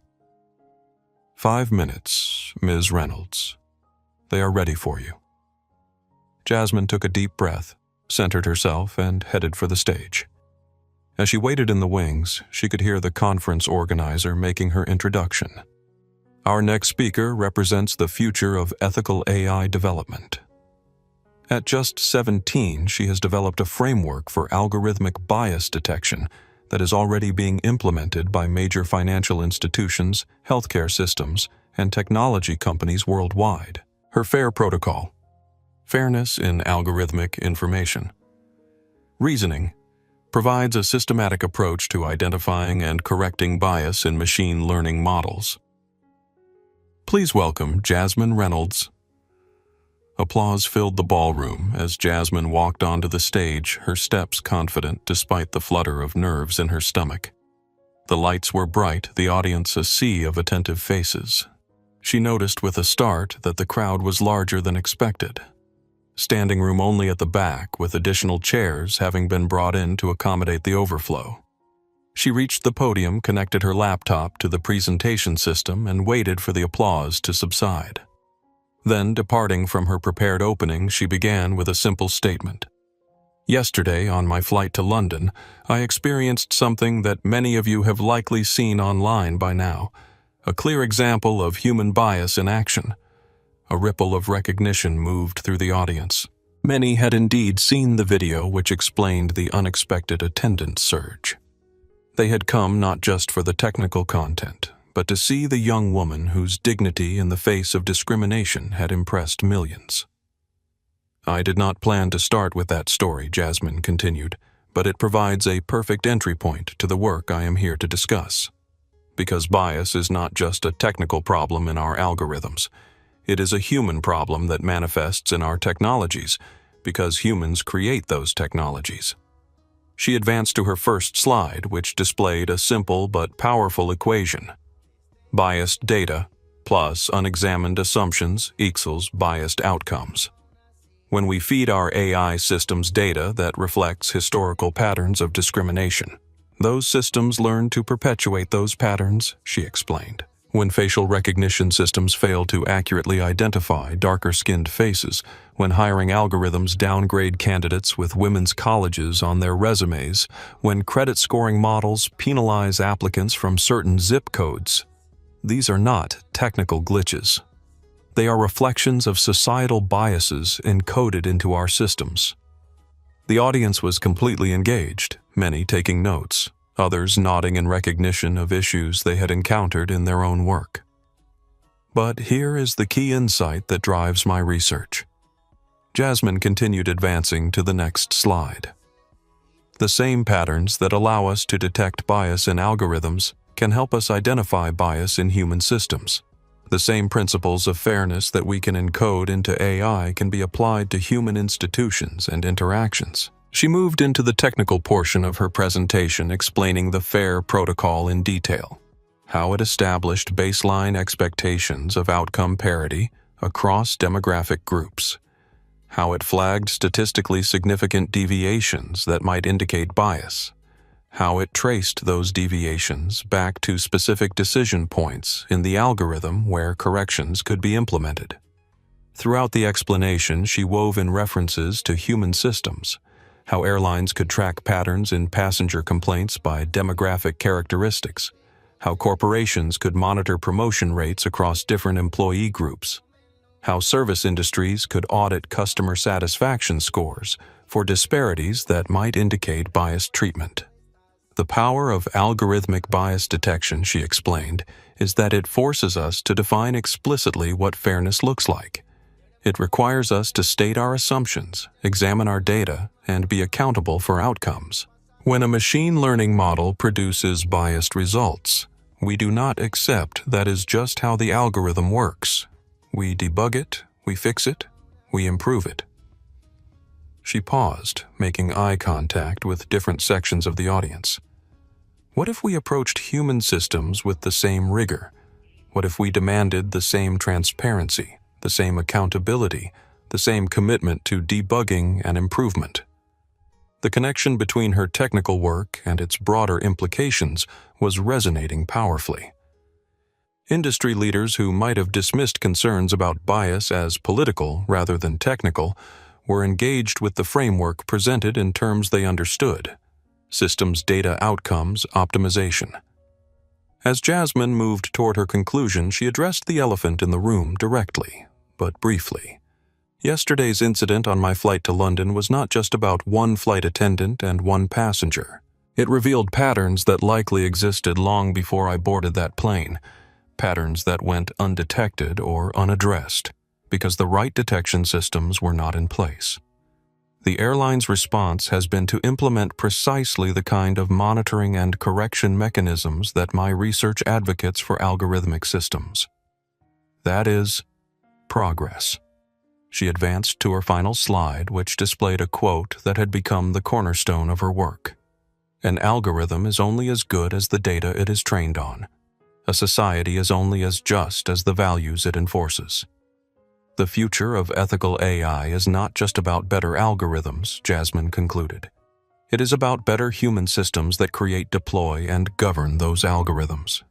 5 minutes, Ms. Reynolds. They are ready for you. Jasmine took a deep breath, centered herself, and headed for the stage. As she waited in the wings, she could hear the conference organizer making her introduction. Our next speaker represents the future of ethical AI development. At just 17, she has developed a framework for algorithmic bias detection that is already being implemented by major financial institutions, healthcare systems, and technology companies worldwide. Her FAIR protocol: Fairness in Algorithmic Information. Reasoning provides a systematic approach to identifying and correcting bias in machine learning models. Please welcome Jasmine Reynolds. Applause filled the ballroom as Jasmine walked onto the stage, her steps confident despite the flutter of nerves in her stomach. The lights were bright, the audience a sea of attentive faces. She noticed with a start that the crowd was larger than expected. Standing room only at the back, with additional chairs having been brought in to accommodate the overflow. She reached the podium, connected her laptop to the presentation system, and waited for the applause to subside. Then, departing from her prepared opening, she began with a simple statement. Yesterday, on my flight to London, I experienced something that many of you have likely seen online by now, a clear example of human bias in action. A ripple of recognition moved through the audience. Many had indeed seen the video which explained the unexpected attendance surge. They had come not just for the technical content, but to see the young woman whose dignity in the face of discrimination had impressed millions. I did not plan to start with that story, Jasmine continued, but it provides a perfect entry point to the work I am here to discuss. Because bias is not just a technical problem in our algorithms. It is a human problem that manifests in our technologies, because humans create those technologies. She advanced to her first slide, which displayed a simple but powerful equation. Biased data plus unexamined assumptions equals biased outcomes. When we feed our AI systems data that reflects historical patterns of discrimination, those systems learn to perpetuate those patterns, she explained. When facial recognition systems fail to accurately identify darker-skinned faces, when hiring algorithms downgrade candidates with women's colleges on their resumes, when credit scoring models penalize applicants from certain zip codes, these are not technical glitches. They are reflections of societal biases encoded into our systems. The audience was completely engaged, many taking notes, others nodding in recognition of issues they had encountered in their own work. But here is the key insight that drives my research. Jasmine continued advancing to the next slide. The same patterns that allow us to detect bias in algorithms can help us identify bias in human systems. The same principles of fairness that we can encode into AI can be applied to human institutions and interactions. She moved into the technical portion of her presentation, explaining the FAIR protocol in detail, how it established baseline expectations of outcome parity across demographic groups, how it flagged statistically significant deviations that might indicate bias, how it traced those deviations back to specific decision points in the algorithm where corrections could be implemented. Throughout the explanation, she wove in references to human systems, how airlines could track patterns in passenger complaints by demographic characteristics, how corporations could monitor promotion rates across different employee groups, how service industries could audit customer satisfaction scores for disparities that might indicate biased treatment. The power of algorithmic bias detection, she explained, is that it forces us to define explicitly what fairness looks like. It requires us to state our assumptions, examine our data, and be accountable for outcomes. When a machine learning model produces biased results, we do not accept that is just how the algorithm works. We debug it, we fix it, we improve it. She paused, making eye contact with different sections of the audience. What if we approached human systems with the same rigor? What if we demanded the same transparency, the same accountability, the same commitment to debugging and improvement? The connection between her technical work and its broader implications was resonating powerfully. Industry leaders who might have dismissed concerns about bias as political rather than technical were engaged with the framework presented in terms they understood: systems data outcomes optimization. As Jasmine moved toward her conclusion, she addressed the elephant in the room directly, but briefly. Yesterday's incident on my flight to London was not just about one flight attendant and one passenger. It revealed patterns that likely existed long before I boarded that plane, patterns that went undetected or unaddressed, because the right detection systems were not in place. The airline's response has been to implement precisely the kind of monitoring and correction mechanisms that my research advocates for algorithmic systems. That is, progress. She advanced to her final slide, which displayed a quote that had become the cornerstone of her work. An algorithm is only as good as the data it is trained on. A society is only as just as the values it enforces. The future of ethical AI is not just about better algorithms, Jasmine concluded. It is about better human systems that create, deploy, and govern those algorithms.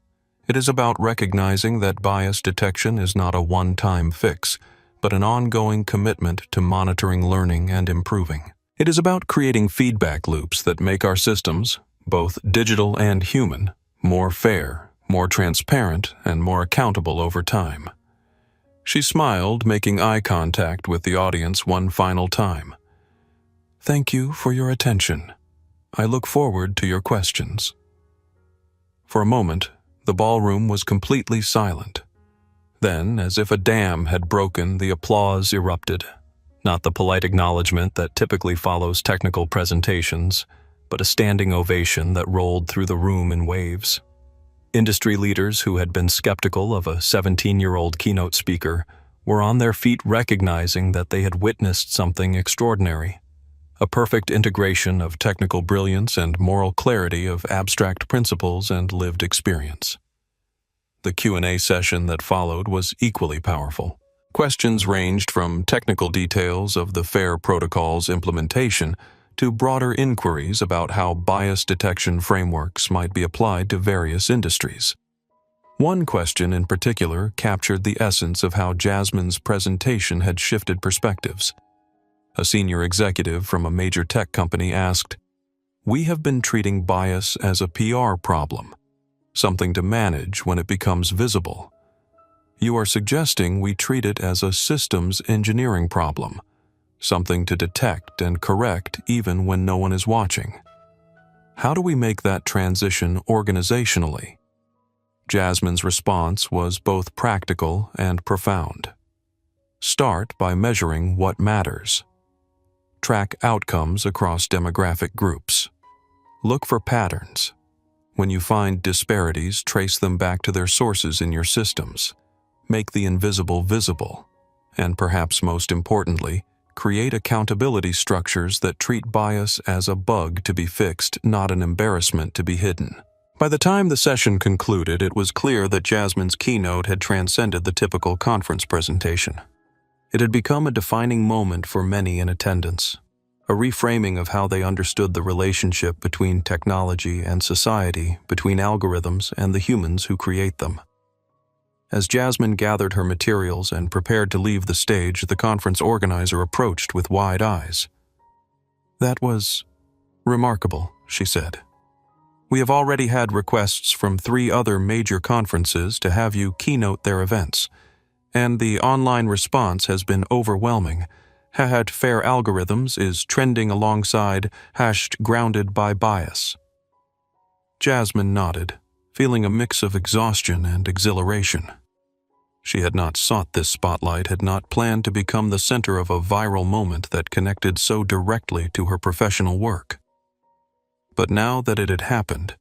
It is about recognizing that bias detection is not a one-time fix, but an ongoing commitment to monitoring, learning, and improving. It is about creating feedback loops that make our systems, both digital and human, more fair, more transparent, and more accountable over time. She smiled, making eye contact with the audience one final time. Thank you for your attention. I look forward to your questions. For a moment, The ballroom was completely silent. Then, as if a dam had broken, the applause erupted. Not the polite acknowledgement that typically follows technical presentations, but a standing ovation that rolled through the room in waves. Industry leaders who had been skeptical of a 17-year-old keynote speaker were on their feet recognizing that they had witnessed something extraordinary. A perfect integration of technical brilliance and moral clarity of abstract principles and lived experience. The Q&A session that followed was equally powerful. Questions ranged from technical details of the FAIR protocol's implementation to broader inquiries about how bias detection frameworks might be applied to various industries. One question in particular captured the essence of how Jasmine's presentation had shifted perspectives. A senior executive from a major tech company asked, "We have been treating bias as a PR problem, something to manage when it becomes visible. You are suggesting we treat it as a systems engineering problem, something to detect and correct even when no one is watching. How do we make that transition organizationally?" Jasmine's response was both practical and profound. Start by measuring what matters. Track outcomes across demographic groups. Look for patterns. When you find disparities, trace them back to their sources in your systems. Make the invisible visible. And perhaps most importantly, create accountability structures that treat bias as a bug to be fixed, not an embarrassment to be hidden. By the time the session concluded, it was clear that Jasmine's keynote had transcended the typical conference presentation. It had become a defining moment for many in attendance, a reframing of how they understood the relationship between technology and society, between algorithms and the humans who create them. As Jasmine gathered her materials and prepared to leave the stage, the conference organizer approached with wide eyes. "That was remarkable," she said. "We have already had requests from 3 other major conferences to have you keynote their events, and the online response has been overwhelming. #FAIR algorithms is trending alongside #grounded by bias." Jasmine nodded, feeling a mix of exhaustion and exhilaration. She had not sought this spotlight, had not planned to become the center of a viral moment that connected so directly to her professional work. But now that it had happened,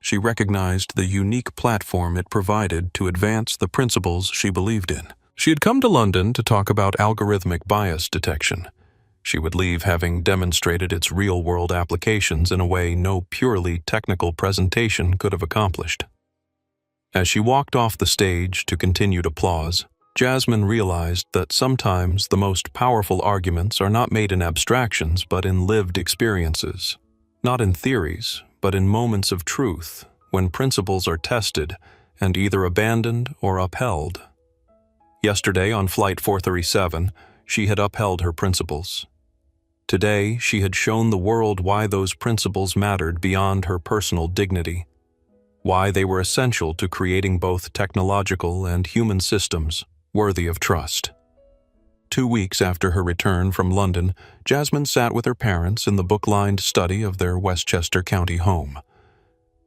she recognized the unique platform it provided to advance the principles she believed in. She had come to London to talk about algorithmic bias detection. She would leave having demonstrated its real-world applications in a way no purely technical presentation could have accomplished. As she walked off the stage to continued applause, Jasmine realized that sometimes the most powerful arguments are not made in abstractions but in lived experiences. Not in theories, but in moments of truth, when principles are tested and either abandoned or upheld. Yesterday on Flight 437, she had upheld her principles. Today, she had shown the world why those principles mattered beyond her personal dignity, why they were essential to creating both technological and human systems worthy of trust. 2 weeks after her return from London, Jasmine sat with her parents in the book-lined study of their Westchester County home.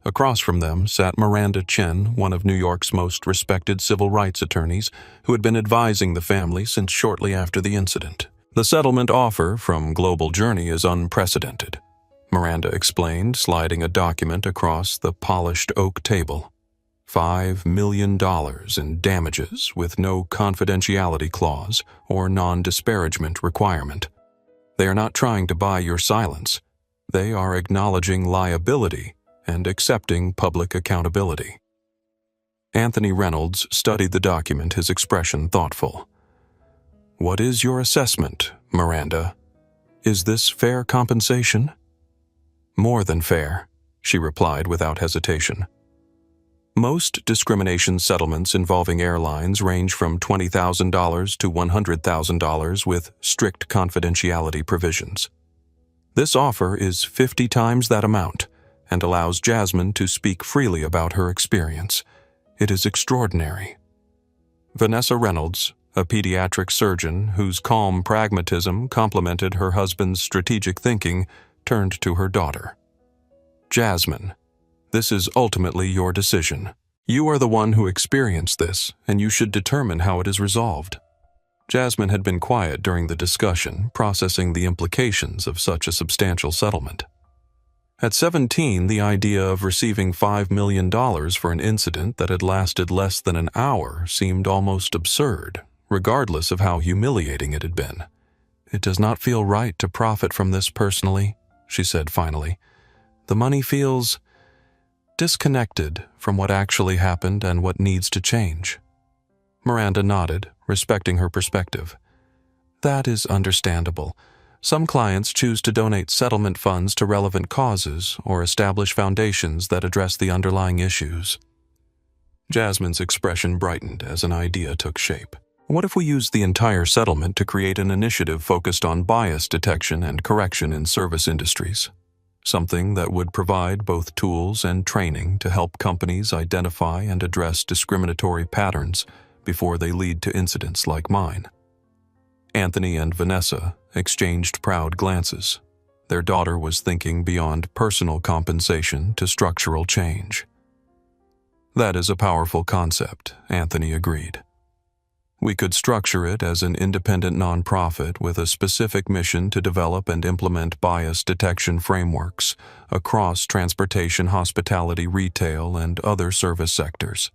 Across from them sat Miranda Chen, one of New York's most respected civil rights attorneys, who had been advising the family since shortly after the incident. "The settlement offer from Global Journey is unprecedented," Miranda explained, sliding a document across the polished oak table. $5 million in damages with no confidentiality clause or non-disparagement requirement. They are not trying to buy your silence. They are acknowledging liability and accepting public accountability. Anthony Reynolds studied the document, his expression thoughtful. "What is your assessment, Miranda? Is this fair compensation?" "More than fair," she replied without hesitation. Most discrimination settlements involving airlines range from $20,000 to $100,000 with strict confidentiality provisions. This offer is 50 times that amount and allows Jasmine to speak freely about her experience. It is extraordinary. Vanessa Reynolds, a pediatric surgeon whose calm pragmatism complemented her husband's strategic thinking, turned to her daughter. "Jasmine, this is ultimately your decision. You are the one who experienced this, and you should determine how it is resolved." Jasmine had been quiet during the discussion, processing the implications of such a substantial settlement. At 17, the idea of receiving $5 million for an incident that had lasted less than an hour seemed almost absurd, regardless of how humiliating it had been. "It does not feel right to profit from this personally," she said finally. "The money feels disconnected from what actually happened and what needs to change." Miranda nodded, respecting her perspective. "That is understandable. Some clients choose to donate settlement funds to relevant causes or establish foundations that address the underlying issues." Jasmine's expression brightened as an idea took shape. "What if we used the entire settlement to create an initiative focused on bias detection and correction in service industries? Something that would provide both tools and training to help companies identify and address discriminatory patterns before they lead to incidents like mine." Anthony and Vanessa exchanged proud glances. Their daughter was thinking beyond personal compensation to structural change. "That is a powerful concept," Anthony agreed. "We could structure it as an independent nonprofit with a specific mission to develop and implement bias detection frameworks across transportation, hospitality, retail, and other service sectors.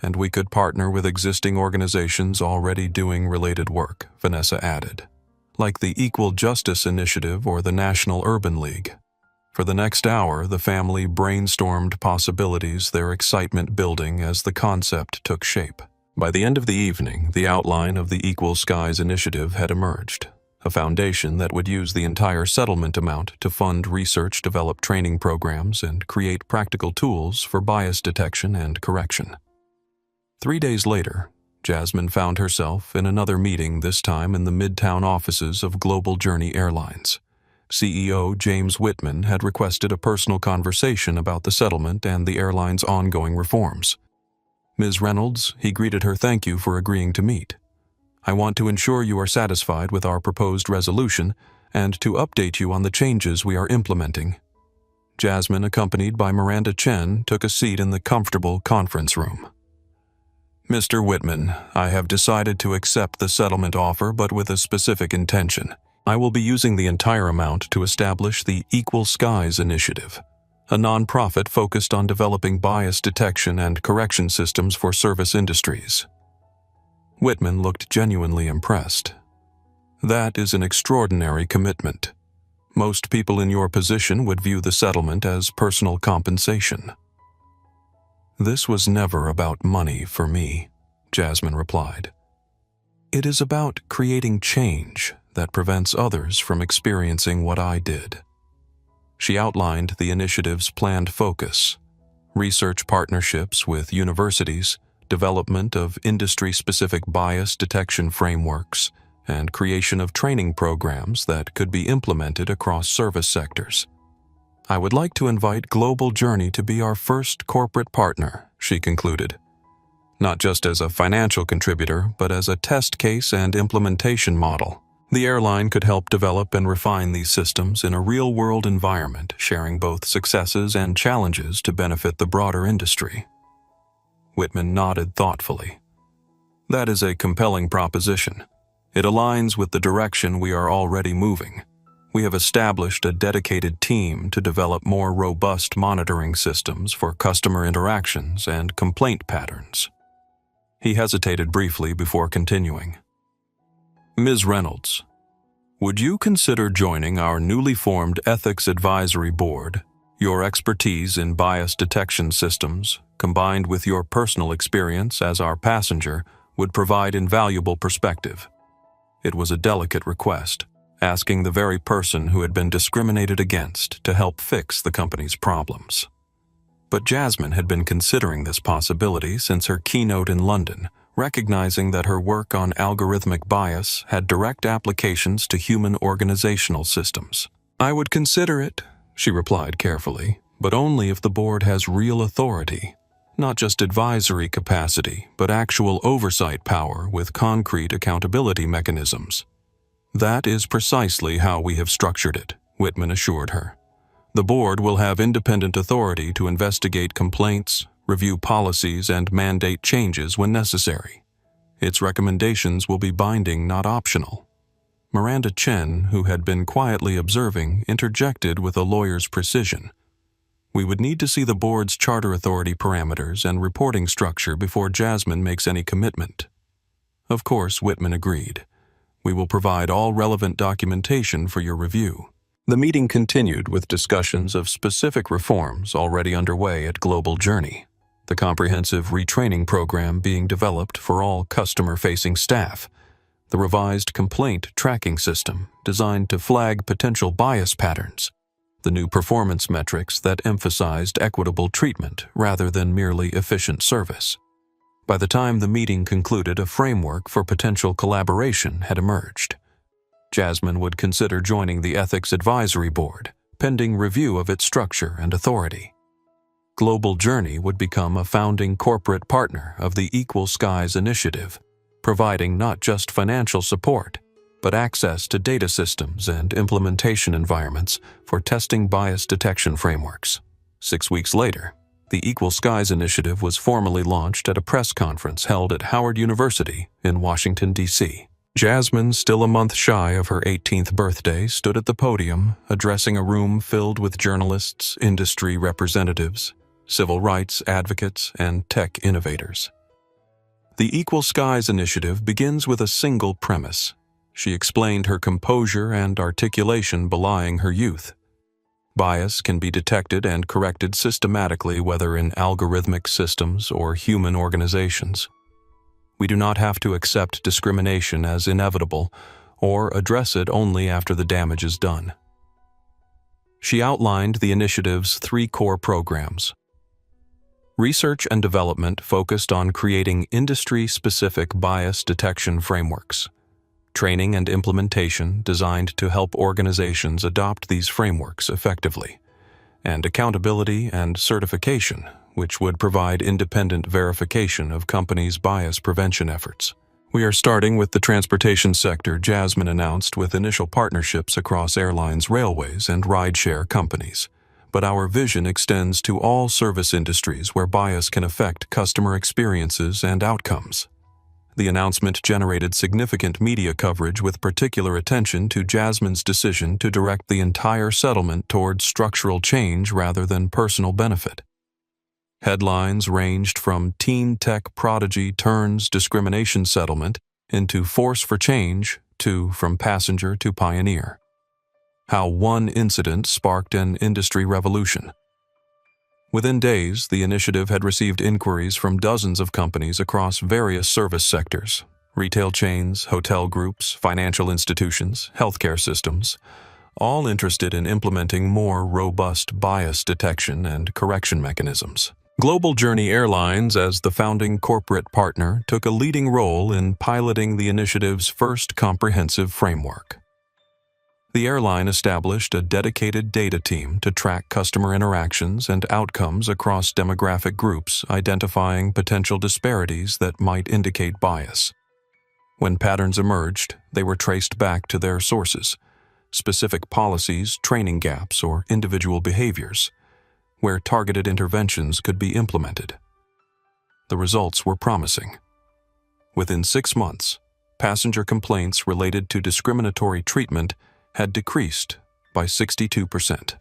And we could partner with existing organizations already doing related work," Vanessa added, "like the Equal Justice Initiative or the National Urban League." For the next hour, the family brainstormed possibilities, their excitement building as the concept took shape. By the end of the evening, the outline of the Equal Skies Initiative had emerged, a foundation that would use the entire settlement amount to fund research, develop training programs, and create practical tools for bias detection and correction. 3 days later, Jasmine found herself in another meeting, this time in the Midtown offices of Global Journey Airlines. CEO James Whitman had requested a personal conversation about the settlement and the airline's ongoing reforms. "Ms. Reynolds," he greeted her, "thank you for agreeing to meet. I want to ensure you are satisfied with our proposed resolution and to update you on the changes we are implementing." Jasmine, accompanied by Miranda Chen, took a seat in the comfortable conference room. "Mr. Whitman, I have decided to accept the settlement offer, but with a specific intention. I will be using the entire amount to establish the Equal Skies Initiative, a nonprofit focused on developing bias detection and correction systems for service industries." Whitman looked genuinely impressed. "That is an extraordinary commitment. Most people in your position would view the settlement as personal compensation." "This was never about money for me," Jasmine replied. "It is about creating change that prevents others from experiencing what I did." She outlined the initiative's planned focus: research partnerships with universities, development of industry-specific bias detection frameworks, and creation of training programs that could be implemented across service sectors. "I would like to invite Global Journey to be our first corporate partner," she concluded. "Not just as a financial contributor, but as a test case and implementation model. The airline could help develop and refine these systems in a real-world environment, sharing both successes and challenges to benefit the broader industry." Whitman nodded thoughtfully. "That is a compelling proposition. It aligns with the direction we are already moving. We have established a dedicated team to develop more robust monitoring systems for customer interactions and complaint patterns." He hesitated briefly before continuing. "Ms. Reynolds, would you consider joining our newly formed Ethics Advisory Board? Your expertise in bias detection systems, combined with your personal experience as our passenger, would provide invaluable perspective." It was a delicate request, asking the very person who had been discriminated against to help fix the company's problems. But Jasmine had been considering this possibility since her keynote in London, recognizing that her work on algorithmic bias had direct applications to human organizational systems. "I would consider it," she replied carefully, "but only if the board has real authority, not just advisory capacity, but actual oversight power with concrete accountability mechanisms." "That is precisely how we have structured it," Whitman assured her. "The board will have independent authority to investigate complaints, review policies, and mandate changes when necessary. Its recommendations will be binding, not optional. Miranda Chen, who had been quietly observing, interjected with a lawyer's precision. We would need to see the board's charter authority parameters and reporting structure before Jasmine makes any commitment. Of course, Whitman agreed. We will provide all relevant documentation for your review. The meeting continued with discussions of specific reforms already underway at Global Journey, the comprehensive retraining program being developed for all customer-facing staff, the revised complaint tracking system designed to flag potential bias patterns, the new performance metrics that emphasized equitable treatment rather than merely efficient service. By the time the meeting concluded, a framework for potential collaboration had emerged. Jasmine would consider joining the Ethics Advisory Board, pending review of its structure and authority. Global Journey would become a founding corporate partner of the Equal Skies Initiative, providing not just financial support, but access to data systems and implementation environments for testing bias detection frameworks. 6 weeks later, the Equal Skies Initiative was formally launched at a press conference held at Howard University in Washington, D.C. Jasmine, still a month shy of her 18th birthday, stood at the podium, addressing a room filled with journalists, industry representatives, civil rights advocates, and tech innovators. The Equal Skies Initiative begins with a single premise. She explained her composure and articulation belying her youth. Bias can be detected and corrected systematically, whether in algorithmic systems or human organizations. We do not have to accept discrimination as inevitable or address it only after the damage is done. She outlined the initiative's 3 core programs. Research and development focused on creating industry-specific bias detection frameworks. Training and implementation designed to help organizations adopt these frameworks effectively. And accountability and certification, which would provide independent verification of companies' bias prevention efforts. We are starting with the transportation sector, Jasmine announced, with initial partnerships across airlines, railways, and rideshare companies. But our vision extends to all service industries where bias can affect customer experiences and outcomes. The announcement generated significant media coverage with particular attention to Jasmine's decision to direct the entire settlement towards structural change rather than personal benefit. Headlines ranged from teen tech prodigy turns discrimination settlement into force for change to from passenger to pioneer. How one incident sparked an industry revolution. Within days, the initiative had received inquiries from dozens of companies across various service sectors, retail chains, hotel groups, financial institutions, healthcare systems, all interested in implementing more robust bias detection and correction mechanisms. Global Journey Airlines, as the founding corporate partner, took a leading role in piloting the initiative's first comprehensive framework. The airline established a dedicated data team to track customer interactions and outcomes across demographic groups, identifying potential disparities that might indicate bias. When patterns emerged, they were traced back to their sources, specific policies, training gaps, or individual behaviors, where targeted interventions could be implemented. The results were promising. Within 6 months, passenger complaints related to discriminatory treatment had decreased by 62%.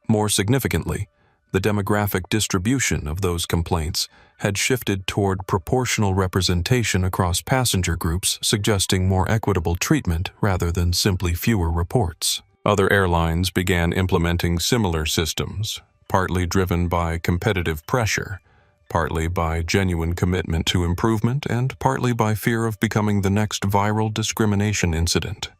More significantly, the demographic distribution of those complaints had shifted toward proportional representation across passenger groups, suggesting more equitable treatment rather than simply fewer reports. Other airlines began implementing similar systems, partly driven by competitive pressure, partly by genuine commitment to improvement, and partly by fear of becoming the next viral discrimination incident.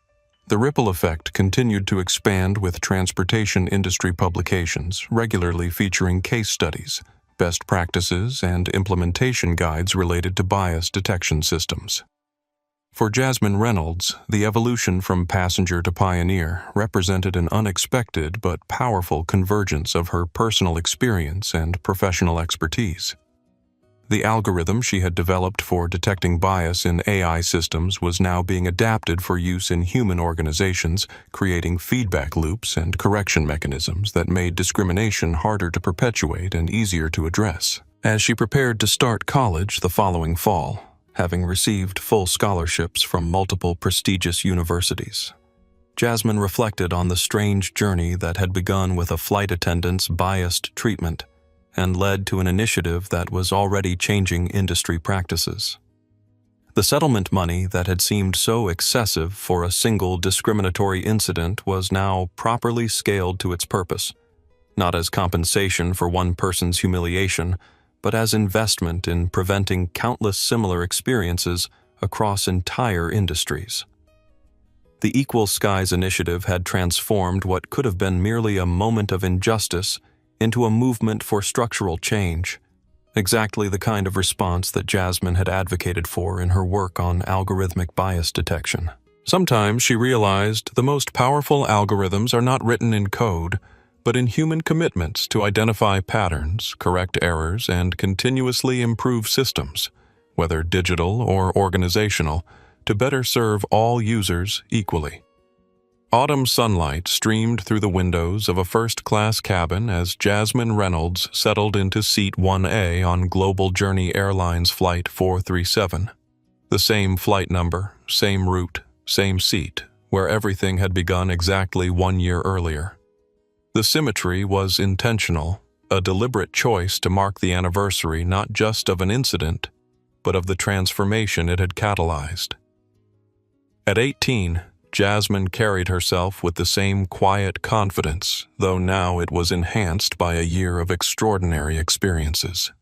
The ripple effect continued to expand with transportation industry publications regularly featuring case studies, best practices, and implementation guides related to bias detection systems. For Jasmine Reynolds, the evolution from passenger to pioneer represented an unexpected but powerful convergence of her personal experience and professional expertise. The algorithm she had developed for detecting bias in AI systems was now being adapted for use in human organizations, creating feedback loops and correction mechanisms that made discrimination harder to perpetuate and easier to address. As she prepared to start college the following fall, having received full scholarships from multiple prestigious universities, Jasmine reflected on the strange journey that had begun with a flight attendant's biased treatment and led to an initiative that was already changing industry practices. The settlement money that had seemed so excessive for a single discriminatory incident was now properly scaled to its purpose, not as compensation for one person's humiliation, but as investment in preventing countless similar experiences across entire industries. The Equal Skies initiative had transformed what could have been merely a moment of injustice into a movement for structural change, exactly the kind of response that Jasmine had advocated for in her work on algorithmic bias detection. Sometimes she realized the most powerful algorithms are not written in code, but in human commitments to identify patterns, correct errors, and continuously improve systems, whether digital or organizational, to better serve all users equally. Autumn sunlight streamed through the windows of a first-class cabin as Jasmine Reynolds settled into Seat 1A on Global Journey Airlines Flight 437. The same flight number, same route, same seat, where everything had begun exactly 1 year earlier. The symmetry was intentional, a deliberate choice to mark the anniversary not just of an incident, but of the transformation it had catalyzed. At 18, Jasmine carried herself with the same quiet confidence, though now it was enhanced by a year of extraordinary experiences.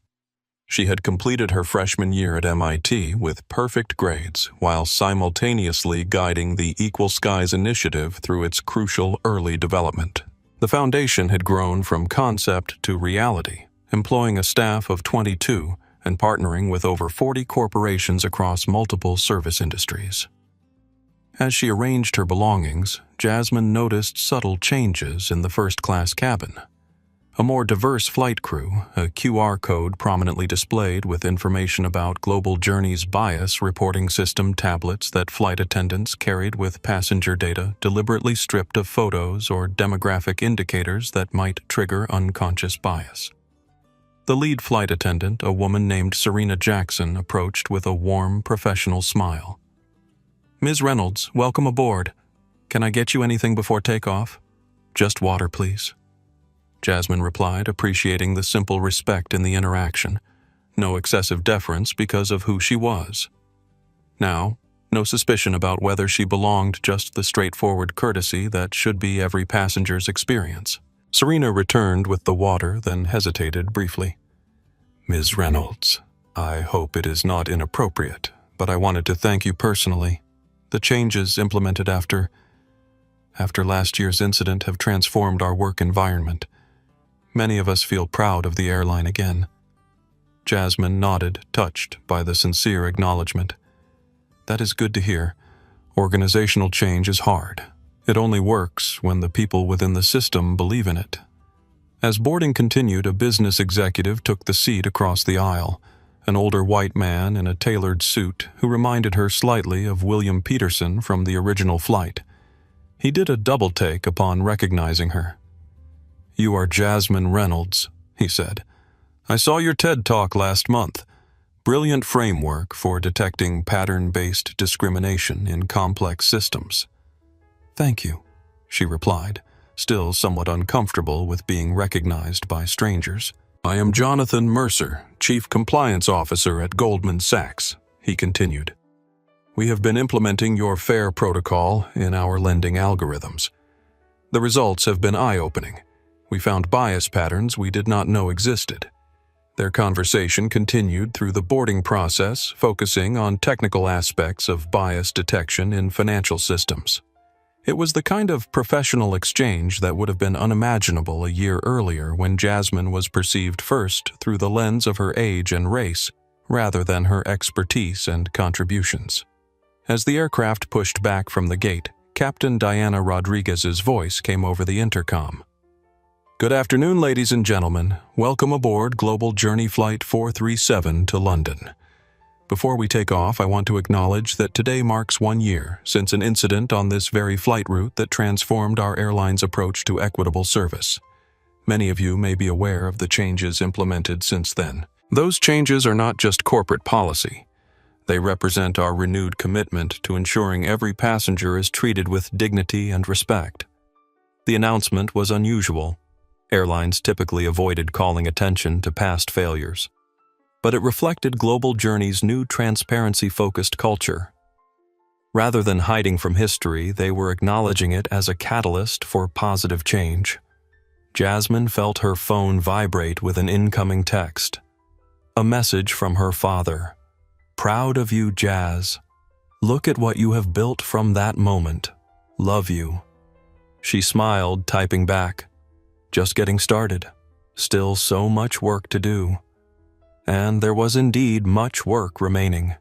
She had completed her freshman year at MIT with perfect grades while simultaneously guiding the Equal Skies initiative through its crucial early development. The foundation had grown from concept to reality, employing a staff of 22 and partnering with over 40 corporations across multiple service industries. As she arranged her belongings, Jasmine noticed subtle changes in the first-class cabin. A more diverse flight crew, a QR code prominently displayed with information about Global Journey's bias reporting system tablets that flight attendants carried with passenger data deliberately stripped of photos or demographic indicators that might trigger unconscious bias. The lead flight attendant, a woman named Serena Jackson, approached with a warm, professional smile. "Ms. Reynolds, welcome aboard. Can I get you anything before takeoff?" "Just water, please," Jasmine replied, appreciating the simple respect in the interaction. No excessive deference because of who she was. Now, no suspicion about whether she belonged, just the straightforward courtesy that should be every passenger's experience. Serena returned with the water, then hesitated briefly. "Ms. Reynolds, I hope it is not inappropriate, but I wanted to thank you personally. The changes implemented after last year's incident have transformed our work environment. Many of us feel proud of the airline again." Jasmine nodded, touched by the sincere acknowledgement. "That is good to hear. Organizational change is hard. It only works when the people within the system believe in it." As boarding continued, a business executive took the seat across the aisle, an older white man in a tailored suit who reminded her slightly of William Peterson from the original flight. He did a double-take upon recognizing her. "You are Jasmine Reynolds," he said. "I saw your TED Talk last month. Brilliant framework for detecting pattern-based discrimination in complex systems." "Thank you," she replied, still somewhat uncomfortable with being recognized by strangers. "I am Jonathan Mercer, Chief Compliance Officer at Goldman Sachs," he continued. "We have been implementing your FAIR protocol in our lending algorithms. The results have been eye-opening. We found bias patterns we did not know existed." Their conversation continued through the boarding process, focusing on technical aspects of bias detection in financial systems. It was the kind of professional exchange that would have been unimaginable a year earlier when Jasmine was perceived first through the lens of her age and race, rather than her expertise and contributions. As the aircraft pushed back from the gate, Captain Diana Rodriguez's voice came over the intercom. Good afternoon, ladies and gentlemen. Welcome aboard Global Journey Flight 437 to London. Before we take off, I want to acknowledge that today marks 1 year since an incident on this very flight route that transformed our airline's approach to equitable service. Many of you may be aware of the changes implemented since then. Those changes are not just corporate policy. They represent our renewed commitment to ensuring every passenger is treated with dignity and respect. The announcement was unusual. Airlines typically avoided calling attention to past failures, but it reflected Global Journey's new transparency-focused culture. Rather than hiding from history, they were acknowledging it as a catalyst for positive change. Jasmine felt her phone vibrate with an incoming text. A message from her father. "Proud of you, Jazz. Look at what you have built from that moment. Love you." She smiled, typing back. Just getting started. Still so much work to do. And there was indeed much work remaining.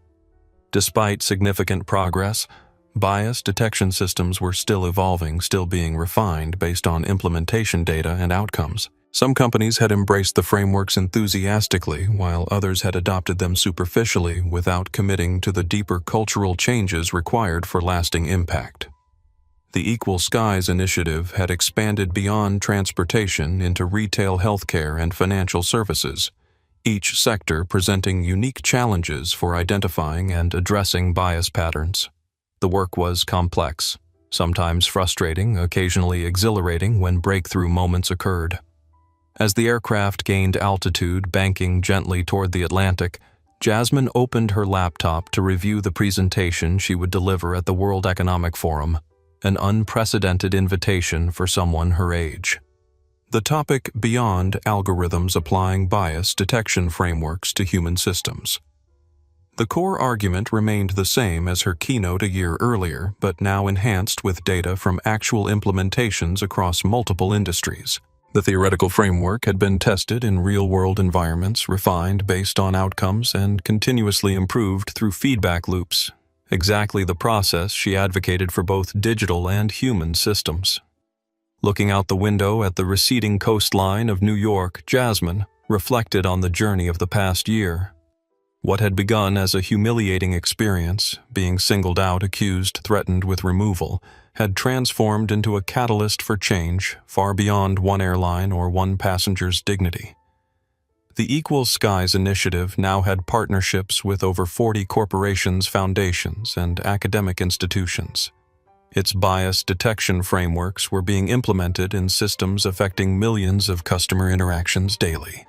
Despite significant progress, bias detection systems were still evolving, still being refined based on implementation data and outcomes. Some companies had embraced the frameworks enthusiastically, while others had adopted them superficially without committing to the deeper cultural changes required for lasting impact. The Equal Skies initiative had expanded beyond transportation into retail, healthcare, and financial services, each sector presenting unique challenges for identifying and addressing bias patterns. The work was complex, sometimes frustrating, occasionally exhilarating when breakthrough moments occurred. As the aircraft gained altitude, banking gently toward the Atlantic, Jasmine opened her laptop to review the presentation she would deliver at the World Economic Forum. An unprecedented invitation for someone her age. The topic beyond algorithms applying bias detection frameworks to human systems. The core argument remained the same as her keynote a year earlier, but now enhanced with data from actual implementations across multiple industries. The theoretical framework had been tested in real-world environments, refined based on outcomes, and continuously improved through feedback loops. Exactly the process she advocated for both digital and human systems. Looking out the window at the receding coastline of New York, Jasmine reflected on the journey of the past year. What had begun as a humiliating experience, being singled out, accused, threatened with removal, had transformed into a catalyst for change far beyond one airline or one passenger's dignity. The Equal Skies initiative now had partnerships with over 40 corporations, foundations, and academic institutions. Its bias detection frameworks were being implemented in systems affecting millions of customer interactions daily.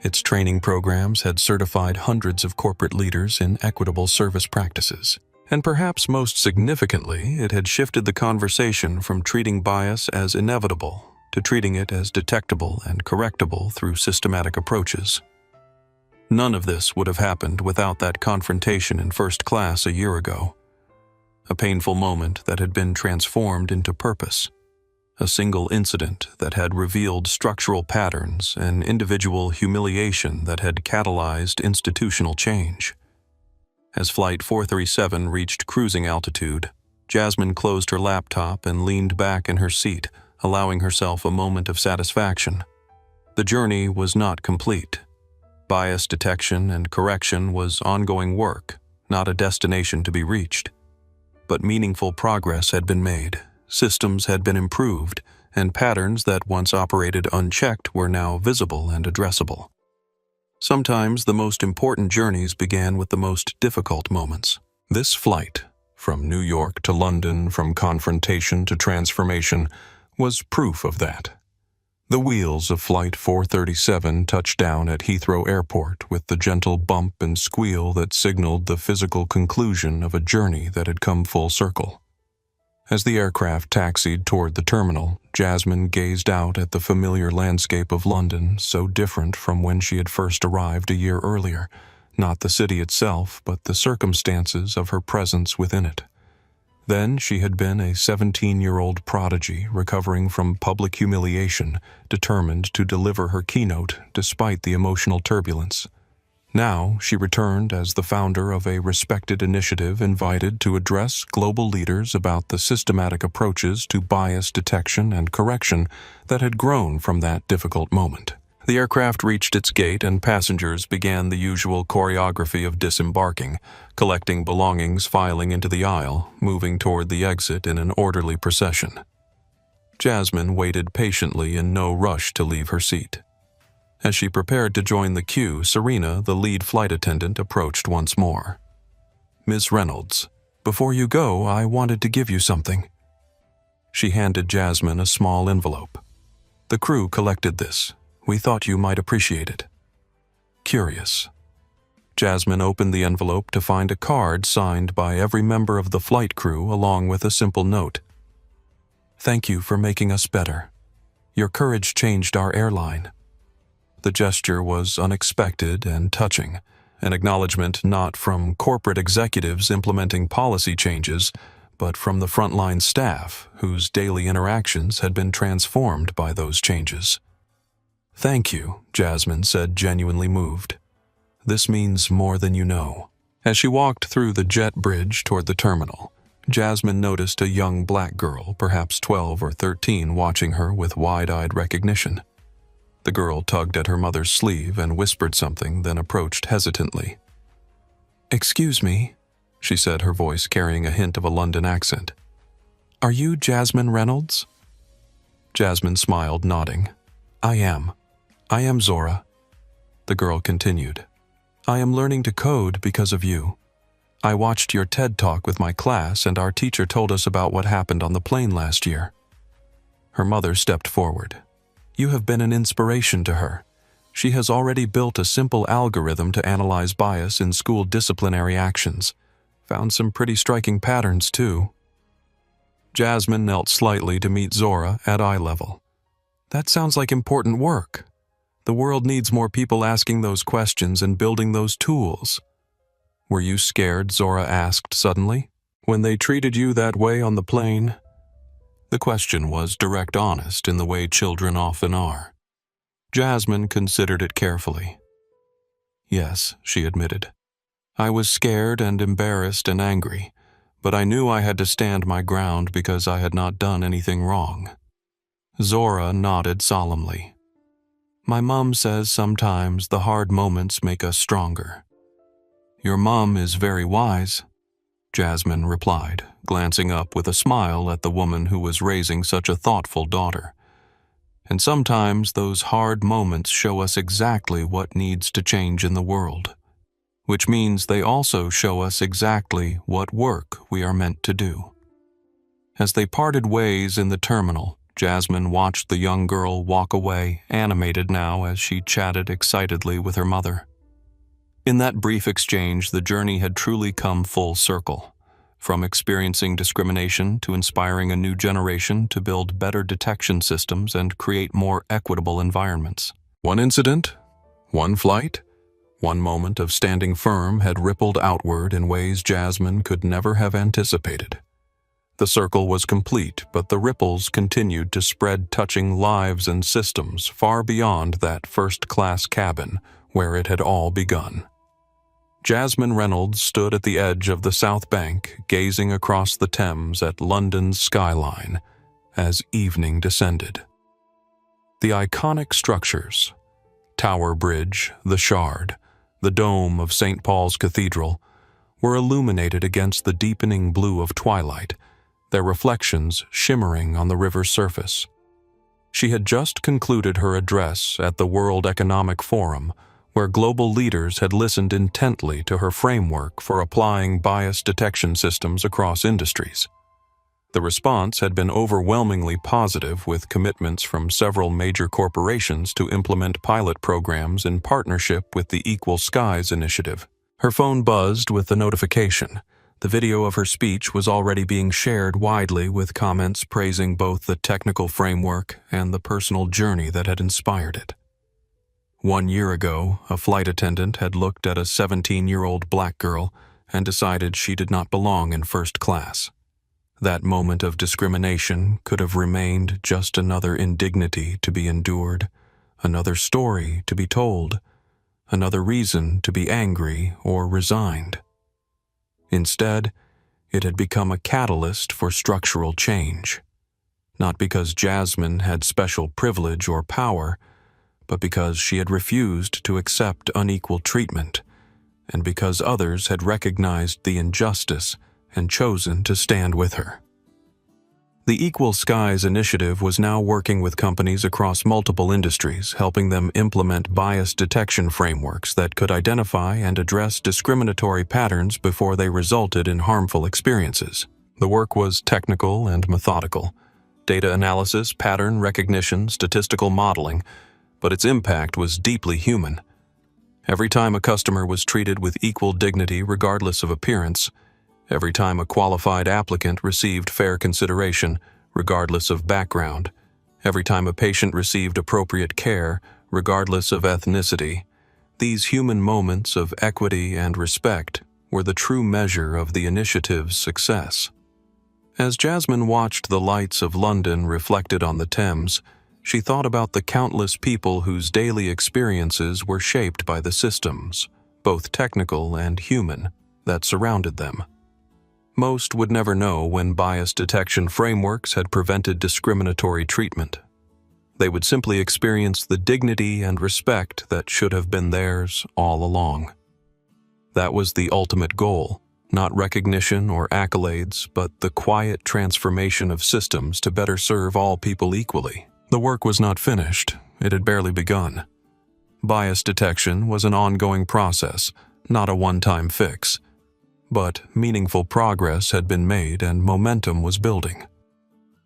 Its training programs had certified hundreds of corporate leaders in equitable service practices. And perhaps most significantly, it had shifted the conversation from treating bias as inevitable to treating it as detectable and correctable through systematic approaches. None of this would have happened without that confrontation in first class a year ago. A painful moment that had been transformed into purpose. A single incident that had revealed structural patterns, an individual humiliation that had catalyzed institutional change. As Flight 437 reached cruising altitude, Jasmine closed her laptop and leaned back in her seat, allowing herself a moment of satisfaction. The journey was not complete. Bias detection and correction was ongoing work, not a destination to be reached. But meaningful progress had been made, systems had been improved, and patterns that once operated unchecked were now visible and addressable. Sometimes the most important journeys began with the most difficult moments. This flight, from New York to London, from confrontation to transformation, was proof of that. The wheels of Flight 437 touched down at Heathrow Airport with the gentle bump and squeal that signaled the physical conclusion of a journey that had come full circle. As the aircraft taxied toward the terminal, Jasmine gazed out at the familiar landscape of London, so different from when she had first arrived a year earlier, not the city itself, but the circumstances of her presence within it. Then she had been a 17-year-old prodigy recovering from public humiliation, determined to deliver her keynote despite the emotional turbulence. Now she returned as the founder of a respected initiative invited to address global leaders about the systematic approaches to bias detection and correction that had grown from that difficult moment. The aircraft reached its gate and passengers began the usual choreography of disembarking, collecting belongings, filing into the aisle, moving toward the exit in an orderly procession. Jasmine waited patiently in no rush to leave her seat. As she prepared to join the queue, Serena, the lead flight attendant, approached once more. "Miss Reynolds, before you go, I wanted to give you something." She handed Jasmine a small envelope. "The crew collected this. We thought you might appreciate it." Curious. Jasmine opened the envelope to find a card signed by every member of the flight crew along with a simple note. "Thank you for making us better. Your courage changed our airline." The gesture was unexpected and touching, an acknowledgement not from corporate executives implementing policy changes, but from the frontline staff whose daily interactions had been transformed by those changes. "Thank you," Jasmine said, genuinely moved. "This means more than you know." As she walked through the jet bridge toward the terminal, Jasmine noticed a young black girl, perhaps 12 or 13, watching her with wide-eyed recognition. The girl tugged at her mother's sleeve and whispered something, then approached hesitantly. "Excuse me," she said, her voice carrying a hint of a London accent. "Are you Jasmine Reynolds?" Jasmine smiled, nodding. I am Zora." The girl continued. "I am learning to code because of you. I watched your TED Talk with my class and our teacher told us about what happened on the plane last year." Her mother stepped forward. "You have been an inspiration to her. She has already built a simple algorithm to analyze bias in school disciplinary actions. Found some pretty striking patterns, too." Jasmine knelt slightly to meet Zora at eye level. "That sounds like important work. The world needs more people asking those questions and building those tools." "Were you scared?" Zora asked suddenly. "When they treated you that way on the plane?" The question was direct, honest, in the way children often are. Jasmine considered it carefully. "Yes," she admitted. "I was scared and embarrassed and angry, but I knew I had to stand my ground because I had not done anything wrong." Zora nodded solemnly. "My mom says sometimes the hard moments make us stronger." "Your mom is very wise," Jasmine replied, glancing up with a smile at the woman who was raising such a thoughtful daughter. "And sometimes those hard moments show us exactly what needs to change in the world, which means they also show us exactly what work we are meant to do." As they parted ways in the terminal, Jasmine watched the young girl walk away, animated now as she chatted excitedly with her mother. In that brief exchange, the journey had truly come full circle. From experiencing discrimination to inspiring a new generation to build better detection systems and create more equitable environments. One incident, one flight, one moment of standing firm had rippled outward in ways Jasmine could never have anticipated. The circle was complete, but the ripples continued to spread, touching lives and systems far beyond that first-class cabin where it had all begun. Jasmine Reynolds stood at the edge of the South Bank, gazing across the Thames at London's skyline as evening descended. The iconic structures, Tower Bridge, the Shard, the dome of St. Paul's Cathedral, were illuminated against the deepening blue of twilight, their reflections shimmering on the river's surface. She had just concluded her address at the World Economic Forum, where global leaders had listened intently to her framework for applying bias detection systems across industries. The response had been overwhelmingly positive, with commitments from several major corporations to implement pilot programs in partnership with the Equal Skies initiative. Her phone buzzed with the notification. The video of her speech was already being shared widely, with comments praising both the technical framework and the personal journey that had inspired it. 1 year ago, a flight attendant had looked at a 17-year-old black girl and decided she did not belong in first class. That moment of discrimination could have remained just another indignity to be endured, another story to be told, another reason to be angry or resigned. Instead, it had become a catalyst for structural change, not because Jasmine had special privilege or power, but because she had refused to accept unequal treatment, and because others had recognized the injustice and chosen to stand with her. The Equal Skies initiative was now working with companies across multiple industries, helping them implement bias detection frameworks that could identify and address discriminatory patterns before they resulted in harmful experiences. The work was technical and methodical: data analysis, pattern recognition, statistical modeling, but its impact was deeply human. Every time a customer was treated with equal dignity regardless of appearance, every time a qualified applicant received fair consideration, regardless of background, every time a patient received appropriate care, regardless of ethnicity, these human moments of equity and respect were the true measure of the initiative's success. As Jasmine watched the lights of London reflected on the Thames, she thought about the countless people whose daily experiences were shaped by the systems, both technical and human, that surrounded them. Most would never know when bias detection frameworks had prevented discriminatory treatment. They would simply experience the dignity and respect that should have been theirs all along. That was the ultimate goal, not recognition or accolades, but the quiet transformation of systems to better serve all people equally. The work was not finished. It had barely begun. Bias detection was an ongoing process, not a one-time fix. But meaningful progress had been made and momentum was building.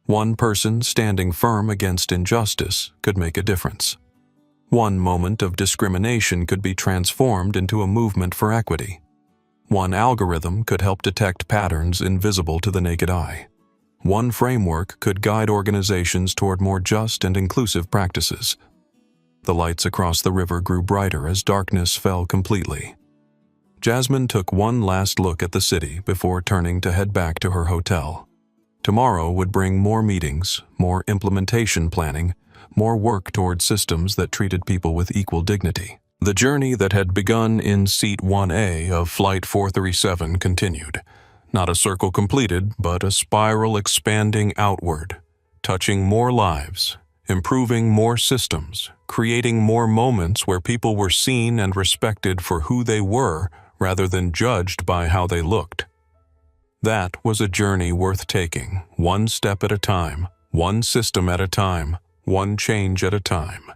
One person standing firm against injustice could make a difference. One moment of discrimination could be transformed into a movement for equity. One algorithm could help detect patterns invisible to the naked eye. One framework could guide organizations toward more just and inclusive practices. The lights across the river grew brighter as darkness fell completely. Jasmine took one last look at the city before turning to head back to her hotel. Tomorrow would bring more meetings, more implementation planning, more work toward systems that treated people with equal dignity. The journey that had begun in Seat 1A of Flight 437 continued. Not a circle completed, but a spiral expanding outward, touching more lives, improving more systems, creating more moments where people were seen and respected for who they were rather than judged by how they looked. That was a journey worth taking, one step at a time, one system at a time, one change at a time,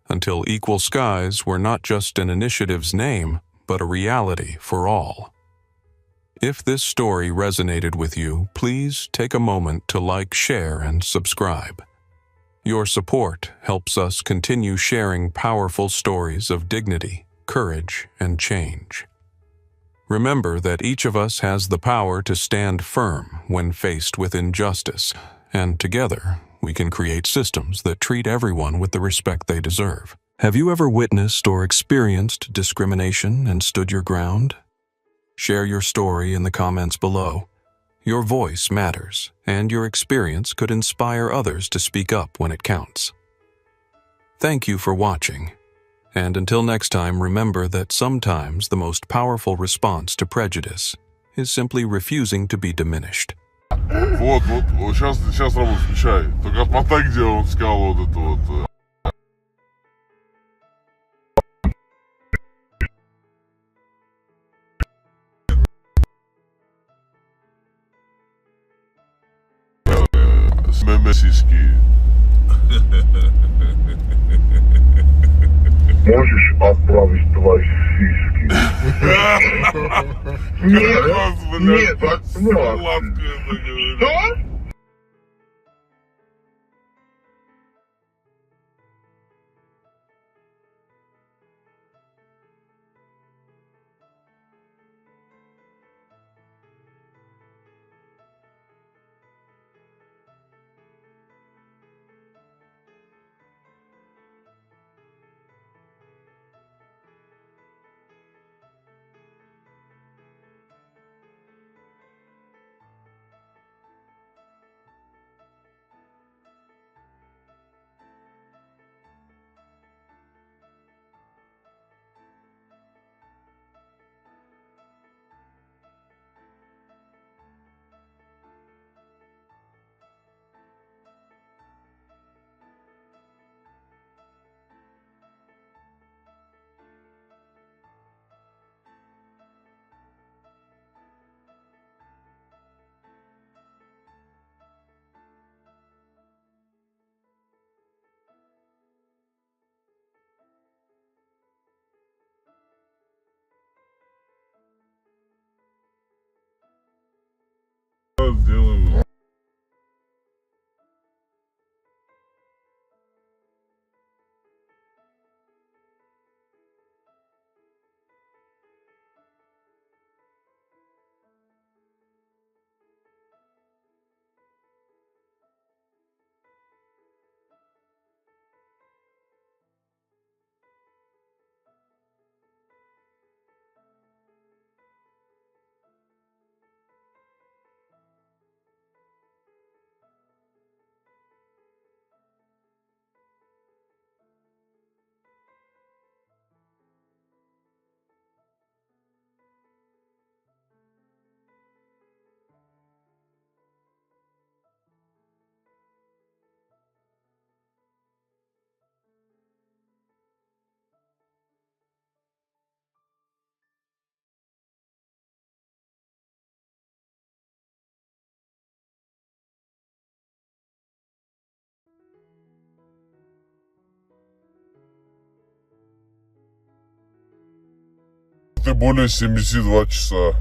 until Equal Skies were not just an initiative's name, but a reality for all. If this story resonated with you, please take a moment to like, share, and subscribe. Your support helps us continue sharing powerful stories of dignity, courage, and change. Remember that each of us has the power to stand firm when faced with injustice, and together we can create systems that treat everyone with the respect they deserve. Have you ever witnessed or experienced discrimination and stood your ground? Share your story in the comments below. Your voice matters, and your experience could inspire others to speak up when it counts. Thank you for watching. And until next time, remember that sometimes the most powerful response to prejudice is simply refusing to be diminished. Вот, сейчас Рома включай. Только отмотай, где он сказал вот это вот. Сиськи. Можешь отправить твои сиськи? Нет, отправь. Что? сделаю. Ты более 72 часа.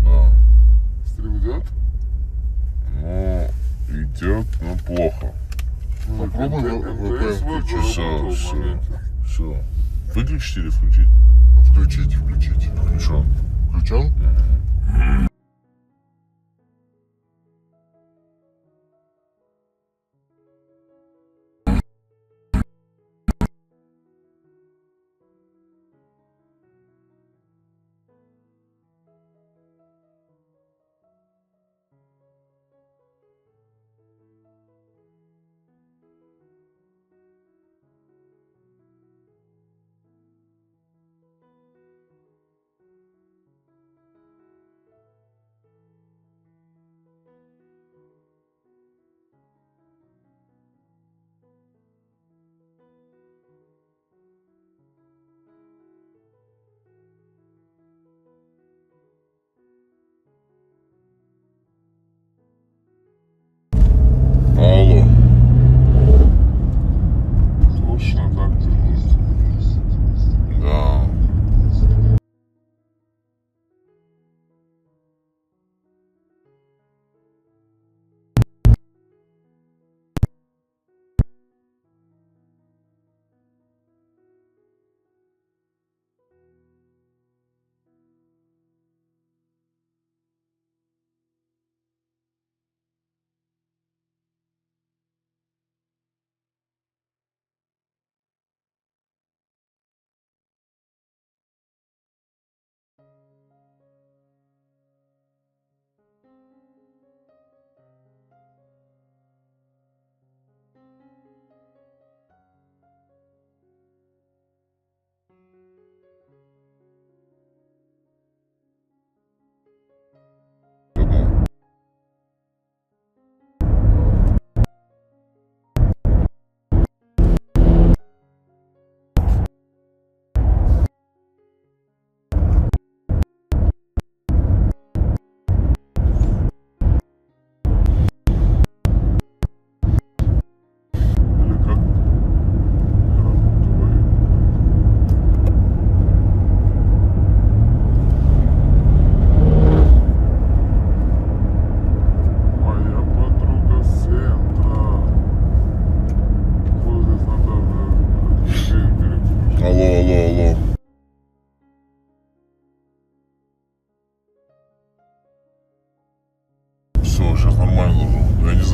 Да. Стрим идет? Ну, идет, но плохо. Попробуй Включи, все. Выключить или включить? включить. Включен. Включен?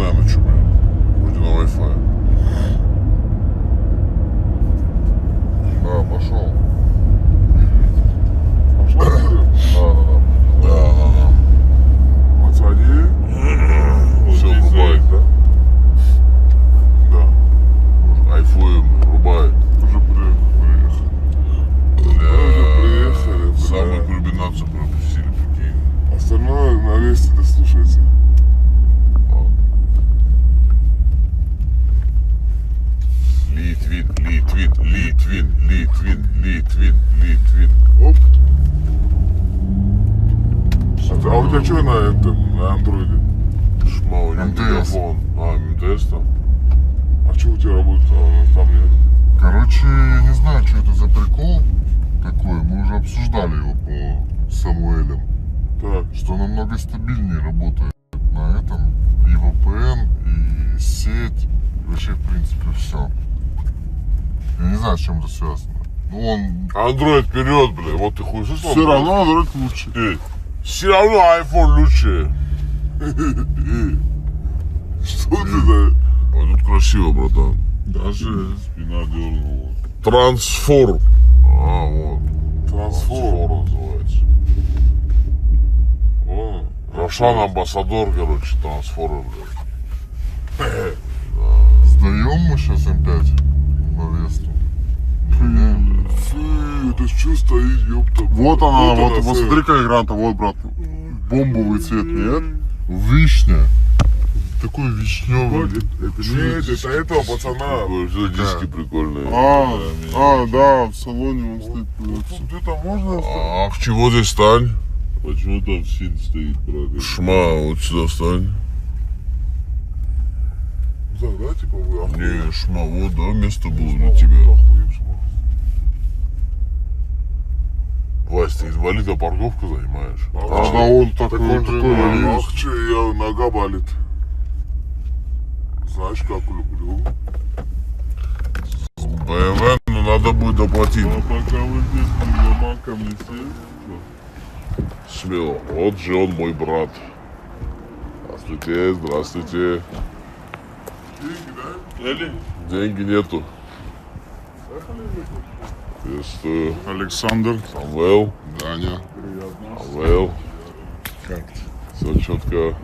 знаю на чем я. Вроде на Wi-Fi. Да, пошел. Да. Пацаны. Все рубает, да? Да. Айфоем рубает. Уже приехали. Приехали. Самую бля. кульминацию пропустили, прикинь. Остальное на месте дослушайте. Литвин. Оп. А у тебя что на андроиде? Шма, у него МТС. мегафон. МТС там? А что у тебя работает, а там нет? Короче, я не знаю, что это за прикол такой. Мы уже обсуждали его по Самуэлем. Так. Что намного стабильнее работает на этом. И VPN, и сеть. Вообще, в принципе, все. Я не знаю, с чем это связано. Ну, он... Андроид вперед, бля. Вот ты хуй слышал? Все равно андроид лучше. Все равно iPhone лучше. Что ты за... А тут красиво, братан. Даже спина дернула. Трансформ. Вот. Трансформ. Называется. О, Рошан Амбассадор, короче, трансформер, блядь. Сдаем мы сейчас М5 на Весту. фу, это что стоит, ёпта. Вот она, вот цель. смотри-ка экран-то, вот, брат. Бомбовый цвет, нет? Вишня. Такой вишневый. Нет, это этого пацана. Все диски прикольные. Да, в салоне он стоит. Тут это можно оставить? Ах, чего здесь стань? Почему там син стоит, брат? Шма, вот сюда встань. Да, типа вы охуели. Не, шма, вот, да, место было для тебя. Охуем, шма. Вась, ты инвалида парковку занимаешь? Да, он такой, он же, такой ах, че, я нога болит. Знаешь, как люблю. БМВ, ну надо будет доплатить. А пока вы здесь не ломаком не сели, Смело. Вот же он мой брат. Здравствуйте, здравствуйте. Или? Деньги нету. Приветствую. Александр. Самвел. Даня. Самвел. Как Все четко.